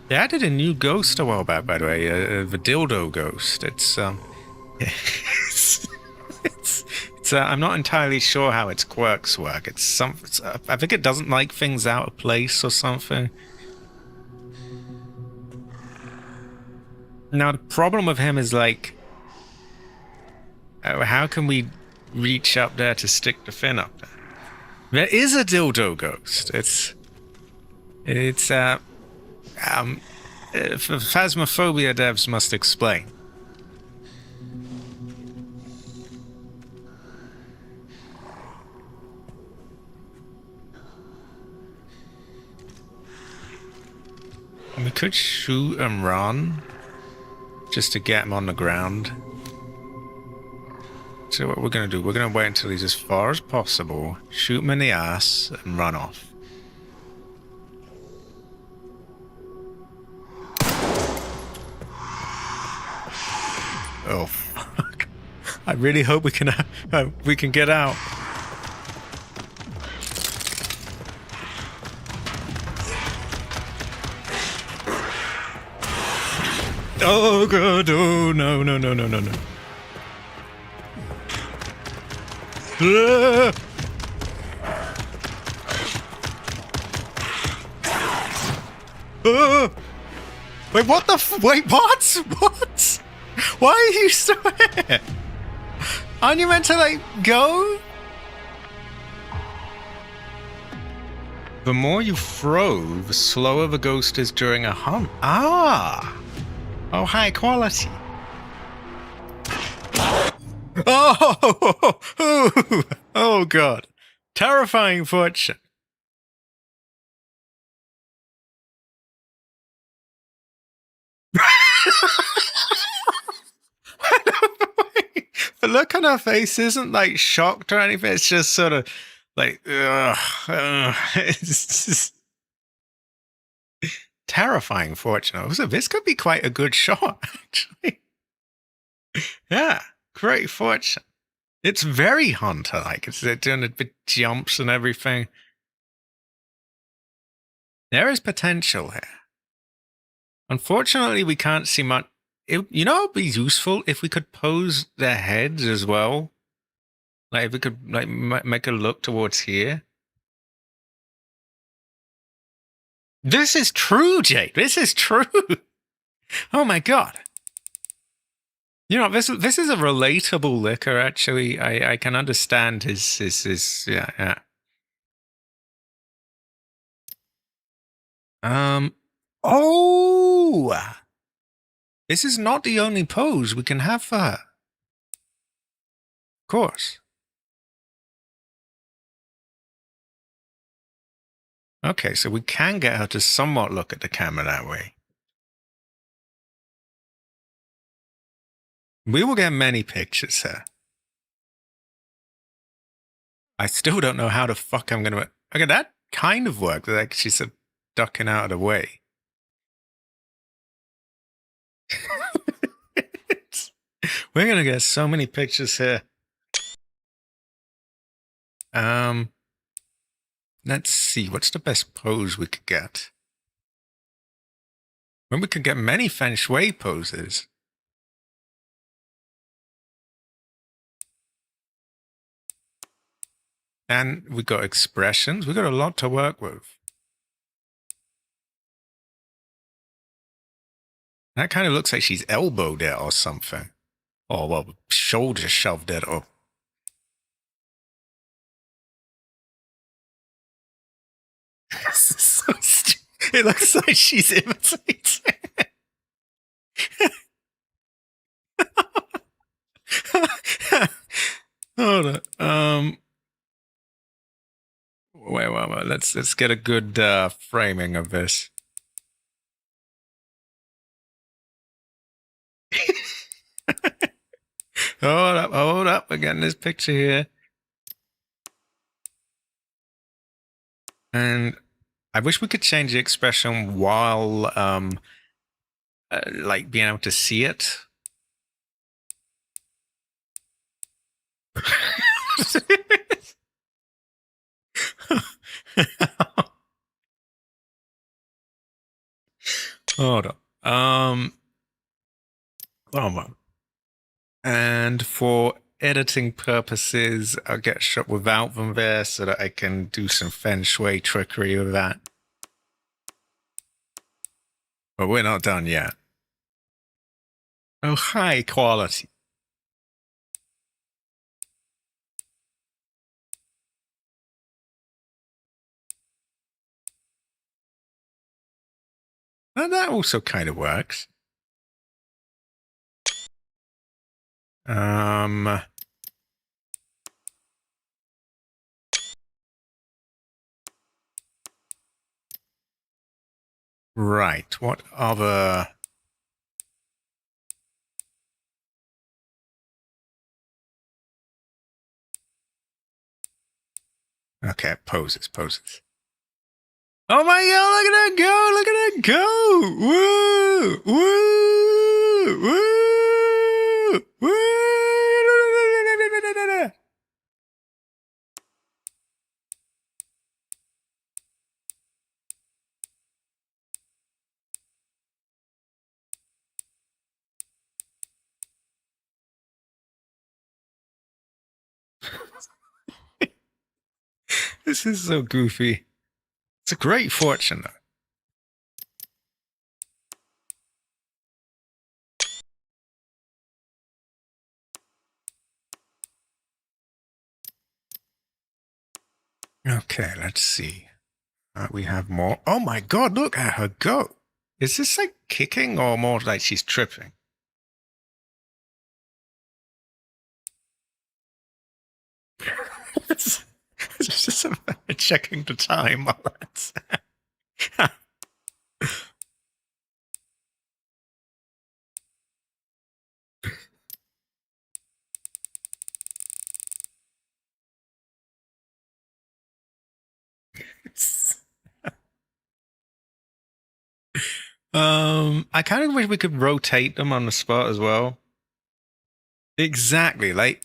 Speaker 1: They added a new ghost a while back, by the way, the dildo ghost. It's I'm not entirely sure how its quirks work. I think it doesn't like things out of place or something. Now the problem with him is, like, how can we reach up there to stick the fin up there? There is a dildo ghost. Phasmophobia devs must explain. We could shoot and run just to get him on the ground. So what we're going to do, we're going to wait until he's as far as possible, shoot him in the ass, and run off. Oh, fuck. I really hope we can get out. Oh god, oh no. Wait, what the wait, what? What? Why are you still here? Aren't you meant to, like, go? The more you throw, the slower the ghost is during a hunt. Ah! Oh, high quality. Oh! Oh, God. Terrifying fortune. The look on her face isn't, like, shocked or anything. It's just sort of like, it's just terrifying fortune. So this could be quite a good shot, actually. Yeah, great fortune. It's very Hunter-like. It's doing the big jumps and everything. There is potential here. Unfortunately, we can't see much. You know, it'd be useful if we could pose their heads as well. Like, if we could, like, make a look towards here. This is true, Jake. This is true. Oh my god. You know, this is a relatable liquor. Actually, I can understand his yeah. Oh. Ooh! This is not the only pose we can have for her. Of course. Okay, so we can get her to somewhat look at the camera that way. We will get many pictures here. I still don't know how the fuck I'm gonna... Okay, that kind of worked. Like she's ducking out of the way. We're gonna get so many pictures here. Let's see. What's the best pose we could get? When we could get many feng shui poses. And we got expressions. We got a lot to work with. That kind of looks like she's elbowed it or something. Or, well, shoulder shoved it up. So it looks like she's imitating. Hold on. Wait. Let's get a good framing of this. Hold up. We're getting this picture here. And I wish we could change the expression while, like, being able to see it. Hold on. Hold on. And for editing purposes, I'll get shot without them there so that I can do some feng shui trickery with that. But we're not done yet. Oh, high quality. And that also kind of works. Right. What other... Okay, poses. Oh my god, look at that go! Woo! This is so goofy. It's a great fortune, though. Okay, let's see. We have more. Oh my god, look at her go. Is this like kicking or more like she's tripping? It's just checking the time. I kind of wish we could rotate them on the spot as well. Exactly. Like,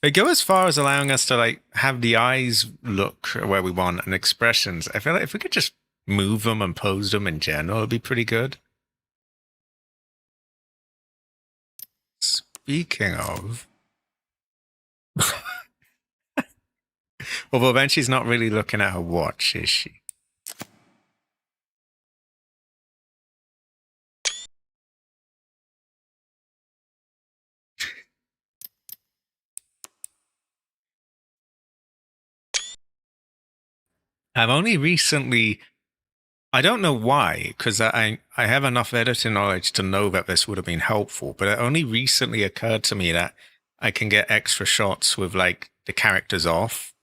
Speaker 1: they go as far as allowing us to like have the eyes look where we want and expressions. I feel like if we could just move them and pose them in general, it'd be pretty good. Speaking of, although then she's not really looking at her watch, is she? I've only recently I don't know why, because I have enough editing knowledge to know that this would have been helpful, but it only recently occurred to me that I can get extra shots with like the characters off,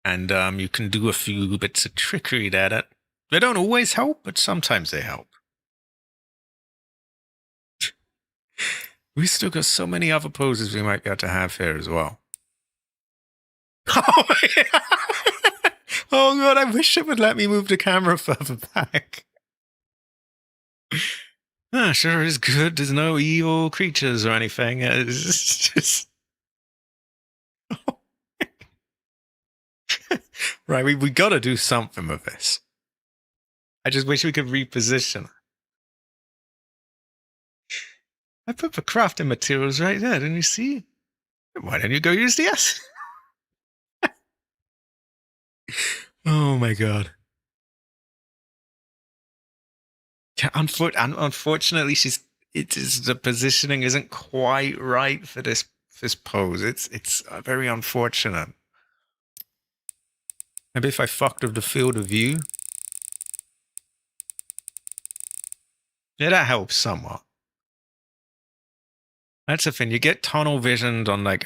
Speaker 1: and you can do a few bits of trickery there that they don't always help, but sometimes they help. We still got so many other poses we might be able to have here as well. Oh, yeah. Oh god, I wish it would let me move the camera further back. Ah, sure is good. There's no evil creatures or anything. It's just... Right, we gotta do something with this. I just wish we could reposition. I put the crafting materials right there, didn't you see? Why don't you go use the S? Oh my god. Yeah, unfortunately, the positioning isn't quite right for this pose. It's very unfortunate. Maybe if I fucked with the field of view. Yeah, that helps somewhat. That's the thing. You get tunnel visioned on like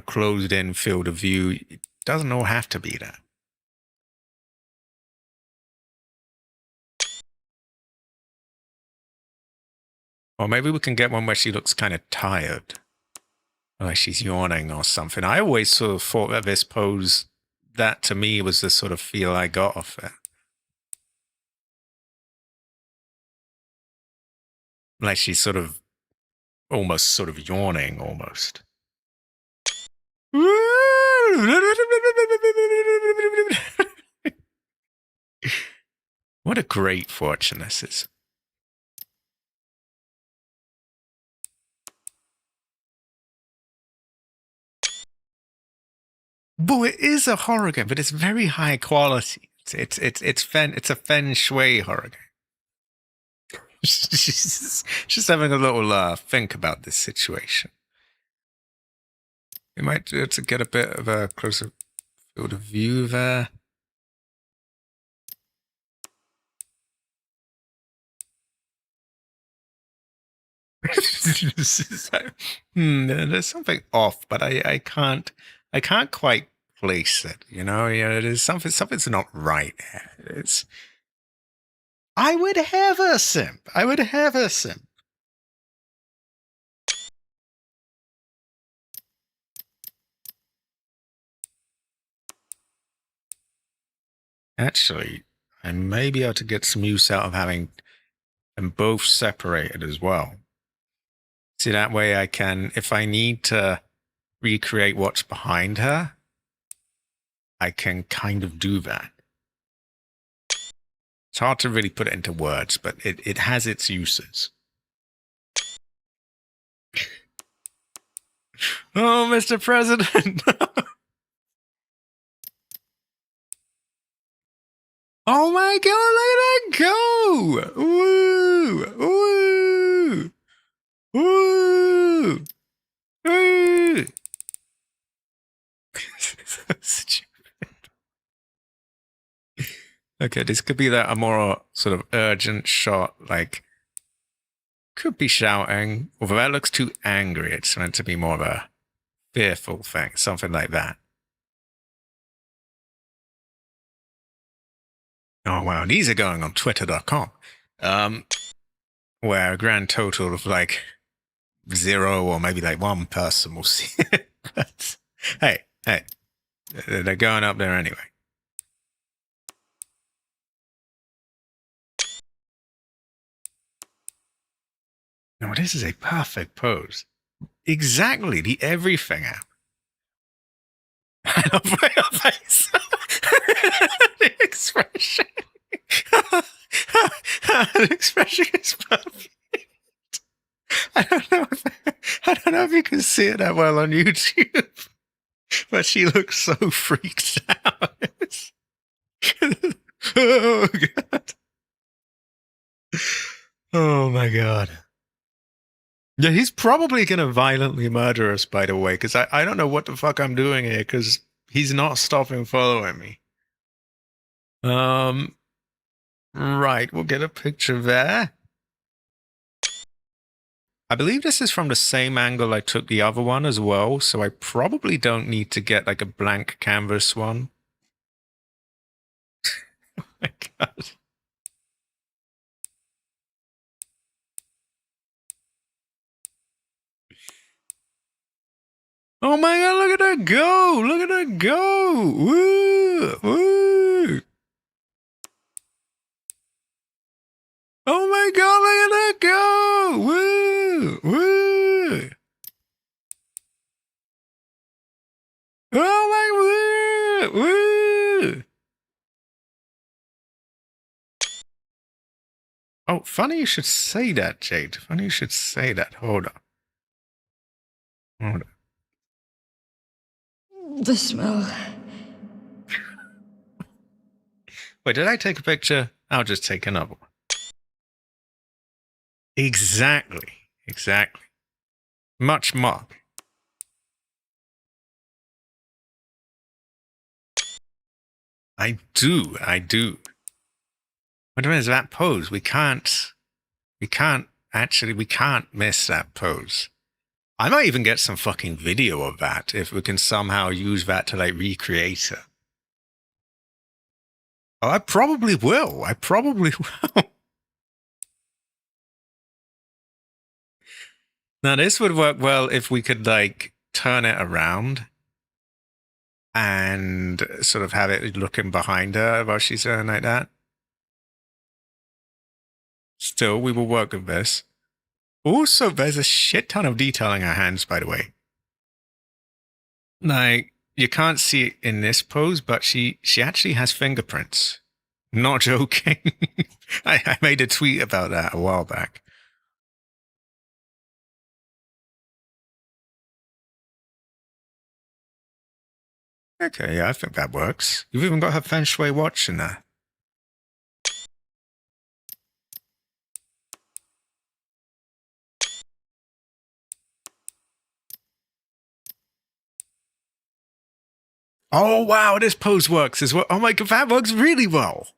Speaker 1: closed in field of view. It doesn't all have to be that. Or maybe we can get one where she looks kind of tired. Like she's yawning or something. I always sort of thought that this pose, that to me was the sort of feel I got off it. Like she's sort of almost sort of yawning almost. What a great fortune this is. Boy, it is a horror game, but it's very high quality. It's a feng shui horror game. She's having a little think about this situation. We might do it to get a bit of a closer field of view there. There's something off, but I can't quite place it. You know, there's something's not right. I would have a simp. Actually, I may be able to get some use out of having them both separated as well. See, that way I can, if I need to recreate what's behind her, I can kind of do that. It's hard to really put it into words, but it has its uses. Oh, Mr. President! Oh my god, look at that go! Woo! Woo! Woo! Woo! So stupid. Okay, this could be a more sort of urgent shot, like, could be shouting, although that looks too angry. It's meant to be more of a fearful thing, something like that. Oh, wow. These are going on twitter.com, where a grand total of like 0 or maybe like 1 person will see it. But, hey, they're going up there anyway. No, this is a perfect pose. Exactly the everything app. I love my face. The expression. The expression is perfect. I don't know if you can see it that well on YouTube, but she looks so freaked out. Oh god. Oh my god. Yeah, he's probably gonna violently murder us, by the way, because I don't know what the fuck I'm doing here, because he's not stopping following me. Right, we'll get a picture there. I believe this is from the same angle I took the other one as well, so I probably don't need to get like a blank canvas one. Oh my god. Oh my god, look at her go! Look at her go! Woo! Woo! Oh my god, look at her go! Woo! Woo! Oh my woo! Woo! Oh, funny you should say that, Jade. Funny you should say that. Hold on. Hold on.
Speaker 8: The smell.
Speaker 1: Wait, did I take a picture? I'll just take another one. Exactly. Exactly. Much more. I do. I do. What is that pose? We can't miss that pose. I might even get some fucking video of that if we can somehow use that to like recreate it. Oh, I probably will. I probably will. Now, this would work well if we could like turn it around and sort of have it looking behind her while she's doing like that. Still, we will work with this. Also, there's a shit ton of detail in her hands, by the way. Like, you can't see it in this pose, but she actually has fingerprints. Not joking. I made a tweet about that a while back. Okay, yeah, I think that works. You've even got her feng shui watch in there. Oh, wow, this pose works as well. Oh my god, that works really well.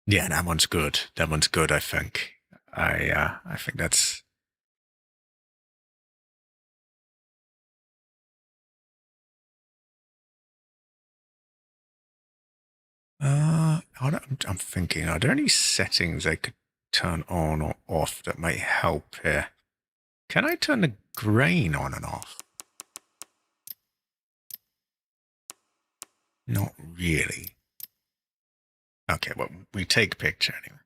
Speaker 1: Yeah, that one's good. That one's good, I think. I think that's... I'm thinking, are there any settings I could turn on or off that might help here? Can I turn the grain on and off? Not really. Okay, well, we take picture anyway.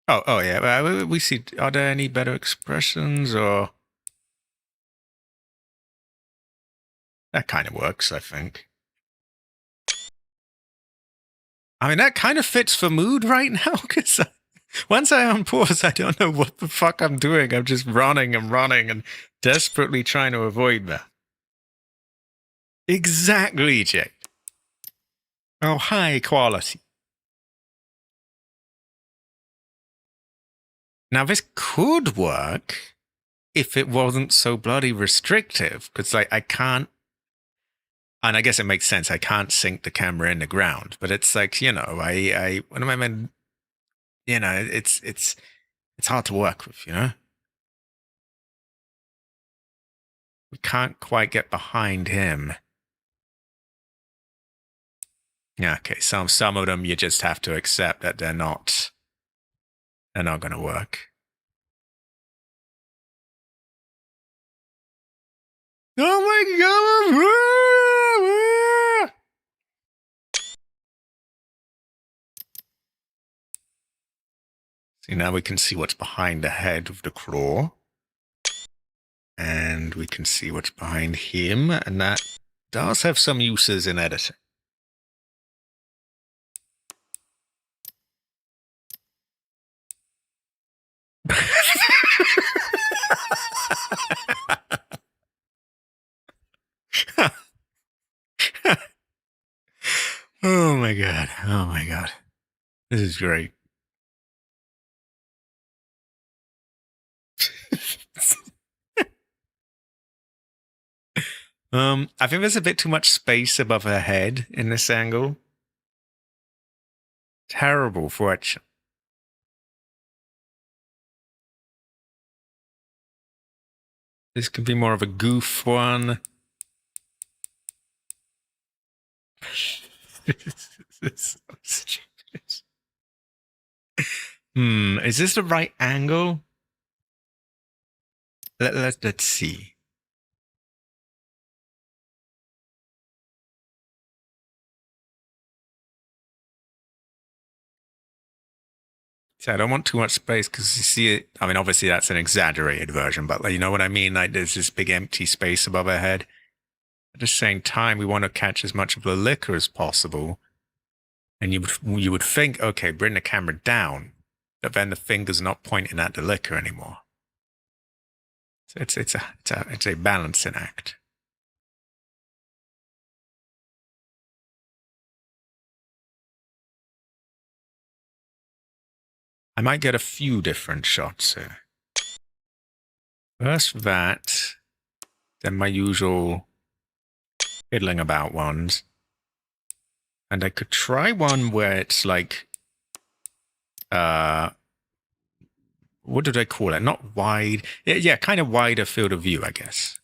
Speaker 1: Oh yeah, we see, are there any better expressions or... That kind of works, I think. I mean, that kind of fits for mood right now, because once I unpause, I don't know what the fuck I'm doing. I'm just running and desperately trying to avoid that. Exactly, Jake. Oh, high quality. Now, this could work if it wasn't so bloody restrictive, because like I can't, and I guess it makes sense. I can't sink the camera in the ground, but it's like, you know, what am I meant? You know, it's hard to work with, you know. We can't quite get behind him. Yeah, okay. Some of them you just have to accept that they're not going to work. Oh my god! See, now we can see what's behind the head of the claw. And we can see what's behind him, and that does have some uses in editing. Oh my god. Oh my god. This is great. I think there's a bit too much space above her head in this angle. Terrible fortune. This could be more of a goof one. This is so stupid. Is this the right angle? Let's see. So I don't want too much space because you see it. I mean, obviously that's an exaggerated version, but like, you know what I mean? Like there's this big empty space above her head. At the same time, we want to catch as much of the liquor as possible. And you would think, okay, bring the camera down, but then the finger's not pointing at the liquor anymore. So it's a balancing act. I might get a few different shots here. First that, then my usual fiddling about ones. And I could try one where it's like, what did I call it? Not wide. Yeah, kind of wider field of view, I guess.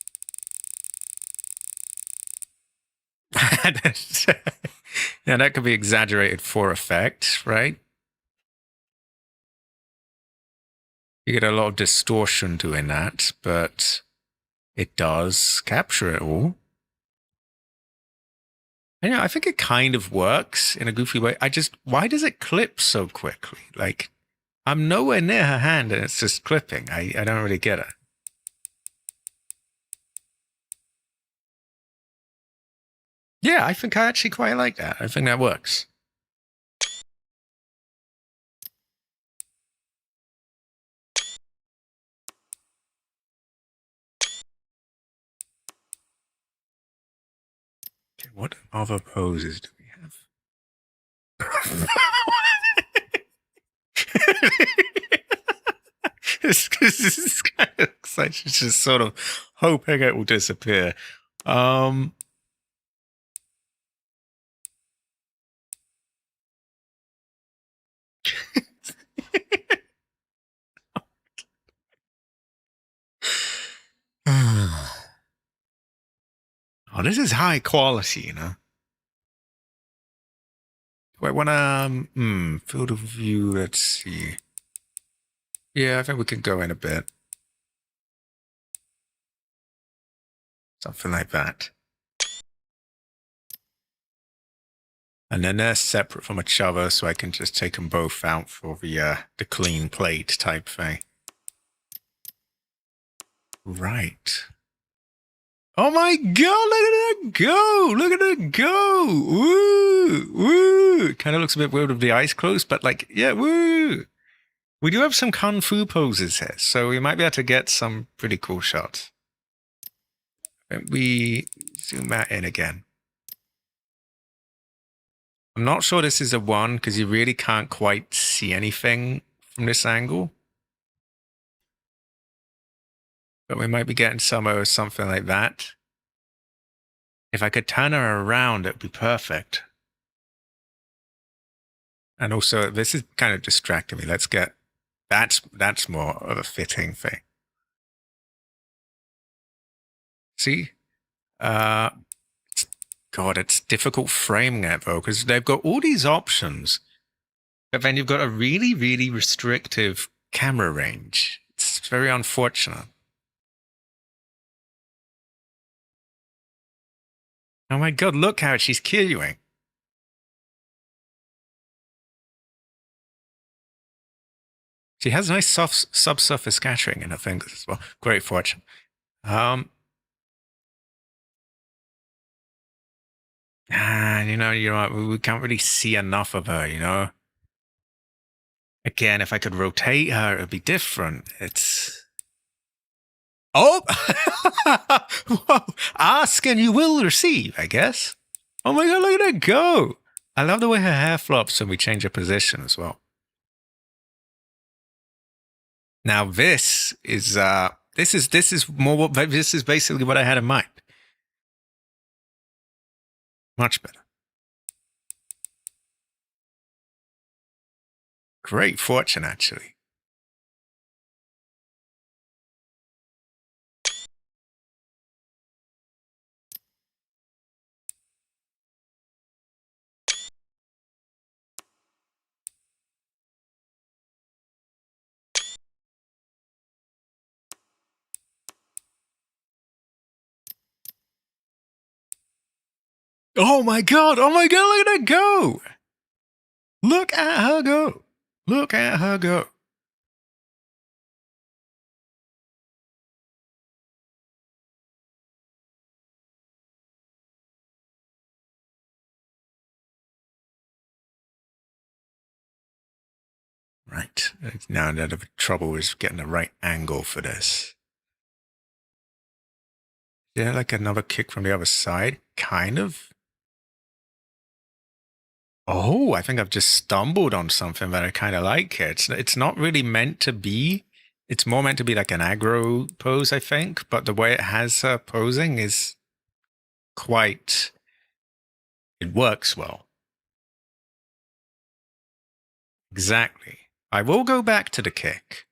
Speaker 1: Yeah, that could be exaggerated for effect, right? You get a lot of distortion doing that, but it does capture it all. And yeah, I think it kind of works in a goofy way. Why does it clip so quickly? Like, I'm nowhere near her hand and it's just clipping. I don't really get it. Yeah, I think I actually quite like that. I think that works. Okay, what other poses do we have? This kind of looks like she's just sort of hoping it will disappear. Oh, this is high quality, you know. Do I want to, field of view, let's see. Yeah, I think we can go in a bit. Something like that. And then they're separate from each other, so I can just take them both out for the clean plate type thing. Right. Oh my god, look at that go! Look at it go! Woo! Woo! Kind of looks a bit weird with the eyes closed, but like, yeah, woo! We do have some kung fu poses here, so we might be able to get some pretty cool shots. We zoom that in again. I'm not sure this is a one, because you really can't quite see anything from this angle. But we might be getting some or something like that. If I could turn her around, it would be perfect. And also, this is kind of distracting me. Let's get... That's more of a fitting thing. See? God, it's difficult framing it, though, because they've got all these options. But then you've got a really, really restrictive camera range. It's very unfortunate. Oh my god, look how she's queuing. She has nice soft subsurface scattering in her fingers as well. Great fortune. You know, we can't really see enough of her, you know? Again, if I could rotate her, it would be different. It's... Oh! Whoa. Ask and you will receive, I guess. Oh my god, look at her go! I love the way her hair flops when we change her position as well. Now this is basically what I had in mind. Much better. Great fortune, actually. Oh my god! Oh my god! Look at her go! Look at her go! Look at her go! Right. Now the trouble is getting the right angle for this. Yeah, like another kick from the other side? Kind of. Oh, I think I've just stumbled on something that I kind of like here. It's not really meant to be. It's more meant to be like an aggro pose, I think. But the way it has her posing is quite... It works well. Exactly. I will go back to the kick.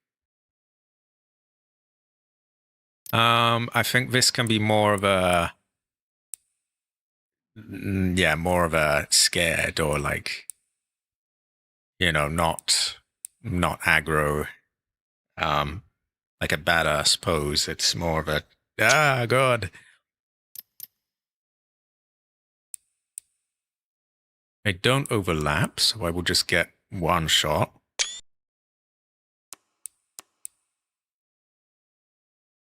Speaker 1: I think this can be more of a... Yeah, more of a scared or like... You know, not aggro. Like a badass pose. It's more of a... Ah, God. They don't overlap, so I will just get one shot.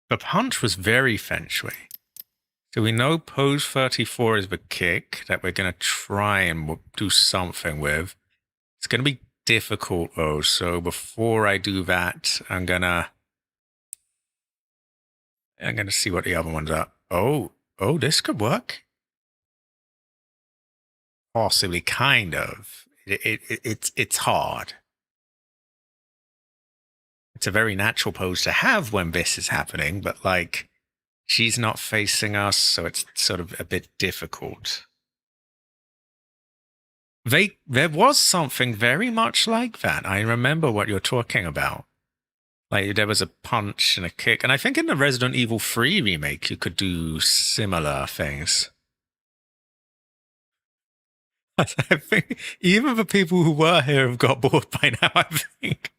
Speaker 1: The punch was very feng shui. So we know pose 34 is the kick that we're going to try and do something with. It's going to be difficult though, so before I do that, I'm going to see what the other ones are. Oh, this could work. Possibly, kind of. It's hard. It's a very natural pose to have when this is happening, but like, she's not facing us, so it's sort of a bit difficult. There was something very much like that. I remember what you're talking about. Like, there was a punch and a kick, and I think in the Resident Evil 3 remake, you could do similar things. I think even the people who were here have got bored by now, I think.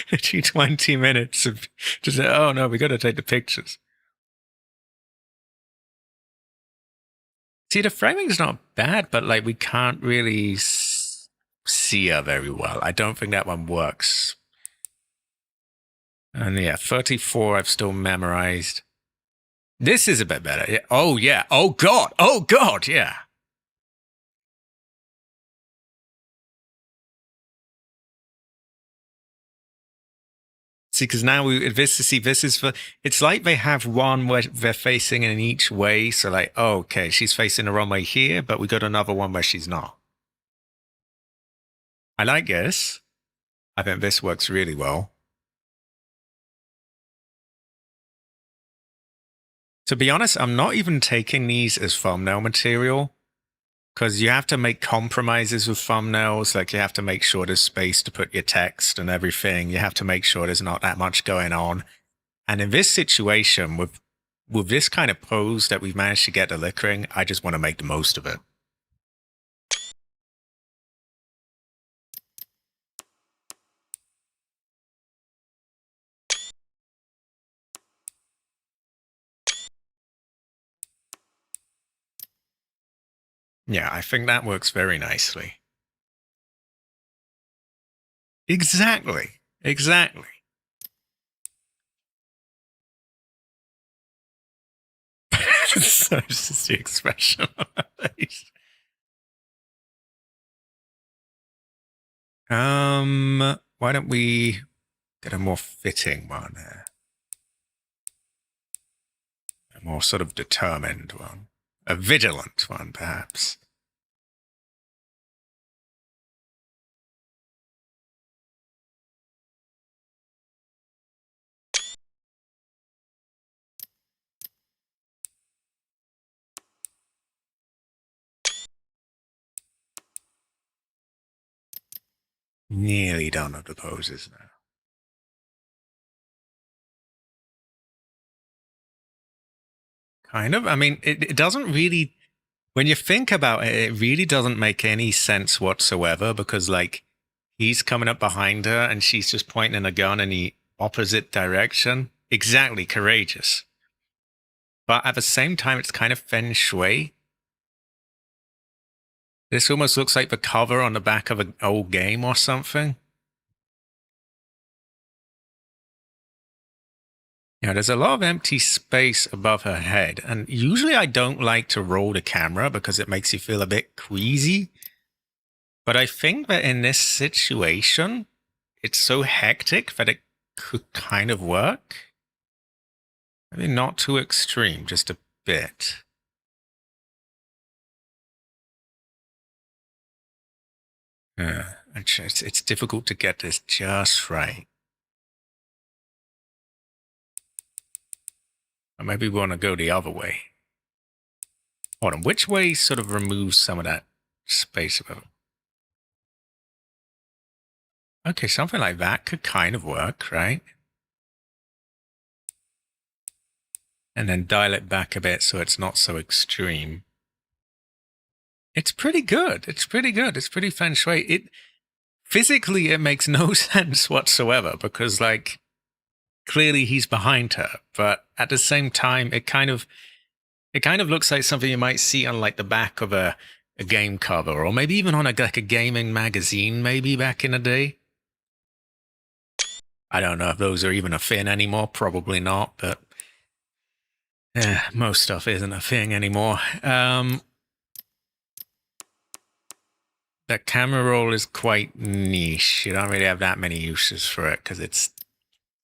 Speaker 1: 20 minutes of just, oh no, we got to take the pictures. See, the framing's not bad, but like we can't really see her very well. I don't think that one works. And yeah, 34 I've still memorized. This is a bit better. Yeah. Oh yeah. Oh God. Oh God. Yeah. See, because now this is for, it's like they have one where they're facing in each way. So like, oh, okay, she's facing the wrong way here, but we got another one where she's not. I like this. I think this works really well. To be honest, I'm not even taking these as thumbnail material because you have to make compromises with thumbnails. Like you have to make sure there's space to put your text and everything. You have to make sure there's not that much going on. And in this situation, with this kind of pose that we've managed to get the liquoring, I just want to make the most of it. Yeah, I think that works very nicely. Exactly. Exactly. So it's just the expression on her face. Why don't we get a more fitting one here? A more sort of determined one. A vigilant one, perhaps. Nearly done with the poses now. Kind of. I mean, it doesn't really, when you think about it, it really doesn't make any sense whatsoever because, like, he's coming up behind her and she's just pointing a gun in the opposite direction. Exactly, courageous. But at the same time, it's kind of feng shui. This almost looks like the cover on the back of an old game or something. Yeah, there's a lot of empty space above her head, and usually I don't like to roll the camera because it makes you feel a bit queasy. But I think that in this situation, it's so hectic that it could kind of work. Maybe not too extreme, just a bit. It's difficult to get this just right. Or maybe we want to go the other way. Hold on, which way sort of removes some of that space above it? Okay, something like that could kind of work, right? And then dial it back a bit so it's not so extreme. It's pretty good. It's pretty good. It's pretty feng shui. Physically, it makes no sense whatsoever because, like, clearly he's behind her. But at the same time, it kind of looks like something you might see on, like, the back of a game cover, or maybe even on a gaming magazine, maybe back in the day. I don't know if those are even a thing anymore. Probably not, but most stuff isn't a thing anymore. The camera roll is quite niche. You don't really have that many uses for it because it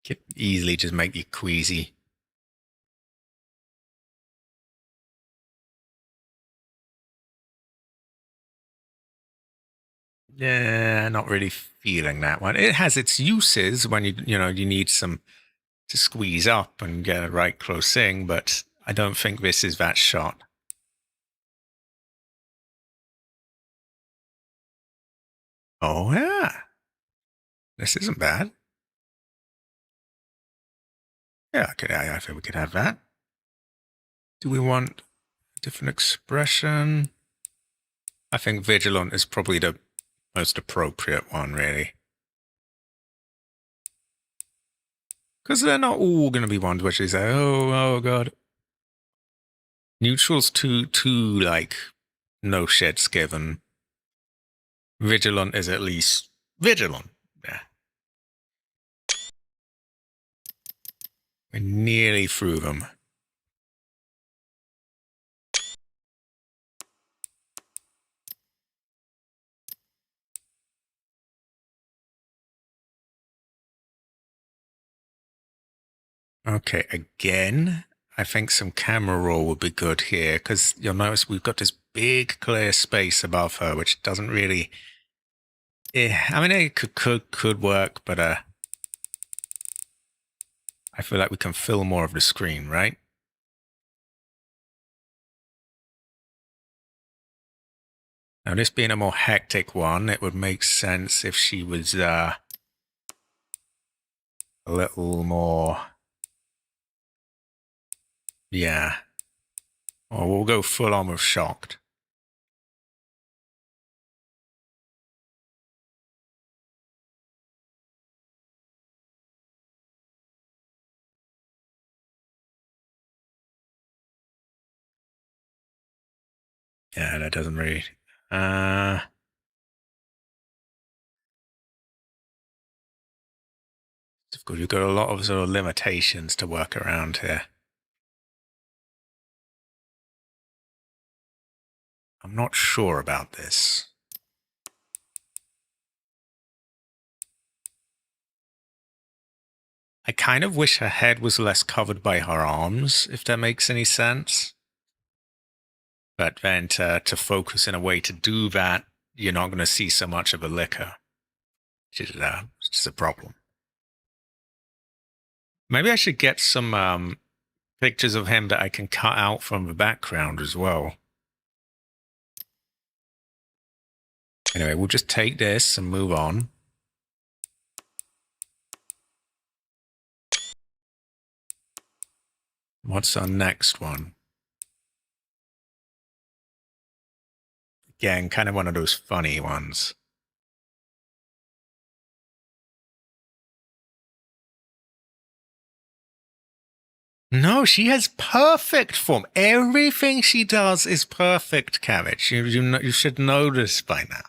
Speaker 1: can easily just make you queasy. Yeah, not really feeling that one. It has its uses when you need some to squeeze up and get a right close thing, but I don't think this is that shot. Oh yeah, this isn't bad. Yeah, I think we could have that. Do we want a different expression? I think vigilant is probably the most appropriate one, really. Because they're not all going to be ones which they say, oh god. Neutral's too like no shits given. Vigilant is at least vigilant. Yeah. We're nearly through them. Okay, again, I think some camera roll would be good here because you'll notice we've got this big clear space above her, which doesn't really. I mean, it could work, but I feel like we can fill more of the screen, right? Now, this being a more hectic one, it would make sense if she was a little more. Yeah. Or we'll go full on with shocked. Yeah, that doesn't really. Difficult. You've got a lot of sort of limitations to work around here. I'm not sure about this. I kind of wish her head was less covered by her arms, if that makes any sense. But then to focus in a way to do that, you're not going to see so much of a liquor, which is a problem. Maybe I should get some pictures of him that I can cut out from the background as well. Anyway, we'll just take this and move on. What's our next one? Again, kind of one of those funny ones. No, she has perfect form. Everything she does is perfect, Cabbage. You should know this by now.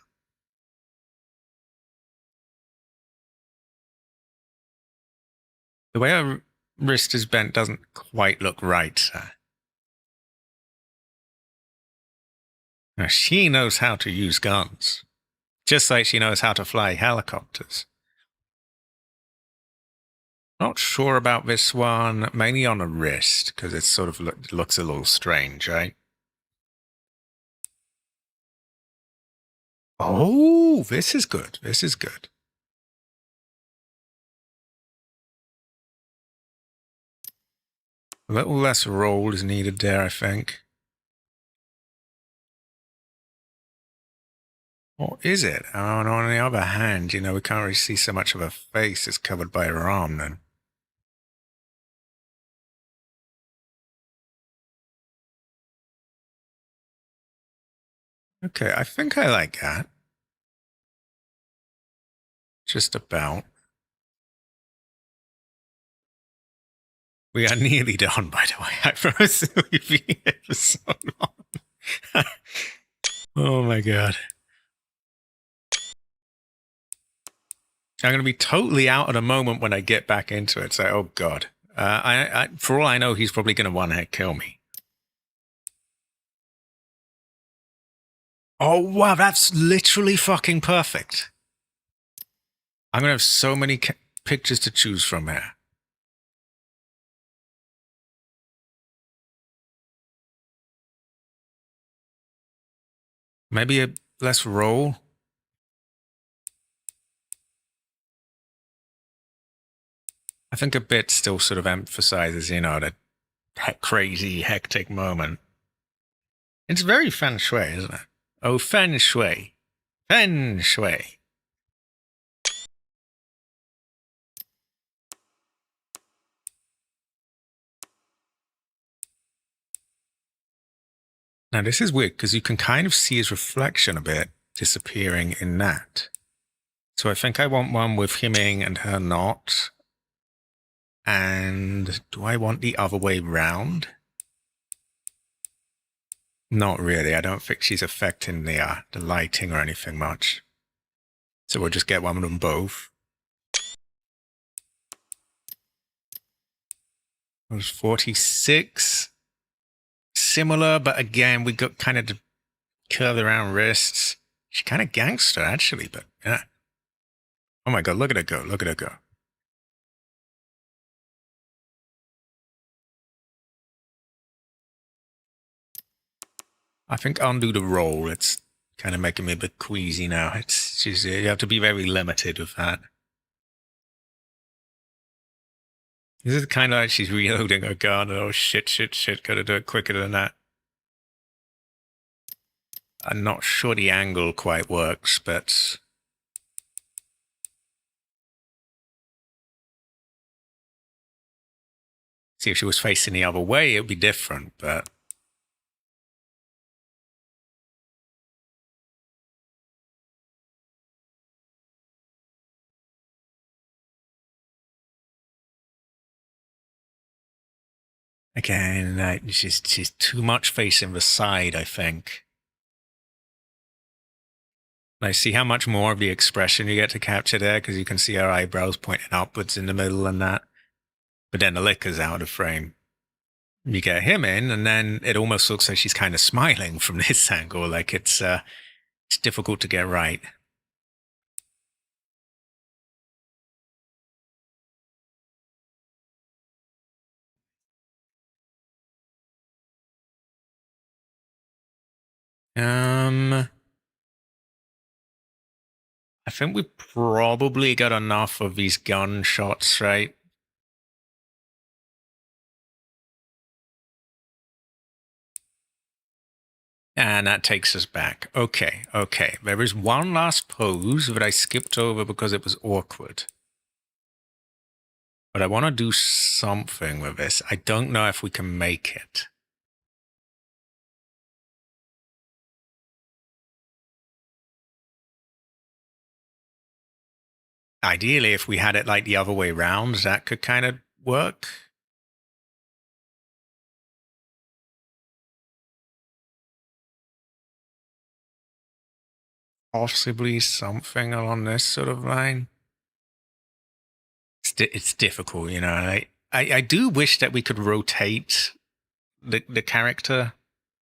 Speaker 1: The way her wrist is bent doesn't quite look right. Now, she knows how to use guns, just like she knows how to fly helicopters. Not sure about this one, mainly on the wrist, because it sort of looks a little strange, right? Oh, this is good. This is good. A little less roll is needed there, I think. Or is it? Oh, and on the other hand, we can't really see so much of her face. It's covered by her arm then. Okay, I think I like that. Just about. We are nearly done, by the way. I promise we've been here for so long. Oh my god. I'm going to be totally out of the moment when I get back into it. It's like, oh god. For all I know, he's probably going to one-hit kill me. Oh wow, that's literally fucking perfect. I'm going to have so many pictures to choose from here. Maybe a less roll. I think a bit still sort of emphasizes, that crazy, hectic moment. It's very feng shui, isn't it? Oh, feng shui. Feng shui. Now, this is weird because you can kind of see his reflection a bit disappearing in that. So I think I want one with him in and her not. And do I want the other way round? Not really. I don't think she's affecting the lighting or anything much. So we'll just get one of them both. It was 46. Similar, but again, we got kind of the curved around wrists. She's kind of gangster, actually, but yeah. Oh my god, look at her go. Look at her go. I think undo the roll. It's kind of making me a bit queasy now. It's just, you have to be very limited with that. This is kind of like she's reloading her gun. Oh shit, gotta do it quicker than that. I'm not sure the angle quite works, but... See, if she was facing the other way, it would be different, but... Again, she's too much facing the side, I think. I see how much more of the expression you get to capture there, because you can see her eyebrows pointing upwards in the middle and that. But then the liquor's out of frame. You get him in, and then it almost looks like she's kind of smiling from this angle, like it's difficult to get right. I think we probably got enough of these gunshots, right? And that takes us back. Okay. There is one last pose that I skipped over because it was awkward. But I want to do something with this. I don't know if we can make it. Ideally, if we had it like the other way round, that could kind of work. Possibly something along this sort of line. It's difficult, you know. I do wish that we could rotate the character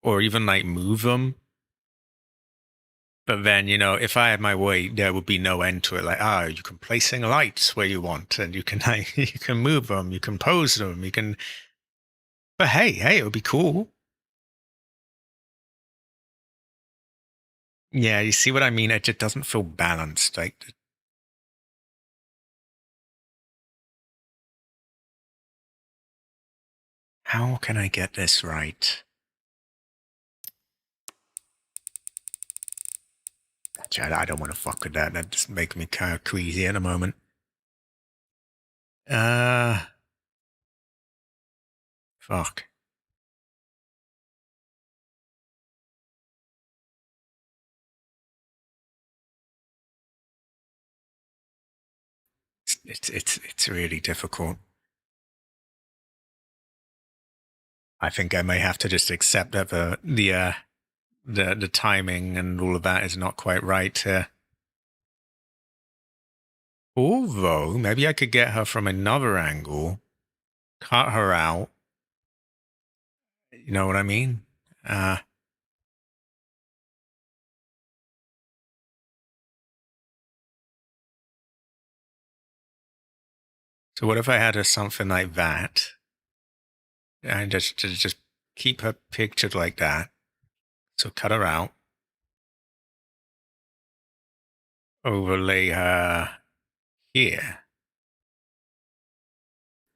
Speaker 1: or even like move them. But then, you know, if I had my way, there would be no end to it. Like, you can placing lights where you want, and you can you can move them, you can pose them, you can. But hey, it would be cool. Yeah, you see what I mean? It just doesn't feel balanced. Like, how can I get this right? I don't want to fuck with that. That just makes me kind of queasy at the moment. Fuck. It's really difficult. I think I may have to just accept that the timing and all of that is not quite right. Although maybe I could get her from another angle, cut her out. You know what I mean? So what if I had her something like that, and just keep her pictured like that? So cut her out, overlay her here.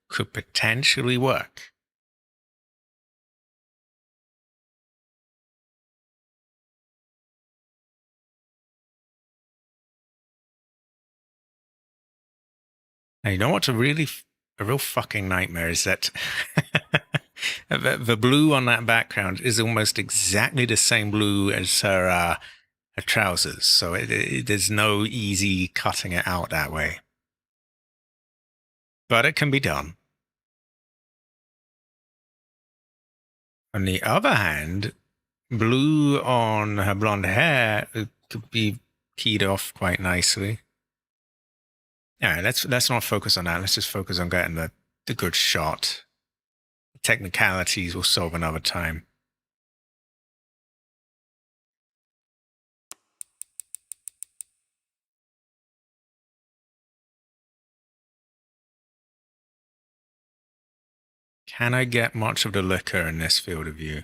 Speaker 1: Could potentially work. Now, you know what's a real fucking nightmare is that the blue on that background is almost exactly the same blue as her trousers. So there's no easy cutting it out that way. But it can be done. On the other hand, blue on her blonde hair could be keyed off quite nicely. Yeah, let's not focus on that. Let's just focus on getting the good shot. Technicalities will solve another time. Can I get much of the liquor in this field of view?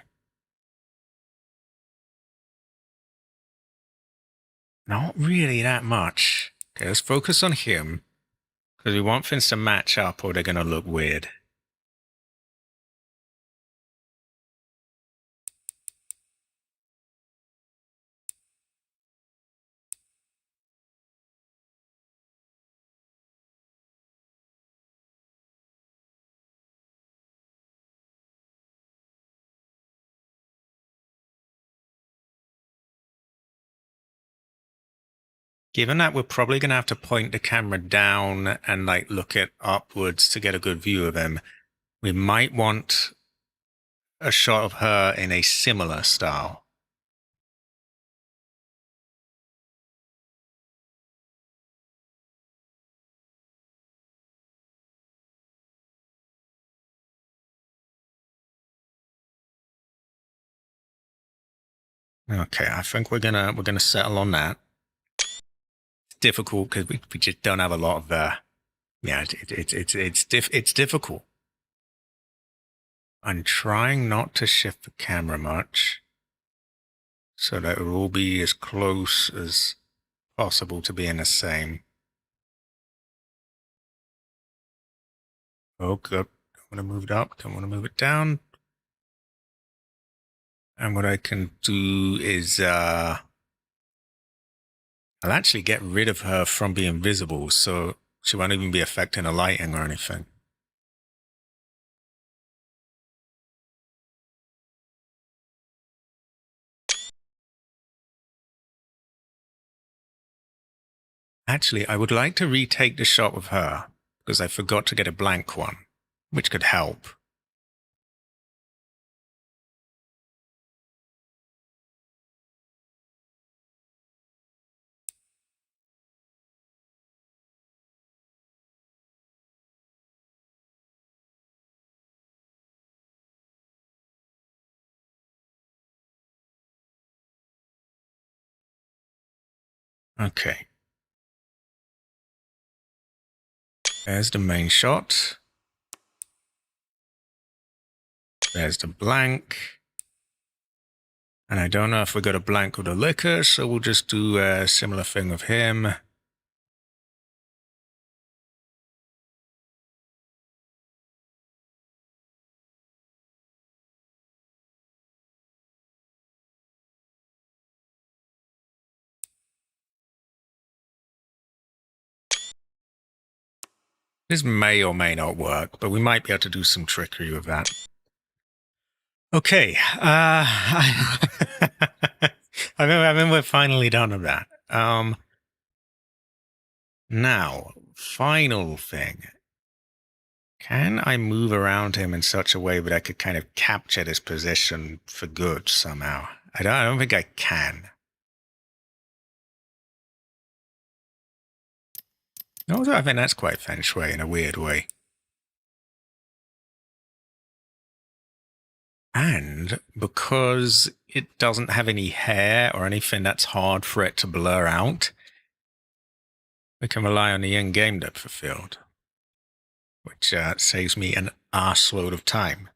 Speaker 1: Not really that much. Okay, let's focus on him. Because we want things to match up or they're going to look weird. Given that we're probably going to have to point the camera down and like look it upwards to get a good view of him, we might want a shot of her in a similar style. Okay, I think we're gonna settle on that. It's difficult because we just don't have a lot of yeah, it's difficult. I'm trying not to shift the camera much so that it will all be as close as possible to being the same. Oh, good. Don't want to move it up. Don't want to move it down. And what I can do is I'll actually get rid of her from being visible so She won't even be affecting the lighting or anything. Actually, I would like to retake the shot with her, because I forgot to get a blank one, which could help. Okay. There's the main shot. There's the blank. And I don't know if we got a blank with the liquor, so we'll just do a similar thing with him. This may or may not work, but we might be able to do some trickery with that. Okay, I mean, we're finally done with that. Now, final thing. Can I move around him in such a way that I could kind of capture this position for good somehow? I don't think I can. Although I think that's quite feng shui in a weird way. And because it doesn't have any hair or anything that's hard for it to blur out, we can rely on the in-game depth of field, which saves me an arseload of time.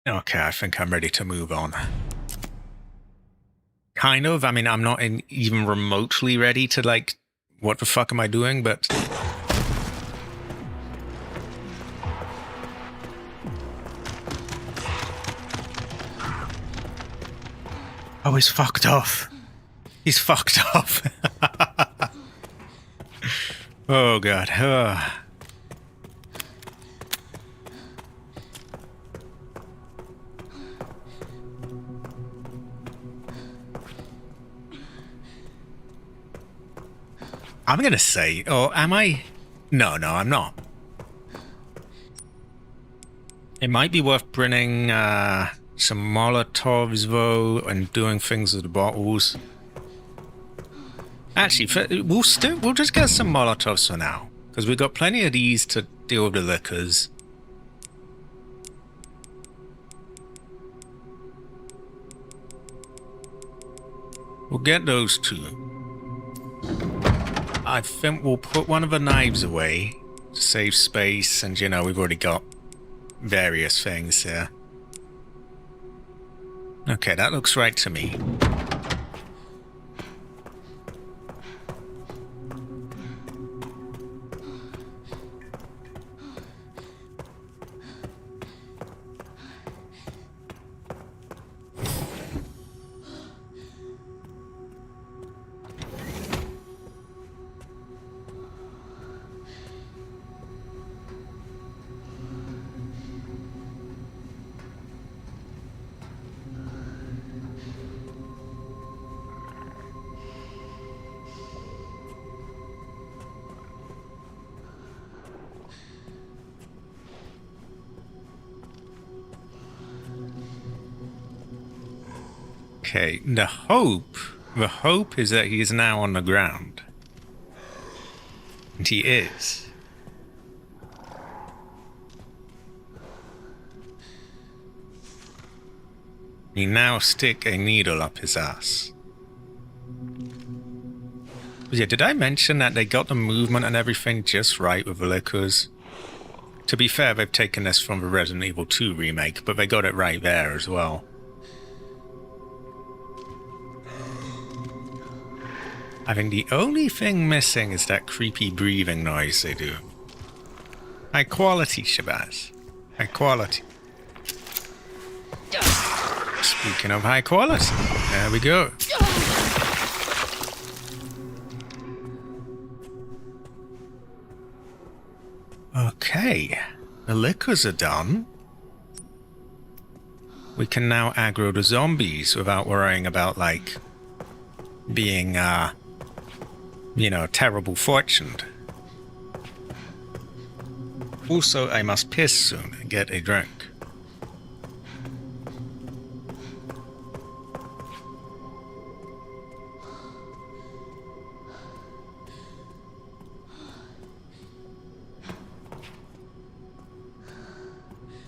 Speaker 1: Okay, I think I'm ready to move on. Kind of. I mean, I'm not even remotely ready to, like, what the fuck am I doing, but... Oh, he's fucked off. He's fucked off. Oh, God. Ugh. I'm gonna say, oh, am I? No, I'm not. It might be worth bringing some Molotovs, though, and doing things with the bottles. Actually, we'll just get some Molotovs for now, because we've got plenty of these to deal with the liquors. We'll get those two. I think we'll put one of the knives away to save space, and you know, we've already got various things here. Okay, that looks right to me. Okay, the hope is that he is now on the ground. And he is. You now stick a needle up his ass. But yeah, did I mention that they got the movement and everything just right with the liquors? To be fair, they've taken this from the Resident Evil 2 remake, but they got it right there as well. I think the only thing missing is that creepy breathing noise they do. High quality, Shabazz. High quality. Speaking of high quality, there we go. Okay, the liquors are done. We can now aggro the zombies without worrying about, like, being, you know, terrible fortuned. Also, I must piss soon and get a drink.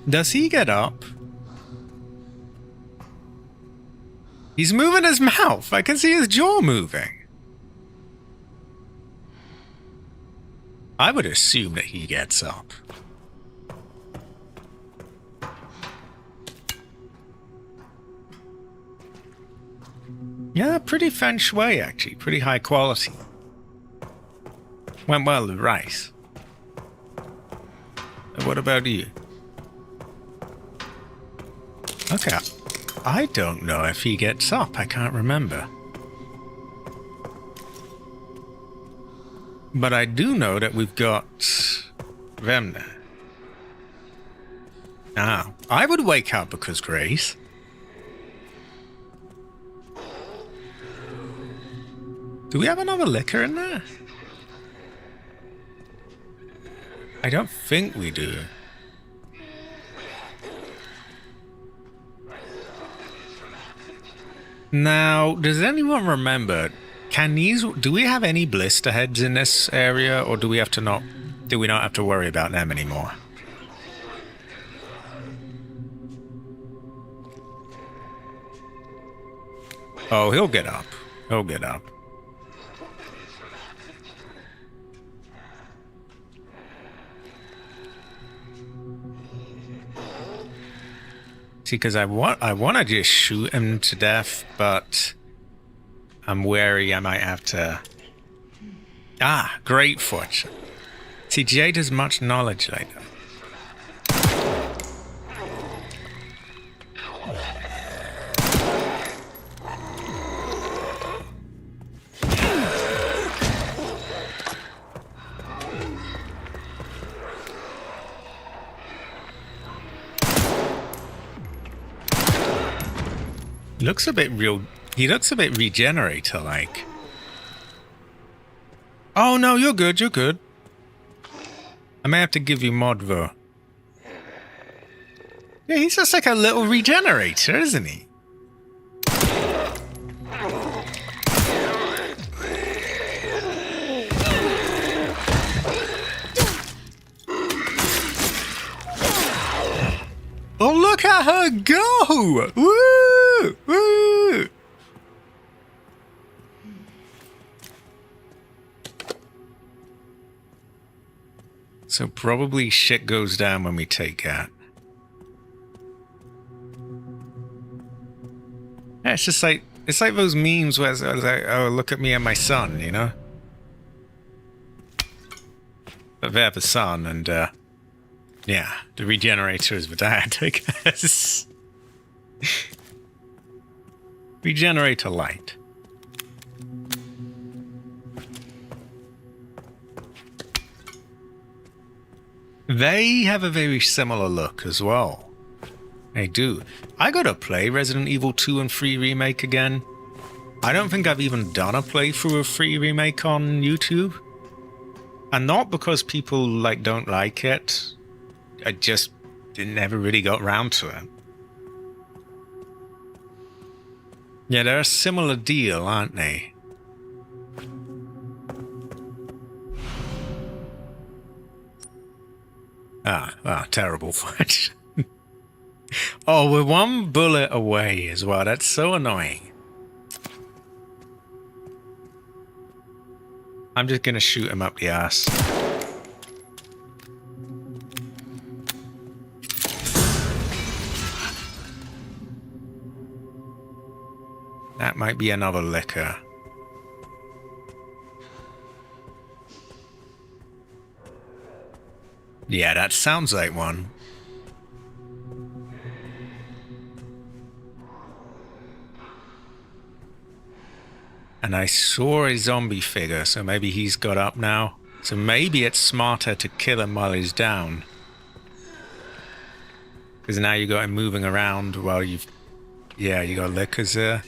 Speaker 1: Does he get up? He's moving his mouth. I can see his jaw moving. I would assume that he gets up. Yeah, pretty feng shui actually. Pretty high quality. Went well with rice. What about you? Okay, I don't know if he gets up. I can't remember. But I do know that we've got them there. Ah, I would wake up because Grace. Do we have another liquor in there? I don't think we do. Now, does anyone remember, do we have any blister heads in this area, or do we not have to worry about them anymore? Oh, he'll get up. He'll get up. See, because I want to just shoot him to death, but I'm wary I might have to. Ah, great fortune. See, Jade has much knowledge like that. He looks a bit regenerator-like. Oh no, you're good, you're good. I may have to give you Modvo. Yeah, he's just like a little regenerator, isn't he? Oh, look at her go! Woo! Woo! So probably shit goes down when we take that. Yeah, it's like those memes where it's like, oh, look at me and my son, you know? But they have a son, and yeah, the regenerator is the dad, I guess. Regenerator light. They have a very similar look as well. They do. I gotta play Resident Evil 2 and 3 Remake again. I don't think I've even done a playthrough of 3 Remake on YouTube. And not because people don't like it. I just never really got round to it. Yeah, they're a similar deal, aren't they? Terrible fight. Oh, we're one bullet away as well. That's so annoying. I'm just gonna shoot him up the ass. That might be another liquor. Yeah, that sounds like one. And I saw a zombie figure, so maybe he's got up now. So maybe it's smarter to kill him while he's down. Because now you got him moving around while you've... Yeah, you got liquors there.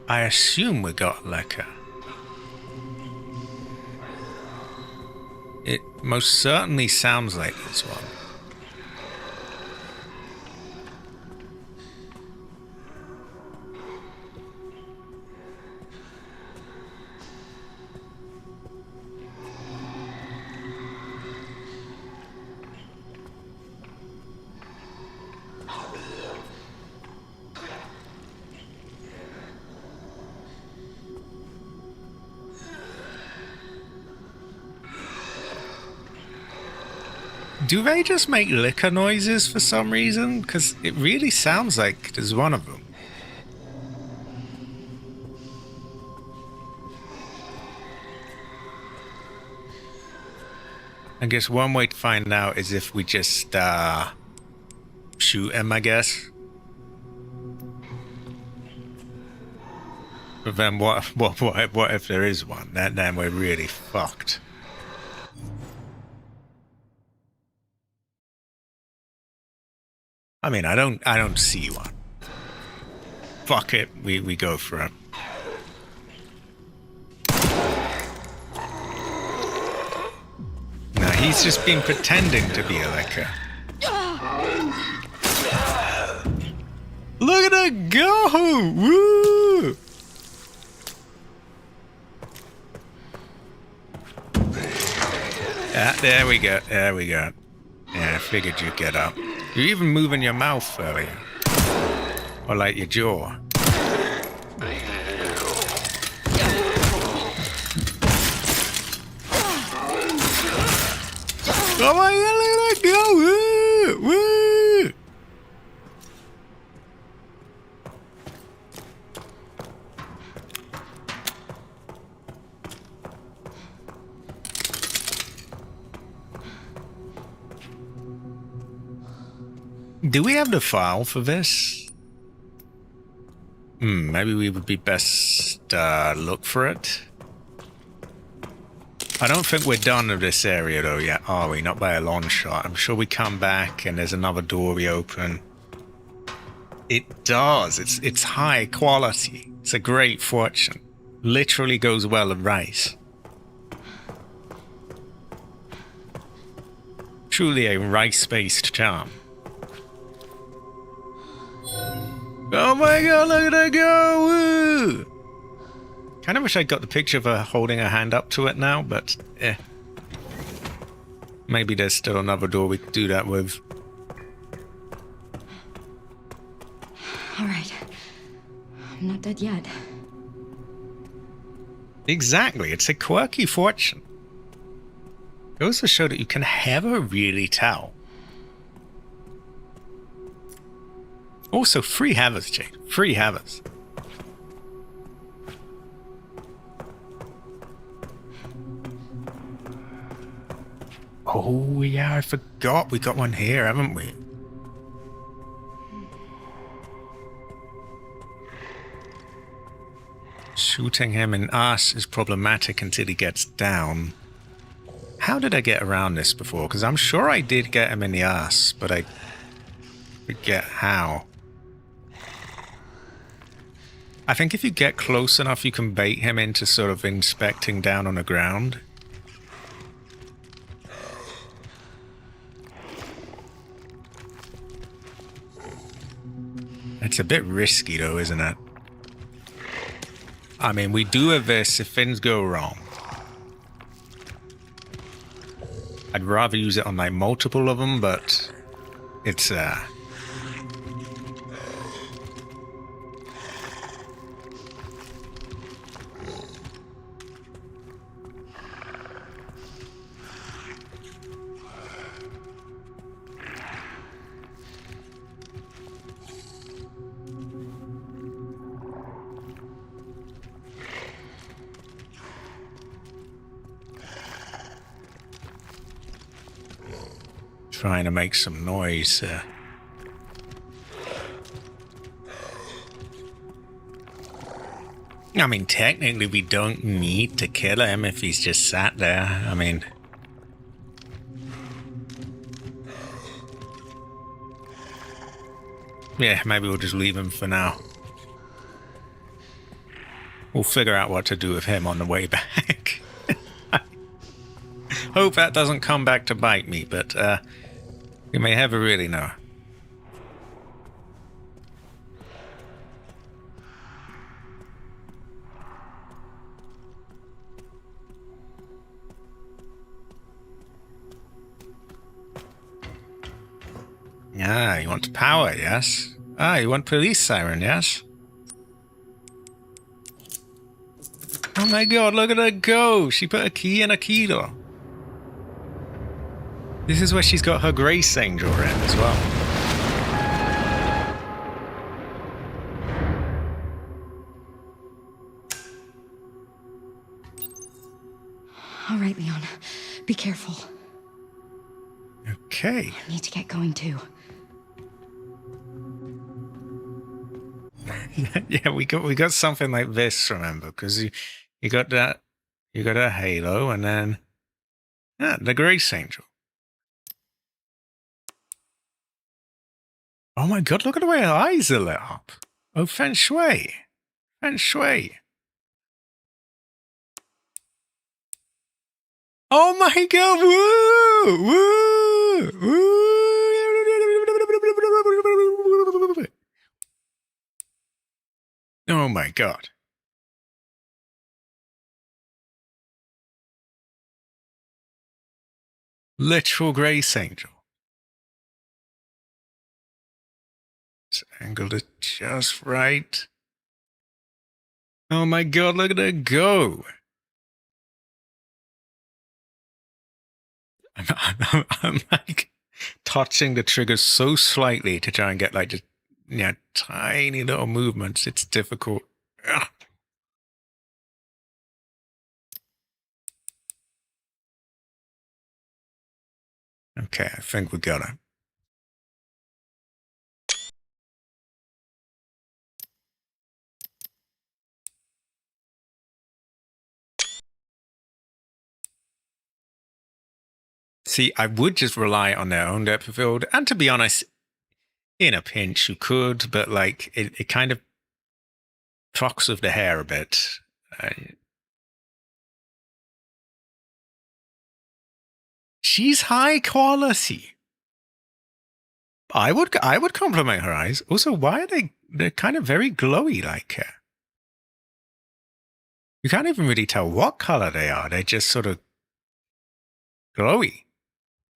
Speaker 1: I assume we got liquor. It most certainly sounds like this one. Do they just make liquor noises for some reason? Because it really sounds like there's one of them. I guess one way to find out is if we just shoot him, I guess. But then what if there is one? Then we're really fucked. I mean, I don't see one. Fuck it, we go for it. No, he's just been pretending to be a liquor. Look at her go! Woo! There we go. There we go. Yeah, I figured you'd get up. You're even moving your mouth earlier. Or like your jaw. Oh my god, look at that go! Woo! Woo! Do we have the file for this? Maybe we would be best look for it. I don't think we're done with this area though yet, are we? Not by a long shot. I'm sure we come back and there's another door we open. It does. It's high quality. It's a great fortune. Literally goes well with rice. Truly a rice-based charm. Oh my god, look at her go! Woo! Kind of wish I got the picture of her holding her hand up to it now, but eh. Maybe there's still another door we could do that with.
Speaker 8: Alright. I'm not dead yet.
Speaker 1: Exactly, it's a quirky fortune. Goes to show that you can never really tell. Also, free havers, Jade. Free havers. Oh, yeah, I forgot. We got one here, haven't we? Shooting him in us is problematic until he gets down. How did I get around this before? Because I'm sure I did get him in the ass, but I forget how. I think if you get close enough, you can bait him into sort of inspecting down on the ground. It's a bit risky though, isn't it? I mean, we do have this if things go wrong. I'd rather use it on like multiple of them, but it's trying to make some noise. I mean, technically, we don't need to kill him if he's just sat there. I mean... yeah, maybe we'll just leave him for now. We'll figure out what to do with him on the way back. Hope that doesn't come back to bite me, but you may never really know. Ah, you want power, yes? Ah, you want police siren, yes? Oh my god, look at her go! She put a key in a kilo. This is where she's got her Grace Angel in as well.
Speaker 8: All right, Leon. Be careful.
Speaker 1: Okay.
Speaker 8: I need to get going too.
Speaker 1: Yeah, we got something like this, remember? Because you got a halo, and then the Grace Angel. Oh my god, look at the way her eyes are lit up. Oh, feng shui. Feng shui. Oh my god, woo! Woo! Woo! Oh my god. Literal Grace Angel. It's angled it just right. Oh my god, look at her go. I'm like touching the trigger so slightly to try and get like just tiny little movements. It's difficult. Ugh. Okay, I think we got it. See, I would just rely on their own depth of field, and to be honest, in a pinch you could, but like it kind of fucks with the hair a bit. She's high quality. I would compliment her eyes. Also, why are they're kind of very glowy like her? You can't even really tell what color they are. They're just sort of glowy.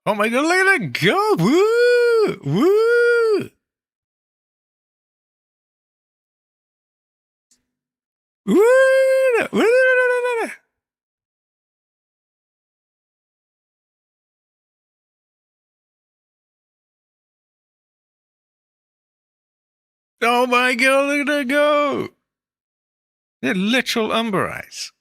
Speaker 1: Oh my god, look at that go! Woo! Woo! Woo! Woo! Oh my god, look at her go! They're literal umber eyes.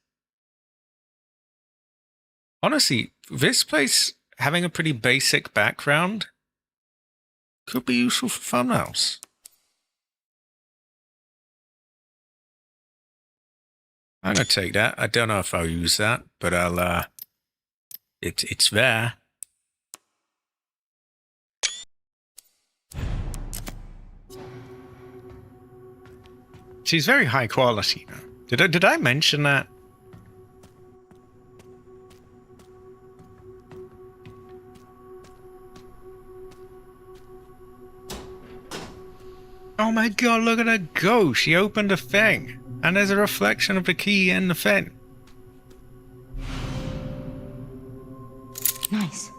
Speaker 1: Honestly, this place having a pretty basic background could be useful for thumbnails. I'm gonna take that. I don't know if I'll use that, but I'll it's there. She's very high quality now. Did I mention that? Oh my god, look at her go! She opened a thing, and there's a reflection of the key in the thing.
Speaker 8: Nice.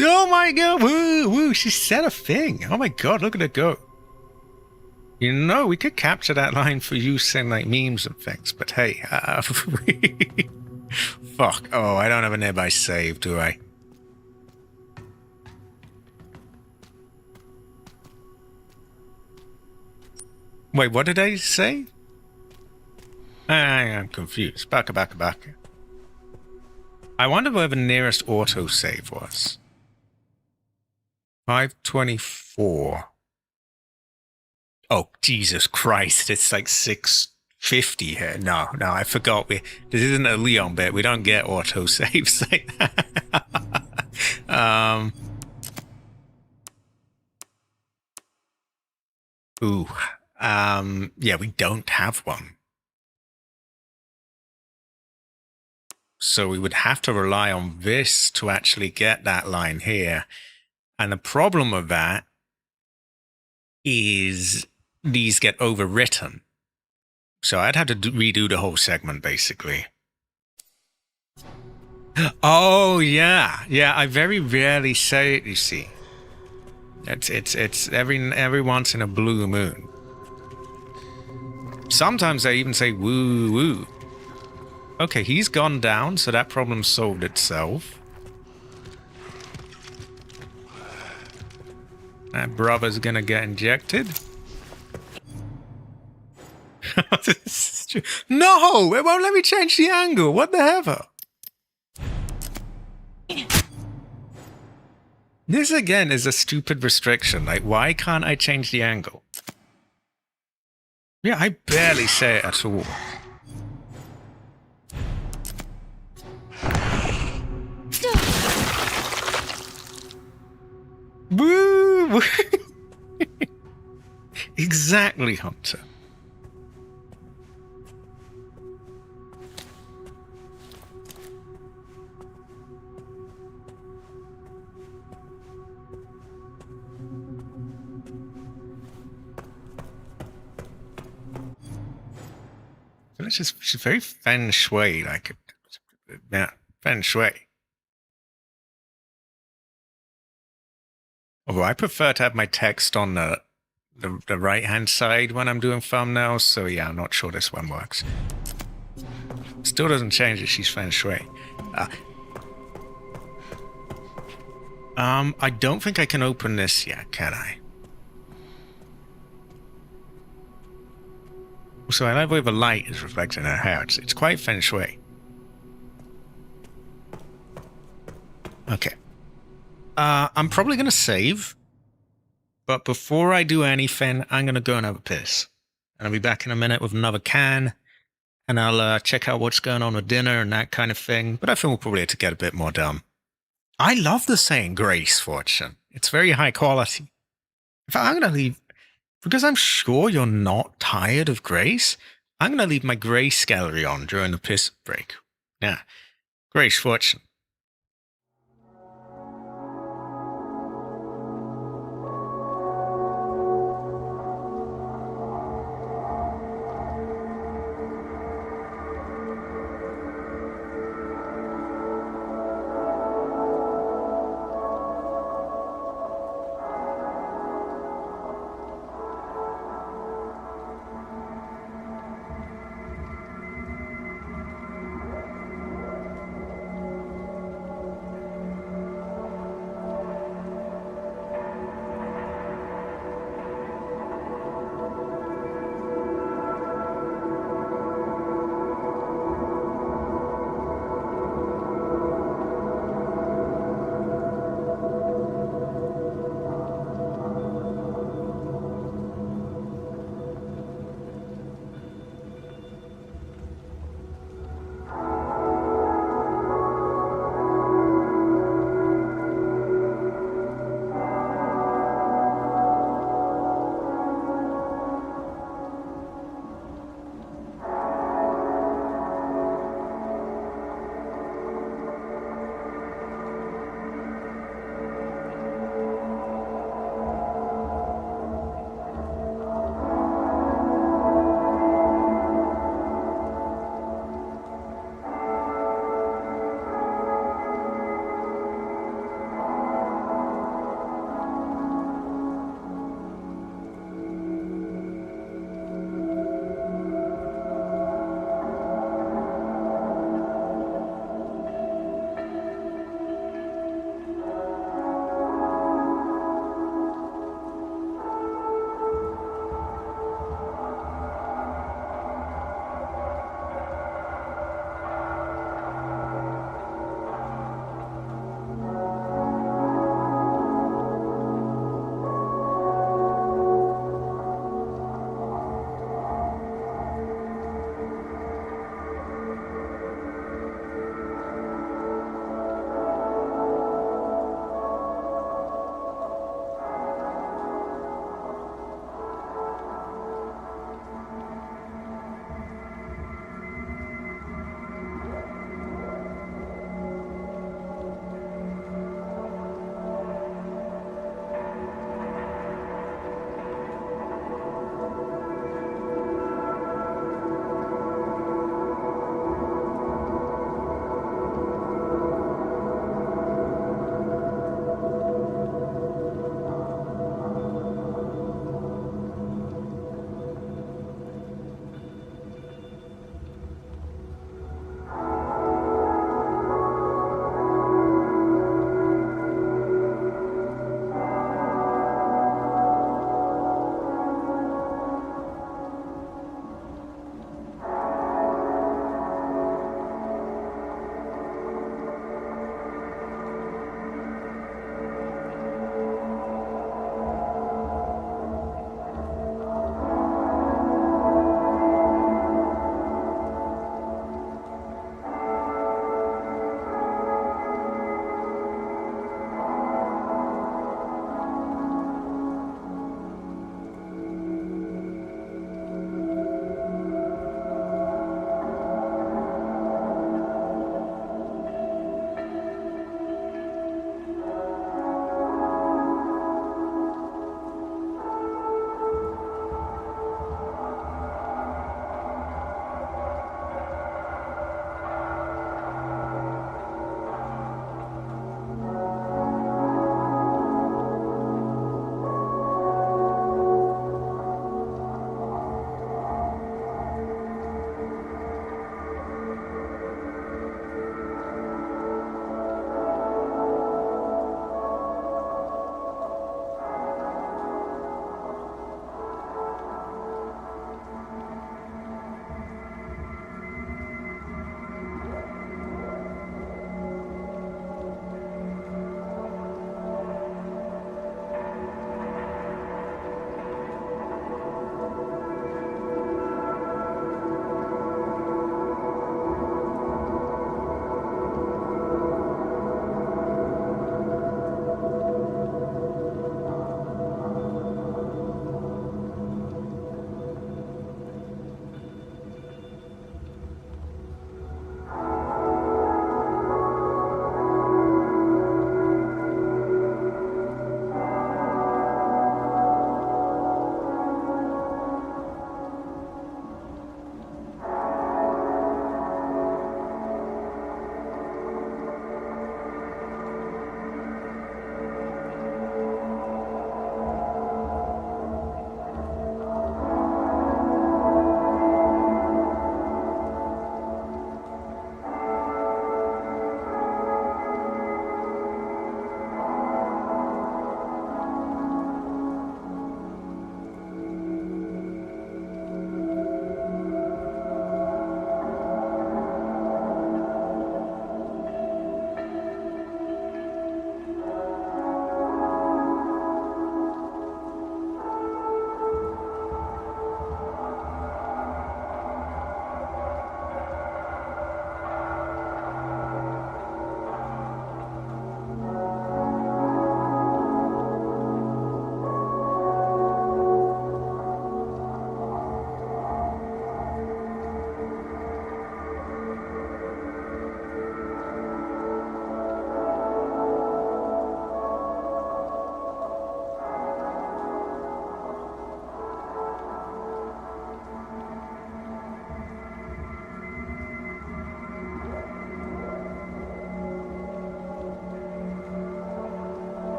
Speaker 1: Oh my god, woo, woo, she said a thing. Oh my god, look at her go. You know, we could capture that line for use in like memes and things, but hey, fuck. Oh, I don't have a nearby save, do I? Wait, what did I say? I'm confused. Back. I wonder where the nearest autosave was. 524. Oh, Jesus Christ. It's like 650 here. No, I forgot. This isn't a Leon bit. We don't get auto saves like that. Yeah, we don't have one. So we would have to rely on this to actually get that line here. And the problem with that is these get overwritten. So I'd have to redo the whole segment, basically. Oh, yeah. Yeah, I very rarely say it, you see. It's every once in a blue moon. Sometimes I even say woo woo. Okay, he's gone down, so that problem solved itself. That brother's gonna get injected. No! It won't let me change the angle. What the hell? This again is a stupid restriction. Like, why can't I change the angle? Yeah, I barely say it at all. Woo! Exactly, Hunter. So it's just very feng shui, like, yeah, feng shui. Although I prefer to have my text on the right-hand side when I'm doing thumbnails, so yeah, I'm not sure this one works. Still doesn't change that she's feng shui. I don't think I can open this yet, can I? So I like the way the light is reflecting her hair. It's quite feng shui. Okay. I'm probably going to save. But before I do anything, I'm going to go and have a piss. And I'll be back in a minute with another can. And I'll check out what's going on with dinner and that kind of thing. But I think we'll probably have to get a bit more done. I love the saying grace, Fortune. It's very high quality. In fact, I'm going to leave... Because I'm sure you're not tired of Grace, I'm going to leave my Grace gallery on during the piss break. Yeah. Grace, Fortune.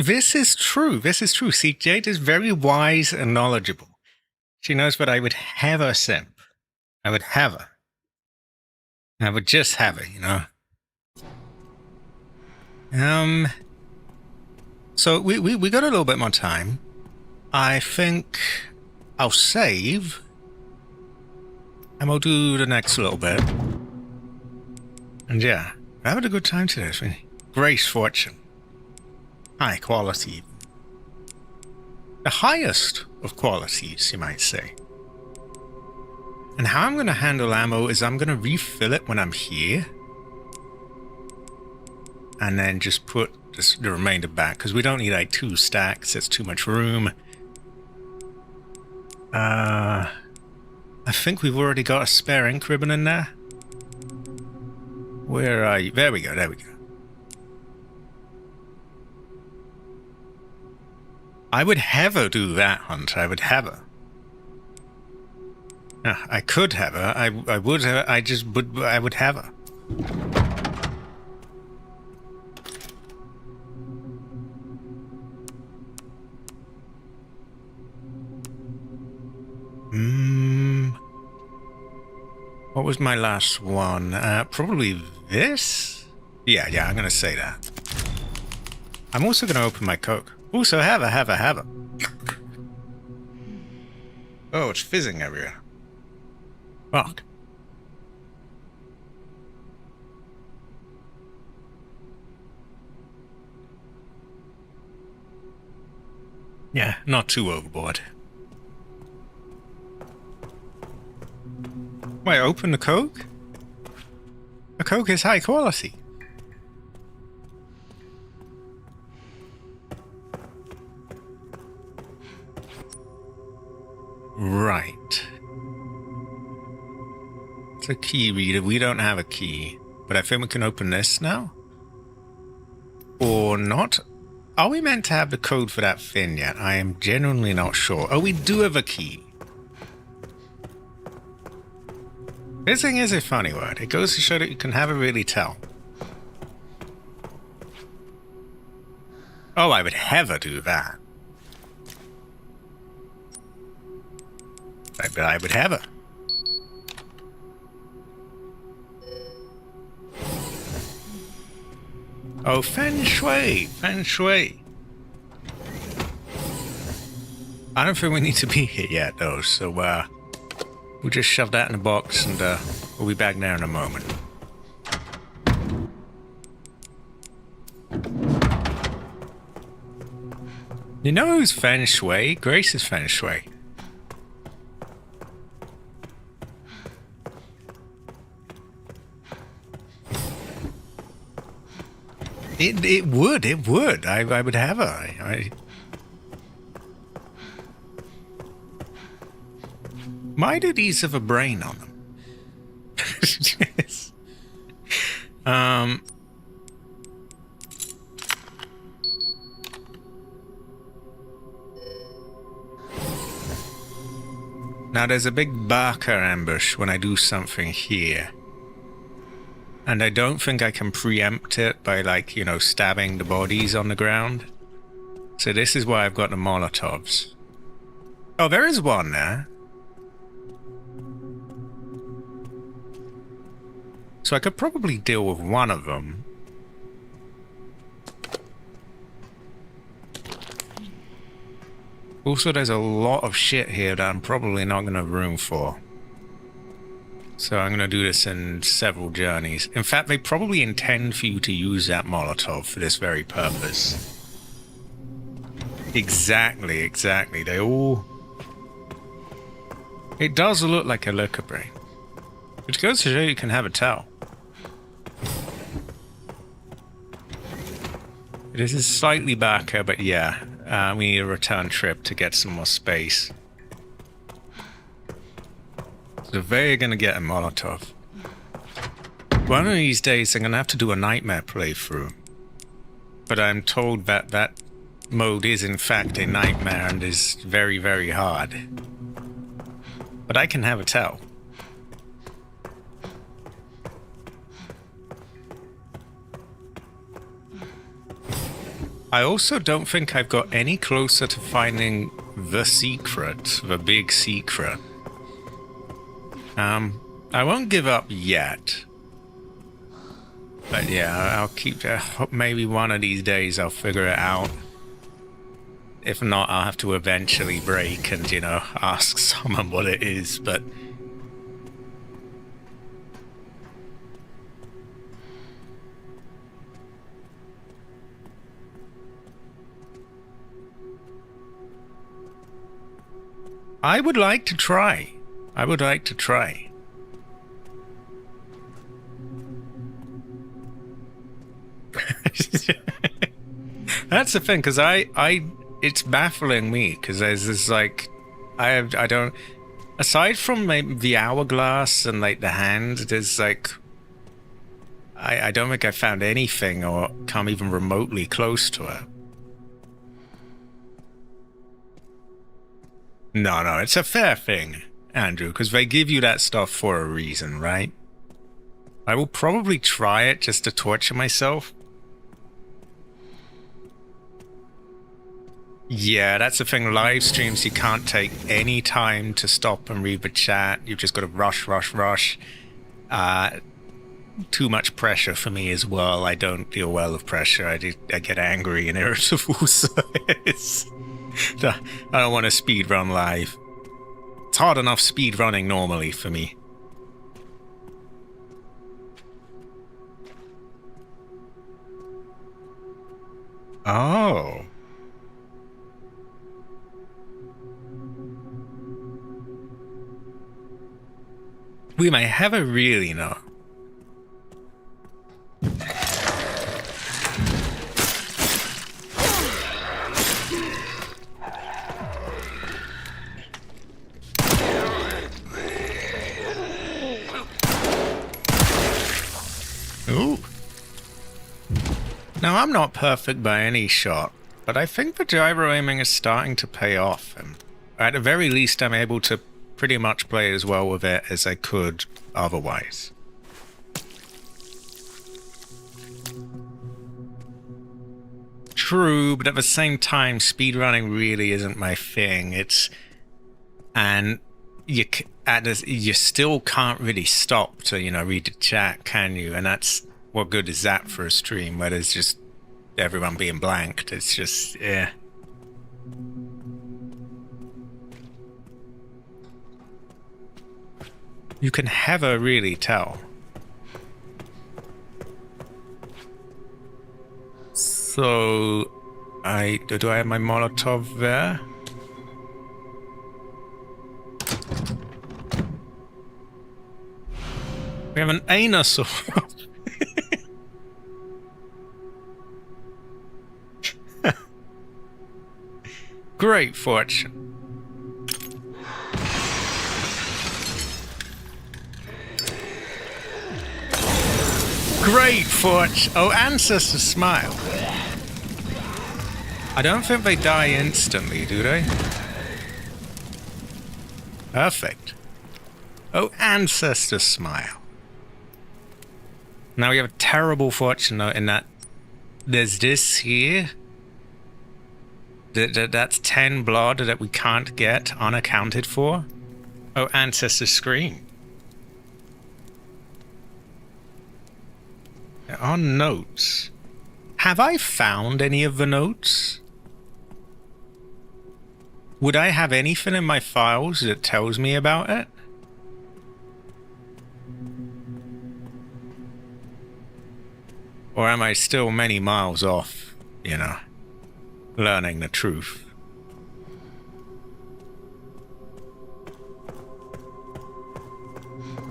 Speaker 1: This is true. This is true. See, Jade is very wise and knowledgeable. She knows what I would have her simp. I would have her. I would just have her, you know. So we got a little bit more time. I think I'll save. And we'll do the next little bit. And yeah, we're having a good time today, isn't we? Grace, fortune. High quality. The highest of qualities, you might say. And how I'm going to handle ammo is I'm going to refill it when I'm here. And then just put the remainder back, because we don't need like 2 stacks. It's too much room. I think we've already got a spare ink ribbon in there. Where are you? There we go, there we go. I would have her do that, Hunt. I would have her. I could have her. I would have. I would have her. What was my last one? Probably this? Yeah, I'm gonna say that. I'm also gonna open my Coke. Also have a. Oh, it's fizzing everywhere. Fuck. Yeah, not too overboard. Wait, open the Coke? The Coke is high quality. Right. It's a key reader. We don't have a key. But I think we can open this now. Or not. Are we meant to have the code for that thing yet? I am genuinely not sure. Oh, we do have a key. Fizzing is a funny word. It goes to show that you can never really tell. Oh, I would never do that. But I would have her. Oh, feng shui, feng shui. I don't think we need to be here yet, though, so, we'll just shove that in a box and, we'll be back there in a moment. You know who's feng shui? Grace is feng shui. It would. I would have her. Why do these have a brain on them? Yes. Now there's a big Barker ambush when I do something here. And I don't think I can preempt it by, like, you know, stabbing the bodies on the ground. So this is why I've got the Molotovs. Oh, there is one there. So I could probably deal with one of them. Also, there's a lot of shit here that I'm probably not going to have room for. So I'm going to do this in several journeys. In fact, they probably intend for you to use that Molotov for this very purpose. Exactly. They all... It does look like a liquor brain. Which goes to show you can have a towel. This is slightly backer, but yeah. We need a return trip to get some more space. So they're gonna get a Molotov. One of these days I'm gonna have to do a nightmare playthrough. But I'm told that that mode is in fact a nightmare and is very, very hard. But I can have a tell. I also don't think I've got any closer to finding the secret, the big secret. I won't give up yet. But yeah, I'll keep... maybe one of these days I'll figure it out. If not, I'll have to eventually break and, you know, ask someone what it is, but... I would like to try. I would like to try. That's the thing, because it's baffling me, because there's this, like, I don't, aside from maybe the hourglass and, like, the hand, there's, like, I don't think I found anything or come even remotely close to it. No, it's a fair thing, Andrew, because they give you that stuff for a reason, right? I will probably try it just to torture myself. Yeah, that's the thing. Live streams, you can't take any time to stop and read the chat. You've just got to rush. Too much pressure for me as well. I don't deal well with pressure. I get angry and irritable, so I don't want to speed run live. It's hard enough speed running normally for me. Oh. We may have a really know. Ooh. Now, I'm not perfect by any shot, but I think the gyro aiming is starting to pay off, and at the very least I'm able to pretty much play as well with it as I could otherwise. True, but at the same time, speedrunning really isn't my thing. And you still can't really stop to, you know, read the chat, can you? And that's, what good is that for a stream where there's just everyone being blanked? It's just, yeah. You can never really tell. So, do I have my Molotov there? We have an anus. Great fortune. Great fortune. Oh, ancestor smile. I don't think they die instantly, do they? Perfect. Oh, ancestor smile. Now we have a terrible fortune though in that there's this here. That's 10 blood that we can't get unaccounted for. Oh, ancestor scream. There are notes. Have I found any of the notes? Would I have anything in my files that tells me about it? Or am I still many miles off, you know, learning the truth?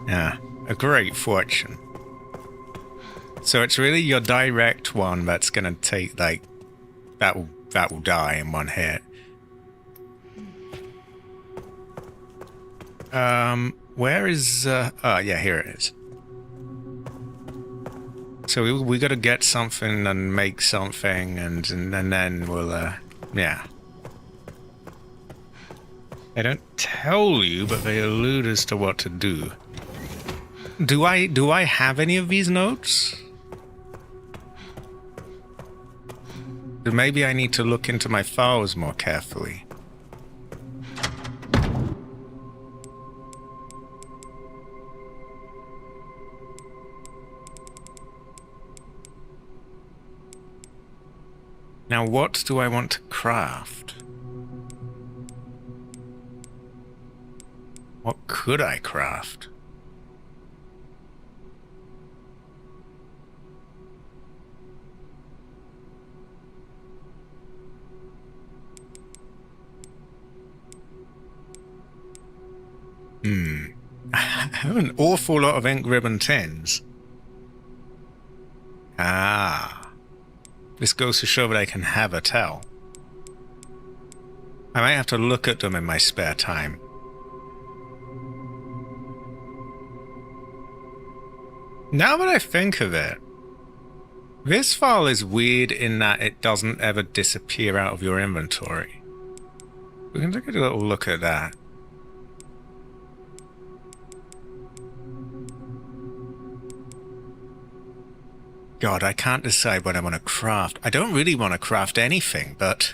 Speaker 1: Yeah, a great fortune. So it's really your direct one that's gonna take, like, that will die in one hit. Where is, oh yeah, here it is. So we gotta get something and make something and then we'll, yeah. They don't tell you, but they allude as to what to do. Do I have any of these notes? maybe I need to look into my files more carefully. Now, what do I want to craft? What could I craft? I have an awful lot of ink ribbon tins. Ah. This goes to show that I can have a tell. I might have to look at them in my spare time. Now that I think of it, this file is weird in that it doesn't ever disappear out of your inventory. We can take a little look at that. God, I can't decide what I want to craft. I don't really want to craft anything, but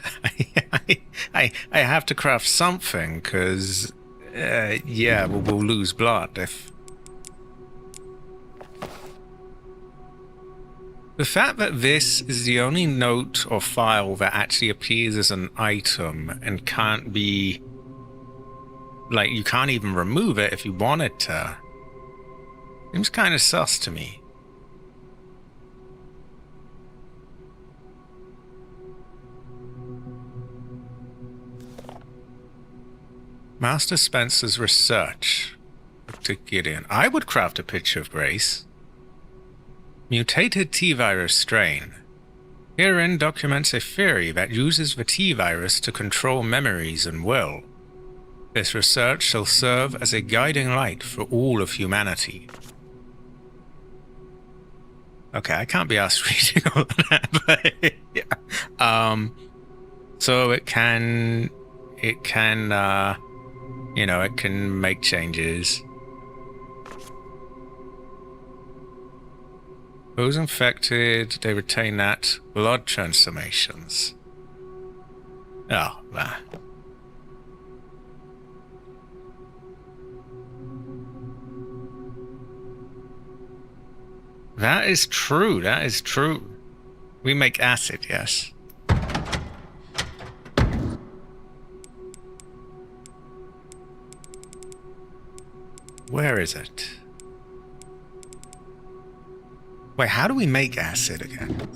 Speaker 1: I have to craft something, because, yeah, we'll lose blood if... The fact that this is the only note or file that actually appears as an item and can't be... Like, you can't even remove it if you wanted to. Seems kind of sus to me. Master Spencer's research. To Gideon. I would craft a picture of Grace. Mutated T-virus strain. Herein documents a theory that uses the T-virus to control memories and will. This research shall serve as a guiding light for all of humanity. Okay, I can't be asked reading all of that, but yeah. So it can, you know, it can make changes. Those infected, they retain that blood transformations. Oh, bah. That is true, that is true. We make acid, yes. Where is it? Wait, how do we make acid again?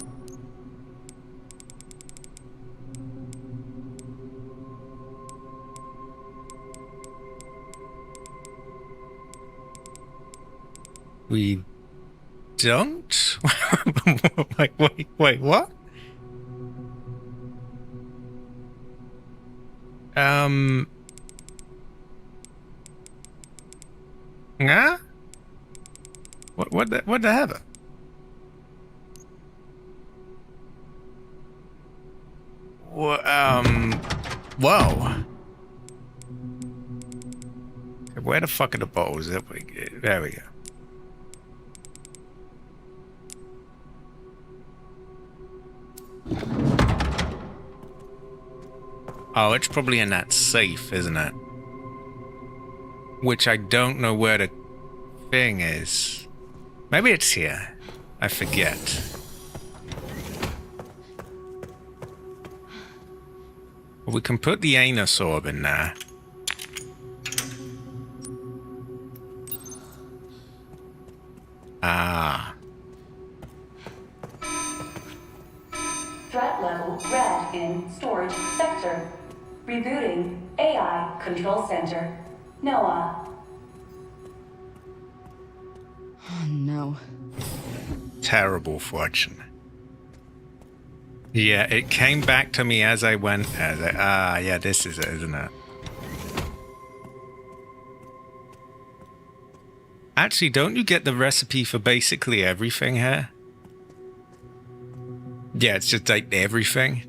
Speaker 1: We don't? wait, what? Yeah? What the hell? Whoa. Where the fuck are the bottles? There we go. Oh, it's probably in that safe, isn't it? Which I don't know where the thing is. Maybe it's here. I forget. We can put the anus orb in there. Ah.
Speaker 4: Threat level red in storage sector. Rebooting AI control center. Noah.
Speaker 8: Oh, no.
Speaker 1: Terrible fortune. Yeah, it came back to me as I went. Yeah, this is it, isn't it? Actually, don't you get the recipe for basically everything here? Yeah, it's just like everything.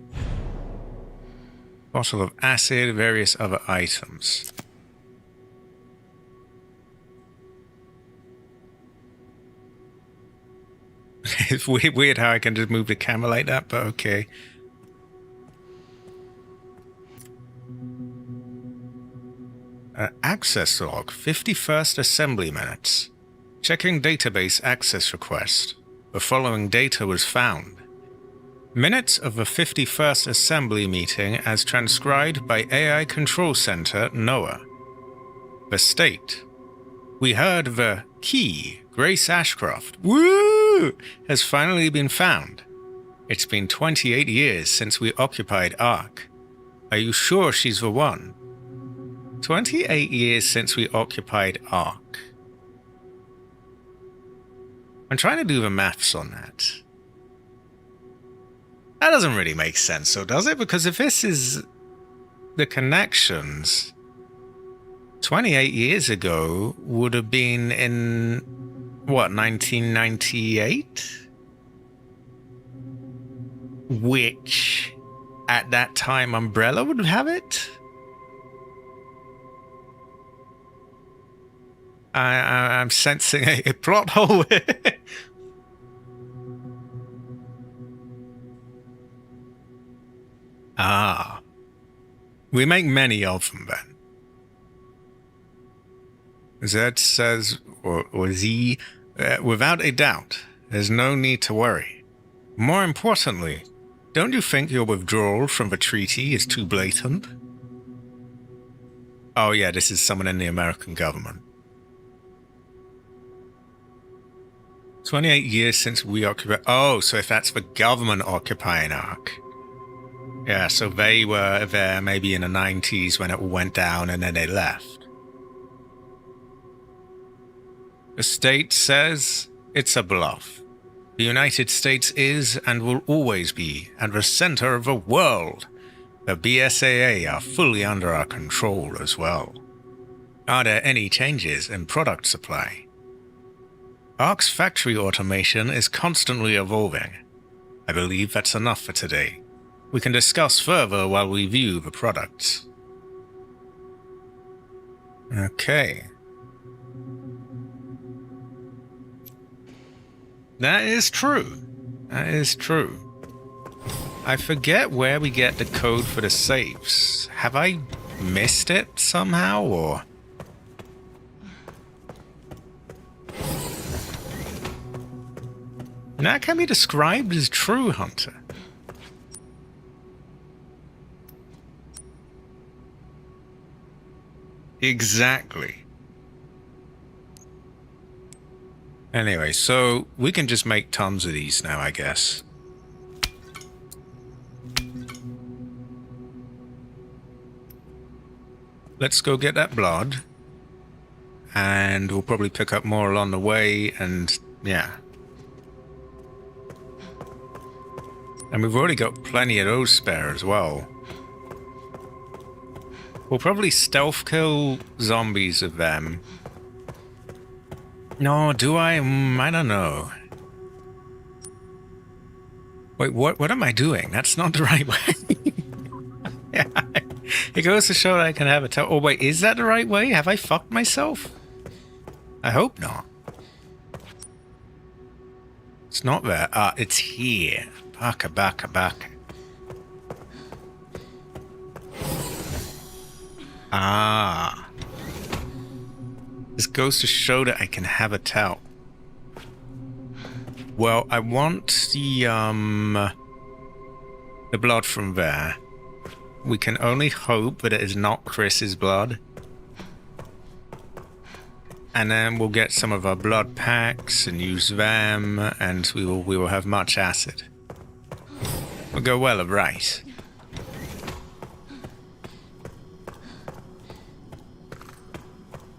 Speaker 1: Bottle of acid, various other items. It's weird how I can just move the camera like that, but okay. Access log, 51st assembly minutes. Checking database access request. The following data was found. Minutes of the 51st assembly meeting as transcribed by AI Control Center, NOAA. The state. We heard the key, Grace Ashcroft, woo, has finally been found. It's been 28 years since we occupied Ark. Are you sure she's the one? 28 years since we occupied Ark. I'm trying to do the maths on that. That doesn't really make sense, so does it? Because if this is the connections, 28 years ago would have been in, what, 1998? Which, at that time, Umbrella would have it? I'm sensing a plot hole here. Ah. We make many of them then. Z says, or Z, without a doubt, there's no need to worry. More importantly, don't you think your withdrawal from the treaty is too blatant? Oh yeah, this is someone in the American government. 28 years since we occupied... Oh, so if that's the government occupying Ark. Yeah, so they were there maybe in the 90s when it all went down and then they left. The state says it's a bluff. The United States is and will always be at the center of the world. The BSAA are fully under our control as well. Are there any changes in product supply? Ark's factory automation is constantly evolving. I believe that's enough for today. We can discuss further while we view the products. Okay. That is true. That is true. I forget where we get the code for the safes. Have I missed it somehow, or...? That can be described as true, Hunter. Exactly. Anyway, so we can just make tons of these now, I guess. Let's go get that blood. And we'll probably pick up more along the way, and yeah. And we've already got plenty of those spare as well. We'll probably stealth kill zombies of them. No, do I? I don't know. Wait, what am I doing? That's not the right way. Yeah, it goes to show that I can have a tell. Oh wait, is that the right way? Have I fucked myself? I hope not. It's not there. Ah, it's here. Baka. Ah. This goes to show that I can have a tell. Well, I want the blood from there. We can only hope that it is not Chris's blood. And then we'll get some of our blood packs and use them, and we will have much acid. We'll go well of rice.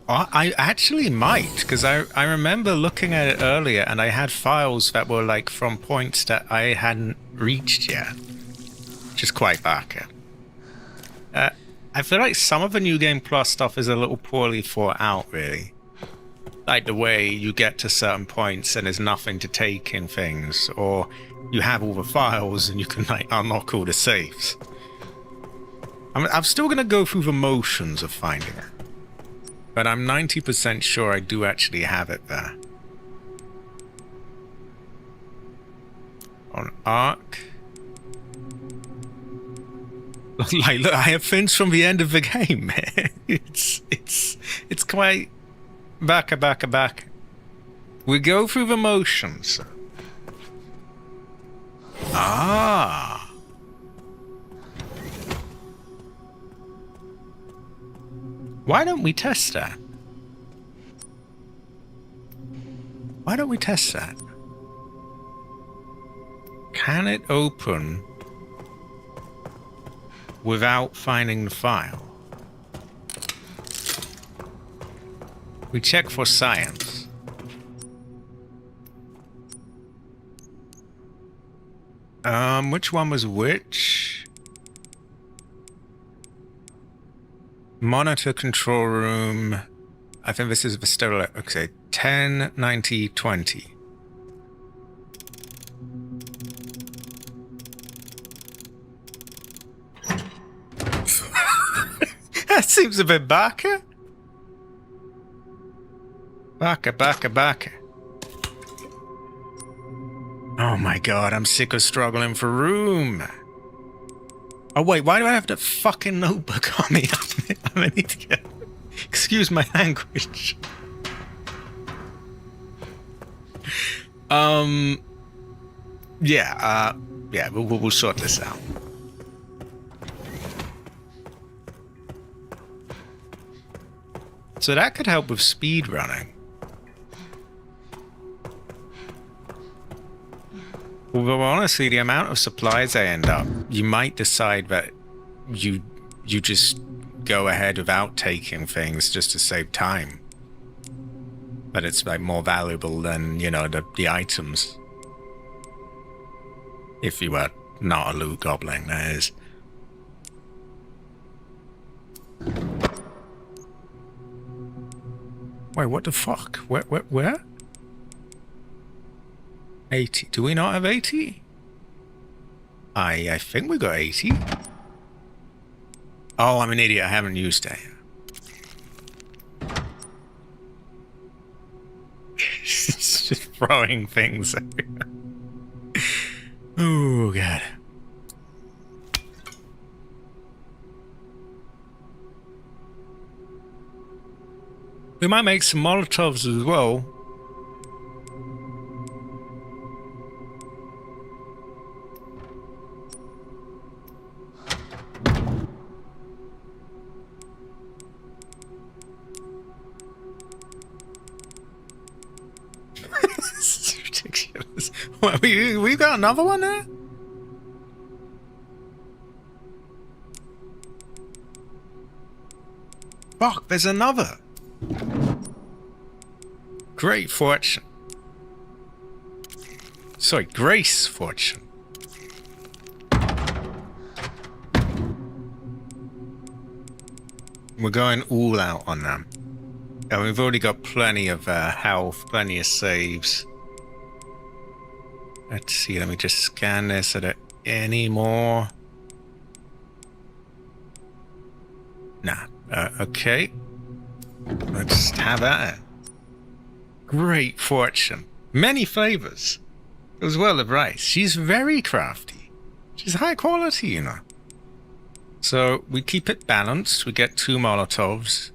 Speaker 1: I actually might, because I remember looking at it earlier and I had files that were like from points that I hadn't reached yet. Which is quite baka. I feel like some of the New Game Plus stuff is a little poorly thought out, really. Like the way you get to certain points and there's nothing to take in things, or you have all the files and you can like unlock all the safes. I'm still going to go through the motions of finding it. But I'm 90% sure I do actually have it there. On Ark. Like, look, I have things from the end of the game. It's quite... Back. We go through the motions. Ah. Why don't we test that? Can it open without finding the file? We check for science. Which one was which? Monitor control room. I think this is the still okay. 10, 90, 20. That seems a bit backer. Backer. Oh my god, I'm sick of struggling for room. Oh wait, why do I have the fucking notebook on me? I need to get... Excuse my language. Yeah, we'll sort this out. So that could help with speed running. Although honestly, the amount of supplies I end up, you might decide that you just go ahead without taking things just to save time. But it's like more valuable than, you know, the items. If you were not a loot goblin, that is. Wait, what the fuck? Where? 80. Do we not have 80? I think we got 80. Oh, I'm an idiot. I haven't used it. It's just throwing things everywhere. Oh, God. We might make some Molotovs as well. This is ridiculous. What, we got another one there? Fuck, there's another. Great fortune. Sorry, grace fortune. We're going all out on them. And we've already got plenty of health, plenty of saves. Let's see, let me just scan this. Are there any more? Nah. Okay. Let's have at it. Great fortune. Many flavors. As well as rice. She's very crafty. She's high quality, you know. So we keep it balanced. We get 2 Molotovs.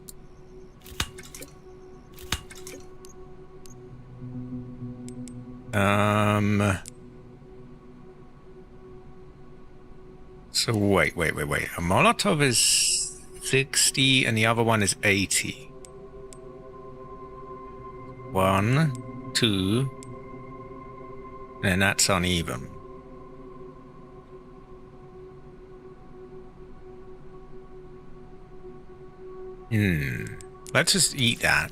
Speaker 1: So wait. A Molotov is 60 and the other one is 80. 1, 2, and that's uneven. Let's just eat that.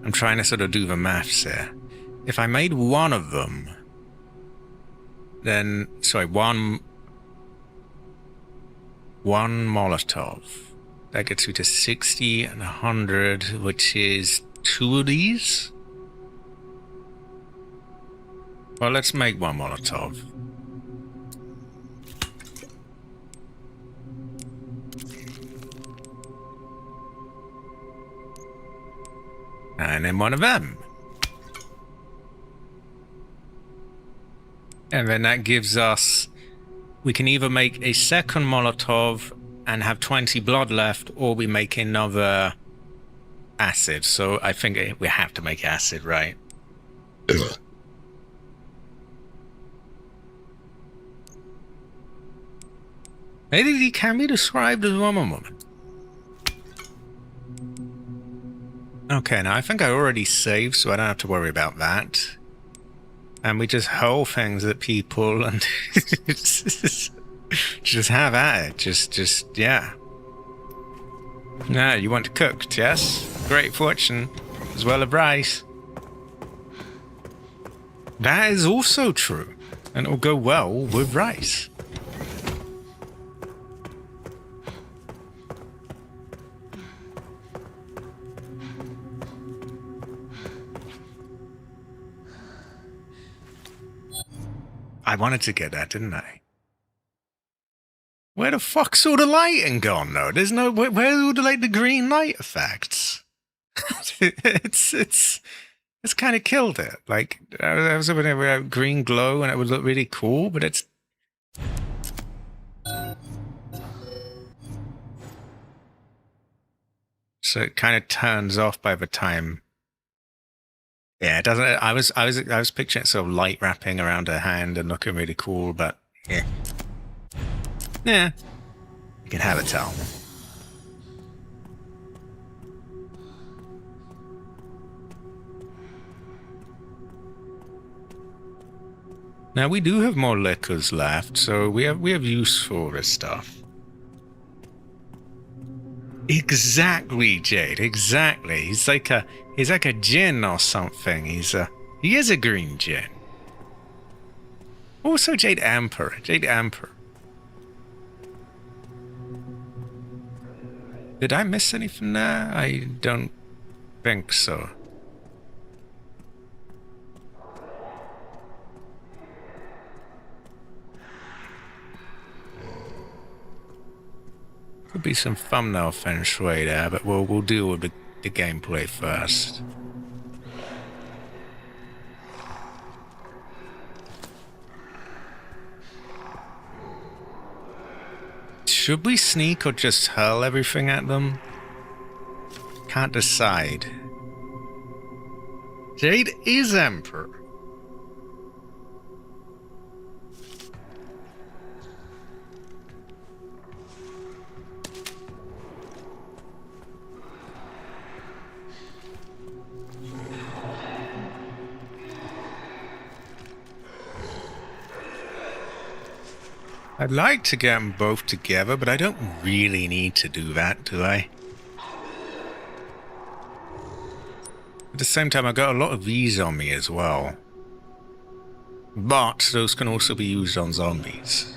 Speaker 1: I'm trying to sort of do the maths here. If I made one of them, then, sorry, one Molotov. That gets you to 60 and 100, which is 2 of these. Well, let's make 1 Molotov. And then 1 of them. And then that gives us... We can either make a second Molotov and have 20 blood left, or we make another acid. So I think we have to make acid, right? Maybe can be described as one moment. Okay, now I think I already saved, so I don't have to worry about that. And we just hurl things at people and just have at it. Just, yeah. Now, you want it cooked, yes? Great fortune, as well as rice. That is also true, and it'll go well with rice. I wanted to get that, didn't I? Where the fuck's all the lighting gone, though? There's no... Where's all the, like, the green light effects? it's kind of killed it. Like, I was hoping it would have green glow and it would look really cool, but it's... So it kind of turns off by the time... Yeah, it doesn't... I was picturing it sort of light wrapping around her hand and looking really cool, but yeah. Yeah. You can have a towel. Now we do have more liquors left, so we have use for this stuff. Exactly, Jade. Exactly. He's like a gin or something. He is a green gin. Also, Jade Emperor. Jade Emperor. Did I miss anything there? I don't think so. Could be some thumbnail feng shui there, but we'll deal with the gameplay first. Should we sneak or just hurl everything at them? Can't decide. Jade is Emperor. I'd like to get them both together, but I don't really need to do that, do I? At the same time, I've got a lot of these on me as well. But those can also be used on zombies.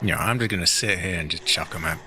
Speaker 1: Yeah, I'm just gonna sit here and just chuck them up.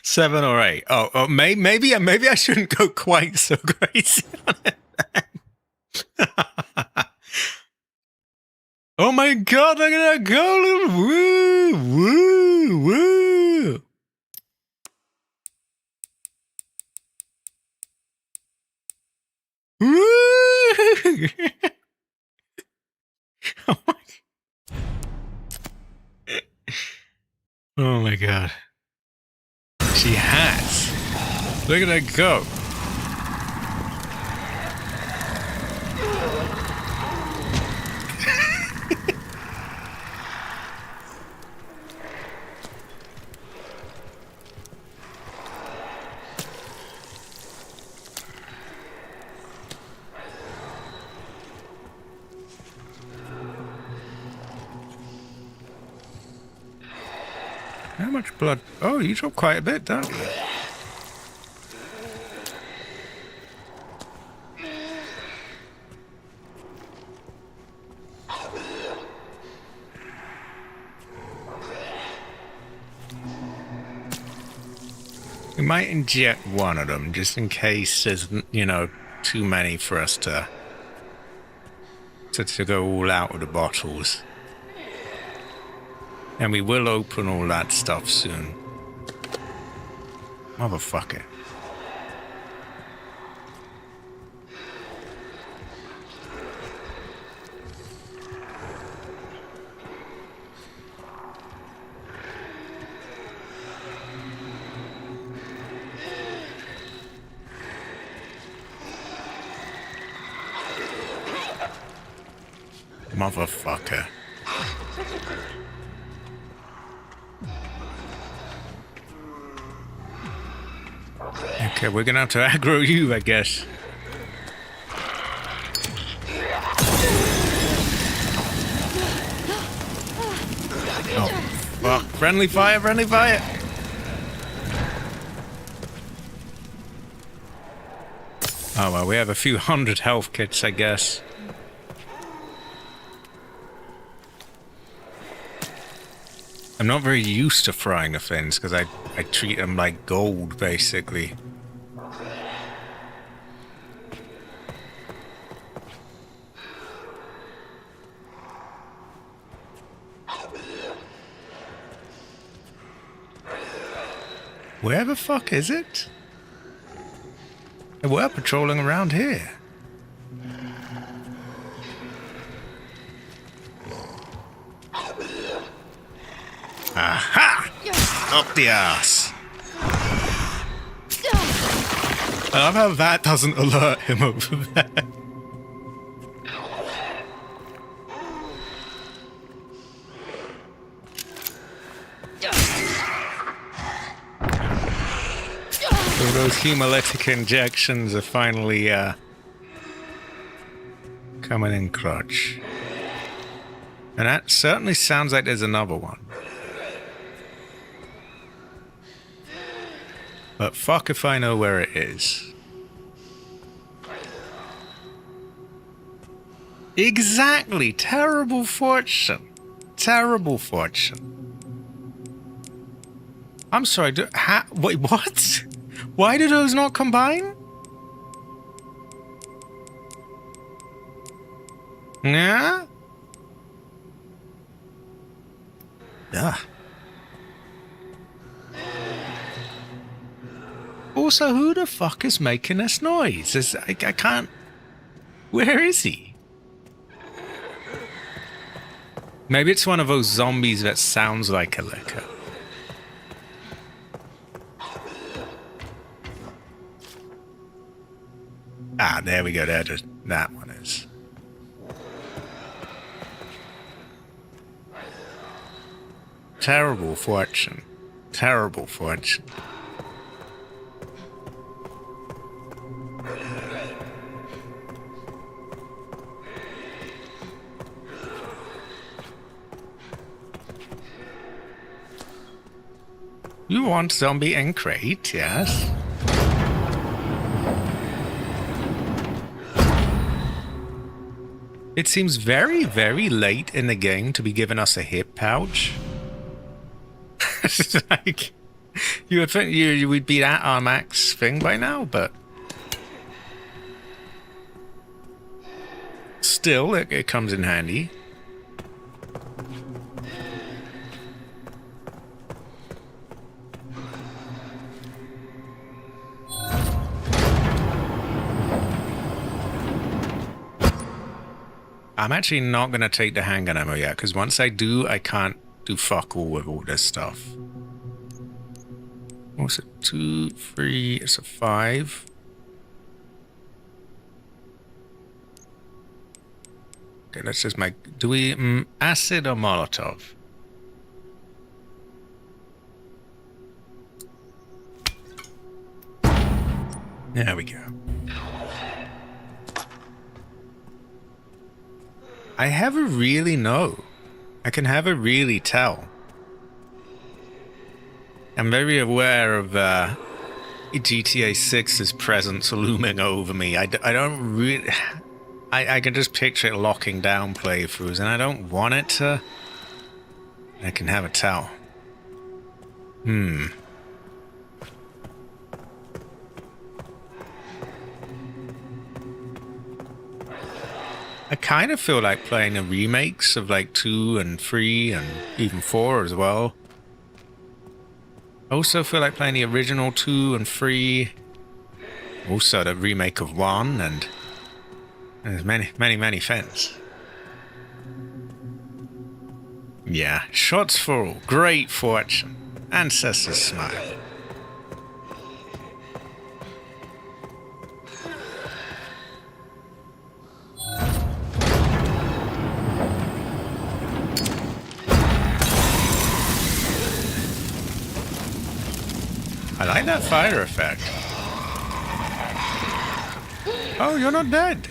Speaker 1: Seven or eight. Oh, maybe I shouldn't go quite so crazy on it. Oh my god, look at that golden woo. Oh my god. She has. Look at that go. How much blood? Oh, you drop quite a bit, don't you? We might inject one of them just in case there's, you know, too many for us to go all out of the bottles. And we will open all that stuff soon. Motherfucker. Motherfucker. Okay, we're gonna have to aggro you, I guess. Oh, fuck. Friendly fire, friendly fire! Oh, well, we have a few hundred health kits, I guess. I'm not very used to frying the fins because I treat them like gold, basically. Where the fuck is it? We're patrolling around here. Aha! Up the ass. I love how that doesn't alert him over there. So those hemolytic injections are finally coming in clutch. And that certainly sounds like there's another one. But fuck if I know where it is. Exactly! Terrible fortune. Terrible fortune. I'm sorry, wait, what? Why do those not combine? Yeah? Yeah. Also, who the fuck is making this noise? I can't... Where is he? Maybe it's one of those zombies that sounds like a licker. Ah, there we go. That one is. Terrible fortune. Terrible fortune. You want zombie and crate, yes? It seems very, very late in the game to be giving us a hip pouch. It's like, you would think you would be at our max thing by now, but still, it comes in handy. I'm actually not going to take the handgun ammo yet, because once I do, I can't do fuck all with all this stuff. What's it? 2, 3, it's a 5. Okay, let's just make... Do we... acid or Molotov? There we go. I never really know. I can never really tell. I'm very aware of GTA 6's presence looming over me. I don't really... I can just picture it locking down playthroughs, and I don't want it to. I can never tell. I kind of feel like playing the remakes of like 2 and 3 and even 4 as well. I also feel like playing the original 2 and 3. Also the remake of 1, and there's many things. Yeah, shots for all, great fortune, ancestors smile. I like that fire effect. Oh, you're not dead.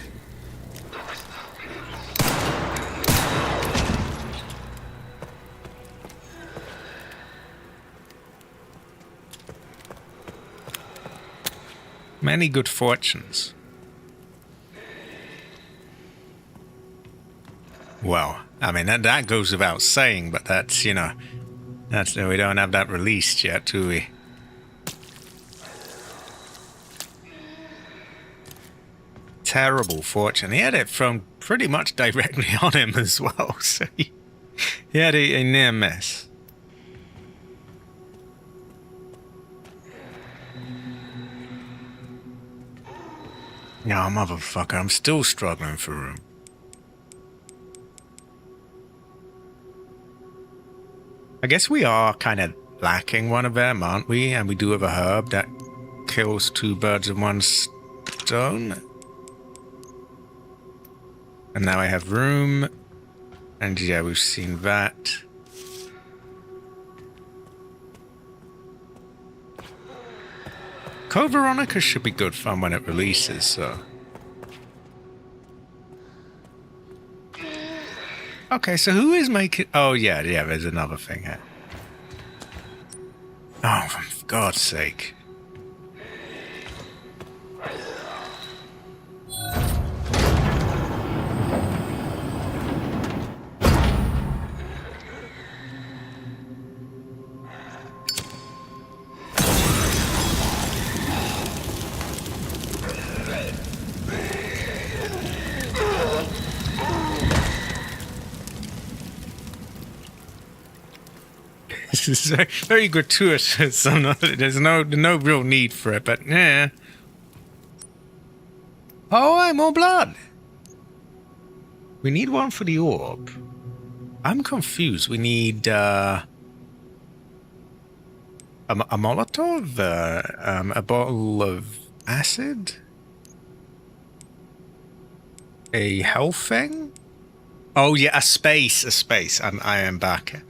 Speaker 1: Many good fortunes. Well, I mean, that goes without saying, but that's, you know, we don't have that released yet, do we? Terrible fortune. He had it thrown pretty much directly on him as well, so he had a near miss. No, motherfucker, I'm still struggling for room. I guess we are kind of lacking one of them, aren't we? And we do have a herb that kills 2 birds with 1 stone. And now I have room. And yeah, we've seen that. Code Veronica should be good fun when it releases, so. Okay, so who is making... Oh, yeah, there's another thing here. Oh, for God's sake. This is very gratuitous. So there's no real need for it, but yeah. Oh, more blood. We need one for the orb. I'm confused. We need a Molotov, a bottle of acid, a health thing. Oh yeah, a space. I am back.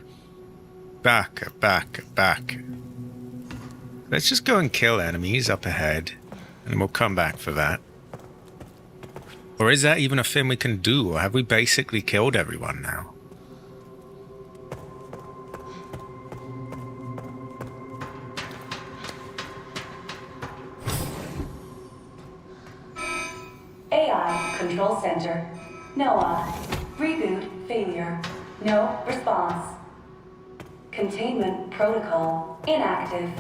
Speaker 1: Back. Let's just go and kill enemies up ahead, and we'll come back for that. Or is that even a thing we can do, or have we basically killed everyone now?
Speaker 4: AI Control Center. NOAA. Reboot failure. No response. Containment protocol inactive.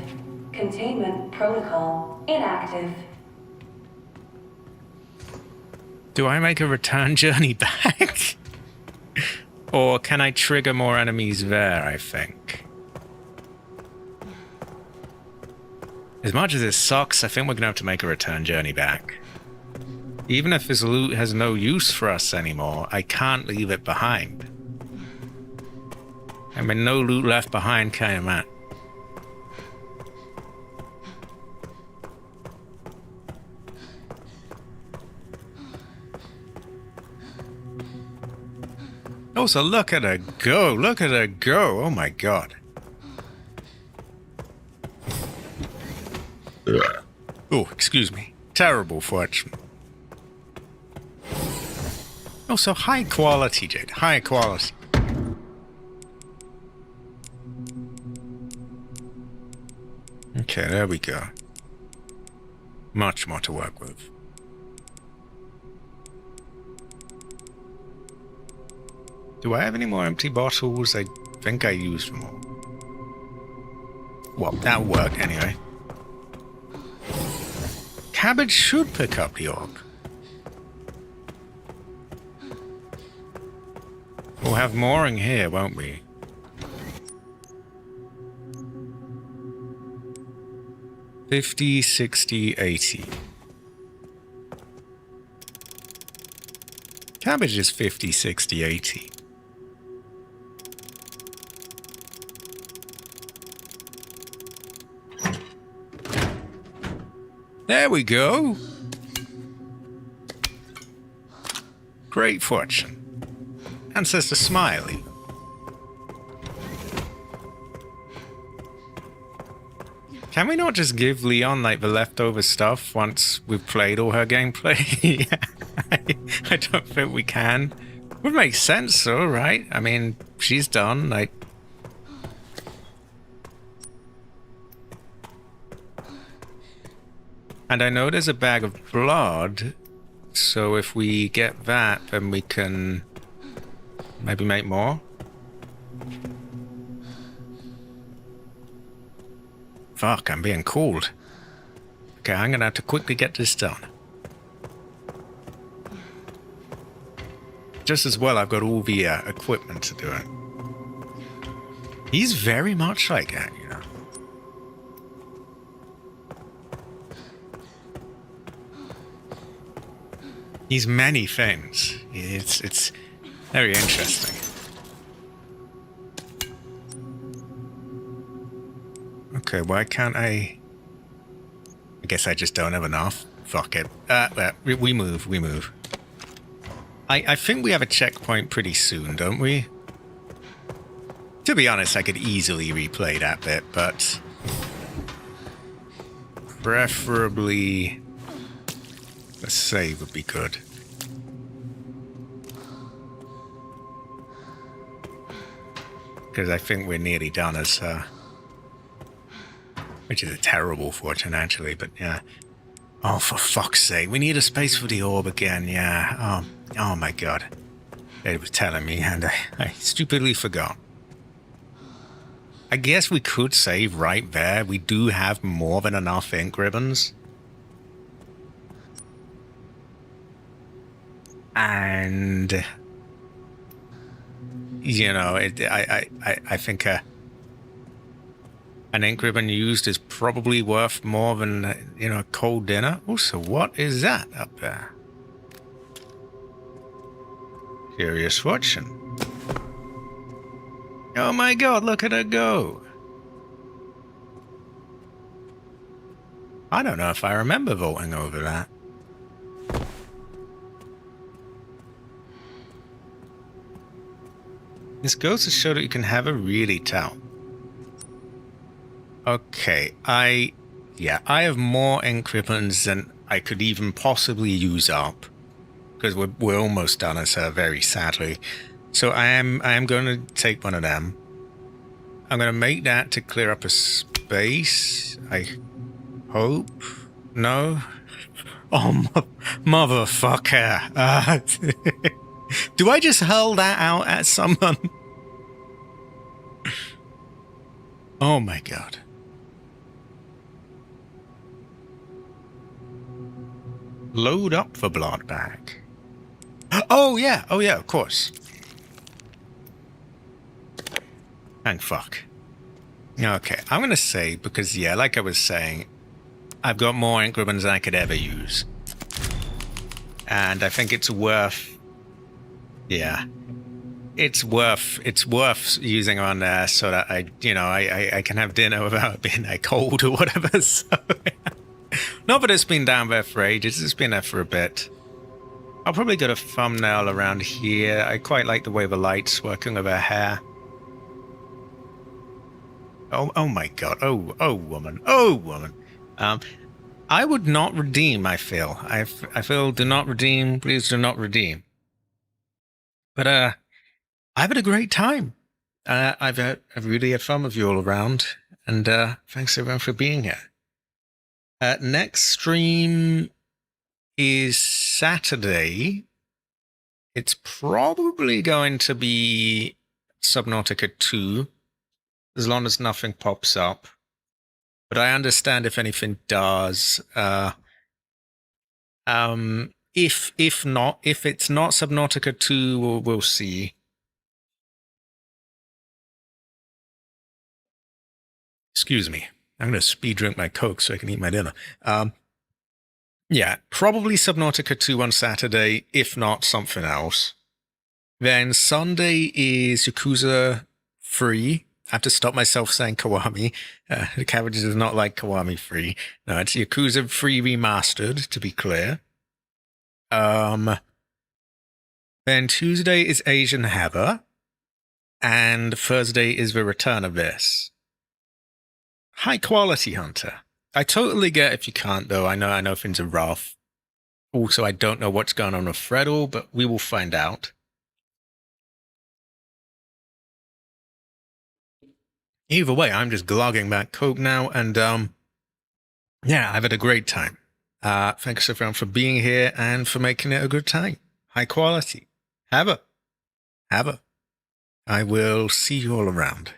Speaker 4: Containment protocol inactive.
Speaker 1: Do I make a return journey back? Or can I trigger more enemies there, I think? As much as it sucks, I think we're going to have to make a return journey back. Even if this loot has no use for us anymore, I can't leave it behind. I mean, no loot left behind kind of man. Also, look at her go. Look at her go. Oh my god. Oh, excuse me. Terrible fortune. Also, high quality, Jade. High quality. Okay, there we go. Much more to work with. Do I have any more empty bottles? I think I used them all. Well, that'll work anyway. Cabbage should pick up the orb. have more in here, won't we? $50, $60, $80. Cabbage is $50, $60, $80. There we go. Great fortune. Ancestor Smiley. Can we not just give Leon, like, the leftover stuff once we've played all her gameplay? I don't think we can. Would make sense, though, right? I mean, she's done, like... And I know there's a bag of blood, so if we get that, then we can maybe make more. Fuck, I'm being called. Okay, I'm gonna have to quickly get this done. Just as well, I've got all the equipment to do it. He's very much like that, you know. He's many things. It's very interesting. Okay, why can't I guess I just don't have enough. Fuck it. We move. I think we have a checkpoint pretty soon, don't we? To be honest, I could easily replay that bit, but preferably a save would be good. Because I think we're nearly done as which is a terrible fortune, actually, but yeah. Oh, for fuck's sake, we need a space for the orb again, yeah. Oh my god. It was telling me, and I stupidly forgot. I guess we could save right there. We do have more than enough ink ribbons. And... you know, I think... an ink ribbon used is probably worth more than, you know, a cold dinner. Also, what is that up there? Curious fortune. Oh my god, look at her go. I don't know if I remember voting over that. This goes to show that you can have a really tell. Okay, I have more ink ribbons than I could even possibly use up, because we're almost done as her, very sadly. So I am going to take one of them. I'm going to make that to clear up a space. I hope. No. Oh, motherfucker! Do I just hurl that out at someone? Oh my god. Load up the blood bag. Oh yeah, of course. Thank fuck. Okay, I'm gonna say, because yeah, like I was saying, I've got more ink ribbons than I could ever use. And I think it's worth... yeah. It's worth using on there so that I can have dinner without it being like cold or whatever, so... Not that it's been down there for ages, it's been there for a bit. I'll probably get a thumbnail around here. I quite like the way the light's working with her hair. Oh my god. Oh woman. I would not redeem, I feel. I feel do not redeem, please do not redeem. But I've had a great time. I've really had fun with you all around, and thanks everyone for being here. Next stream is Saturday. It's probably going to be Subnautica 2, as long as nothing pops up. But I understand if anything does. If it's not Subnautica 2, we'll see. Excuse me. I'm going to speed drink my Coke so I can eat my dinner. Yeah, probably Subnautica 2 on Saturday, if not something else. Then Sunday is Yakuza 3. I have to stop myself saying Kiwami. The cabbage does not like Kiwami 3. No, it's Yakuza 3 Remastered, to be clear. Then Tuesday is Asian Heather. And Thursday is the return of this. High Quality Hunter. I totally get if you can't, though. I know things are rough. Also, I don't know what's going on with Freddle, but we will find out. Either way, I'm just glogging back Coke now, and yeah, I've had a great time. Thanks everyone for being here and for making it a good time. High quality. Have a. I will see you all around.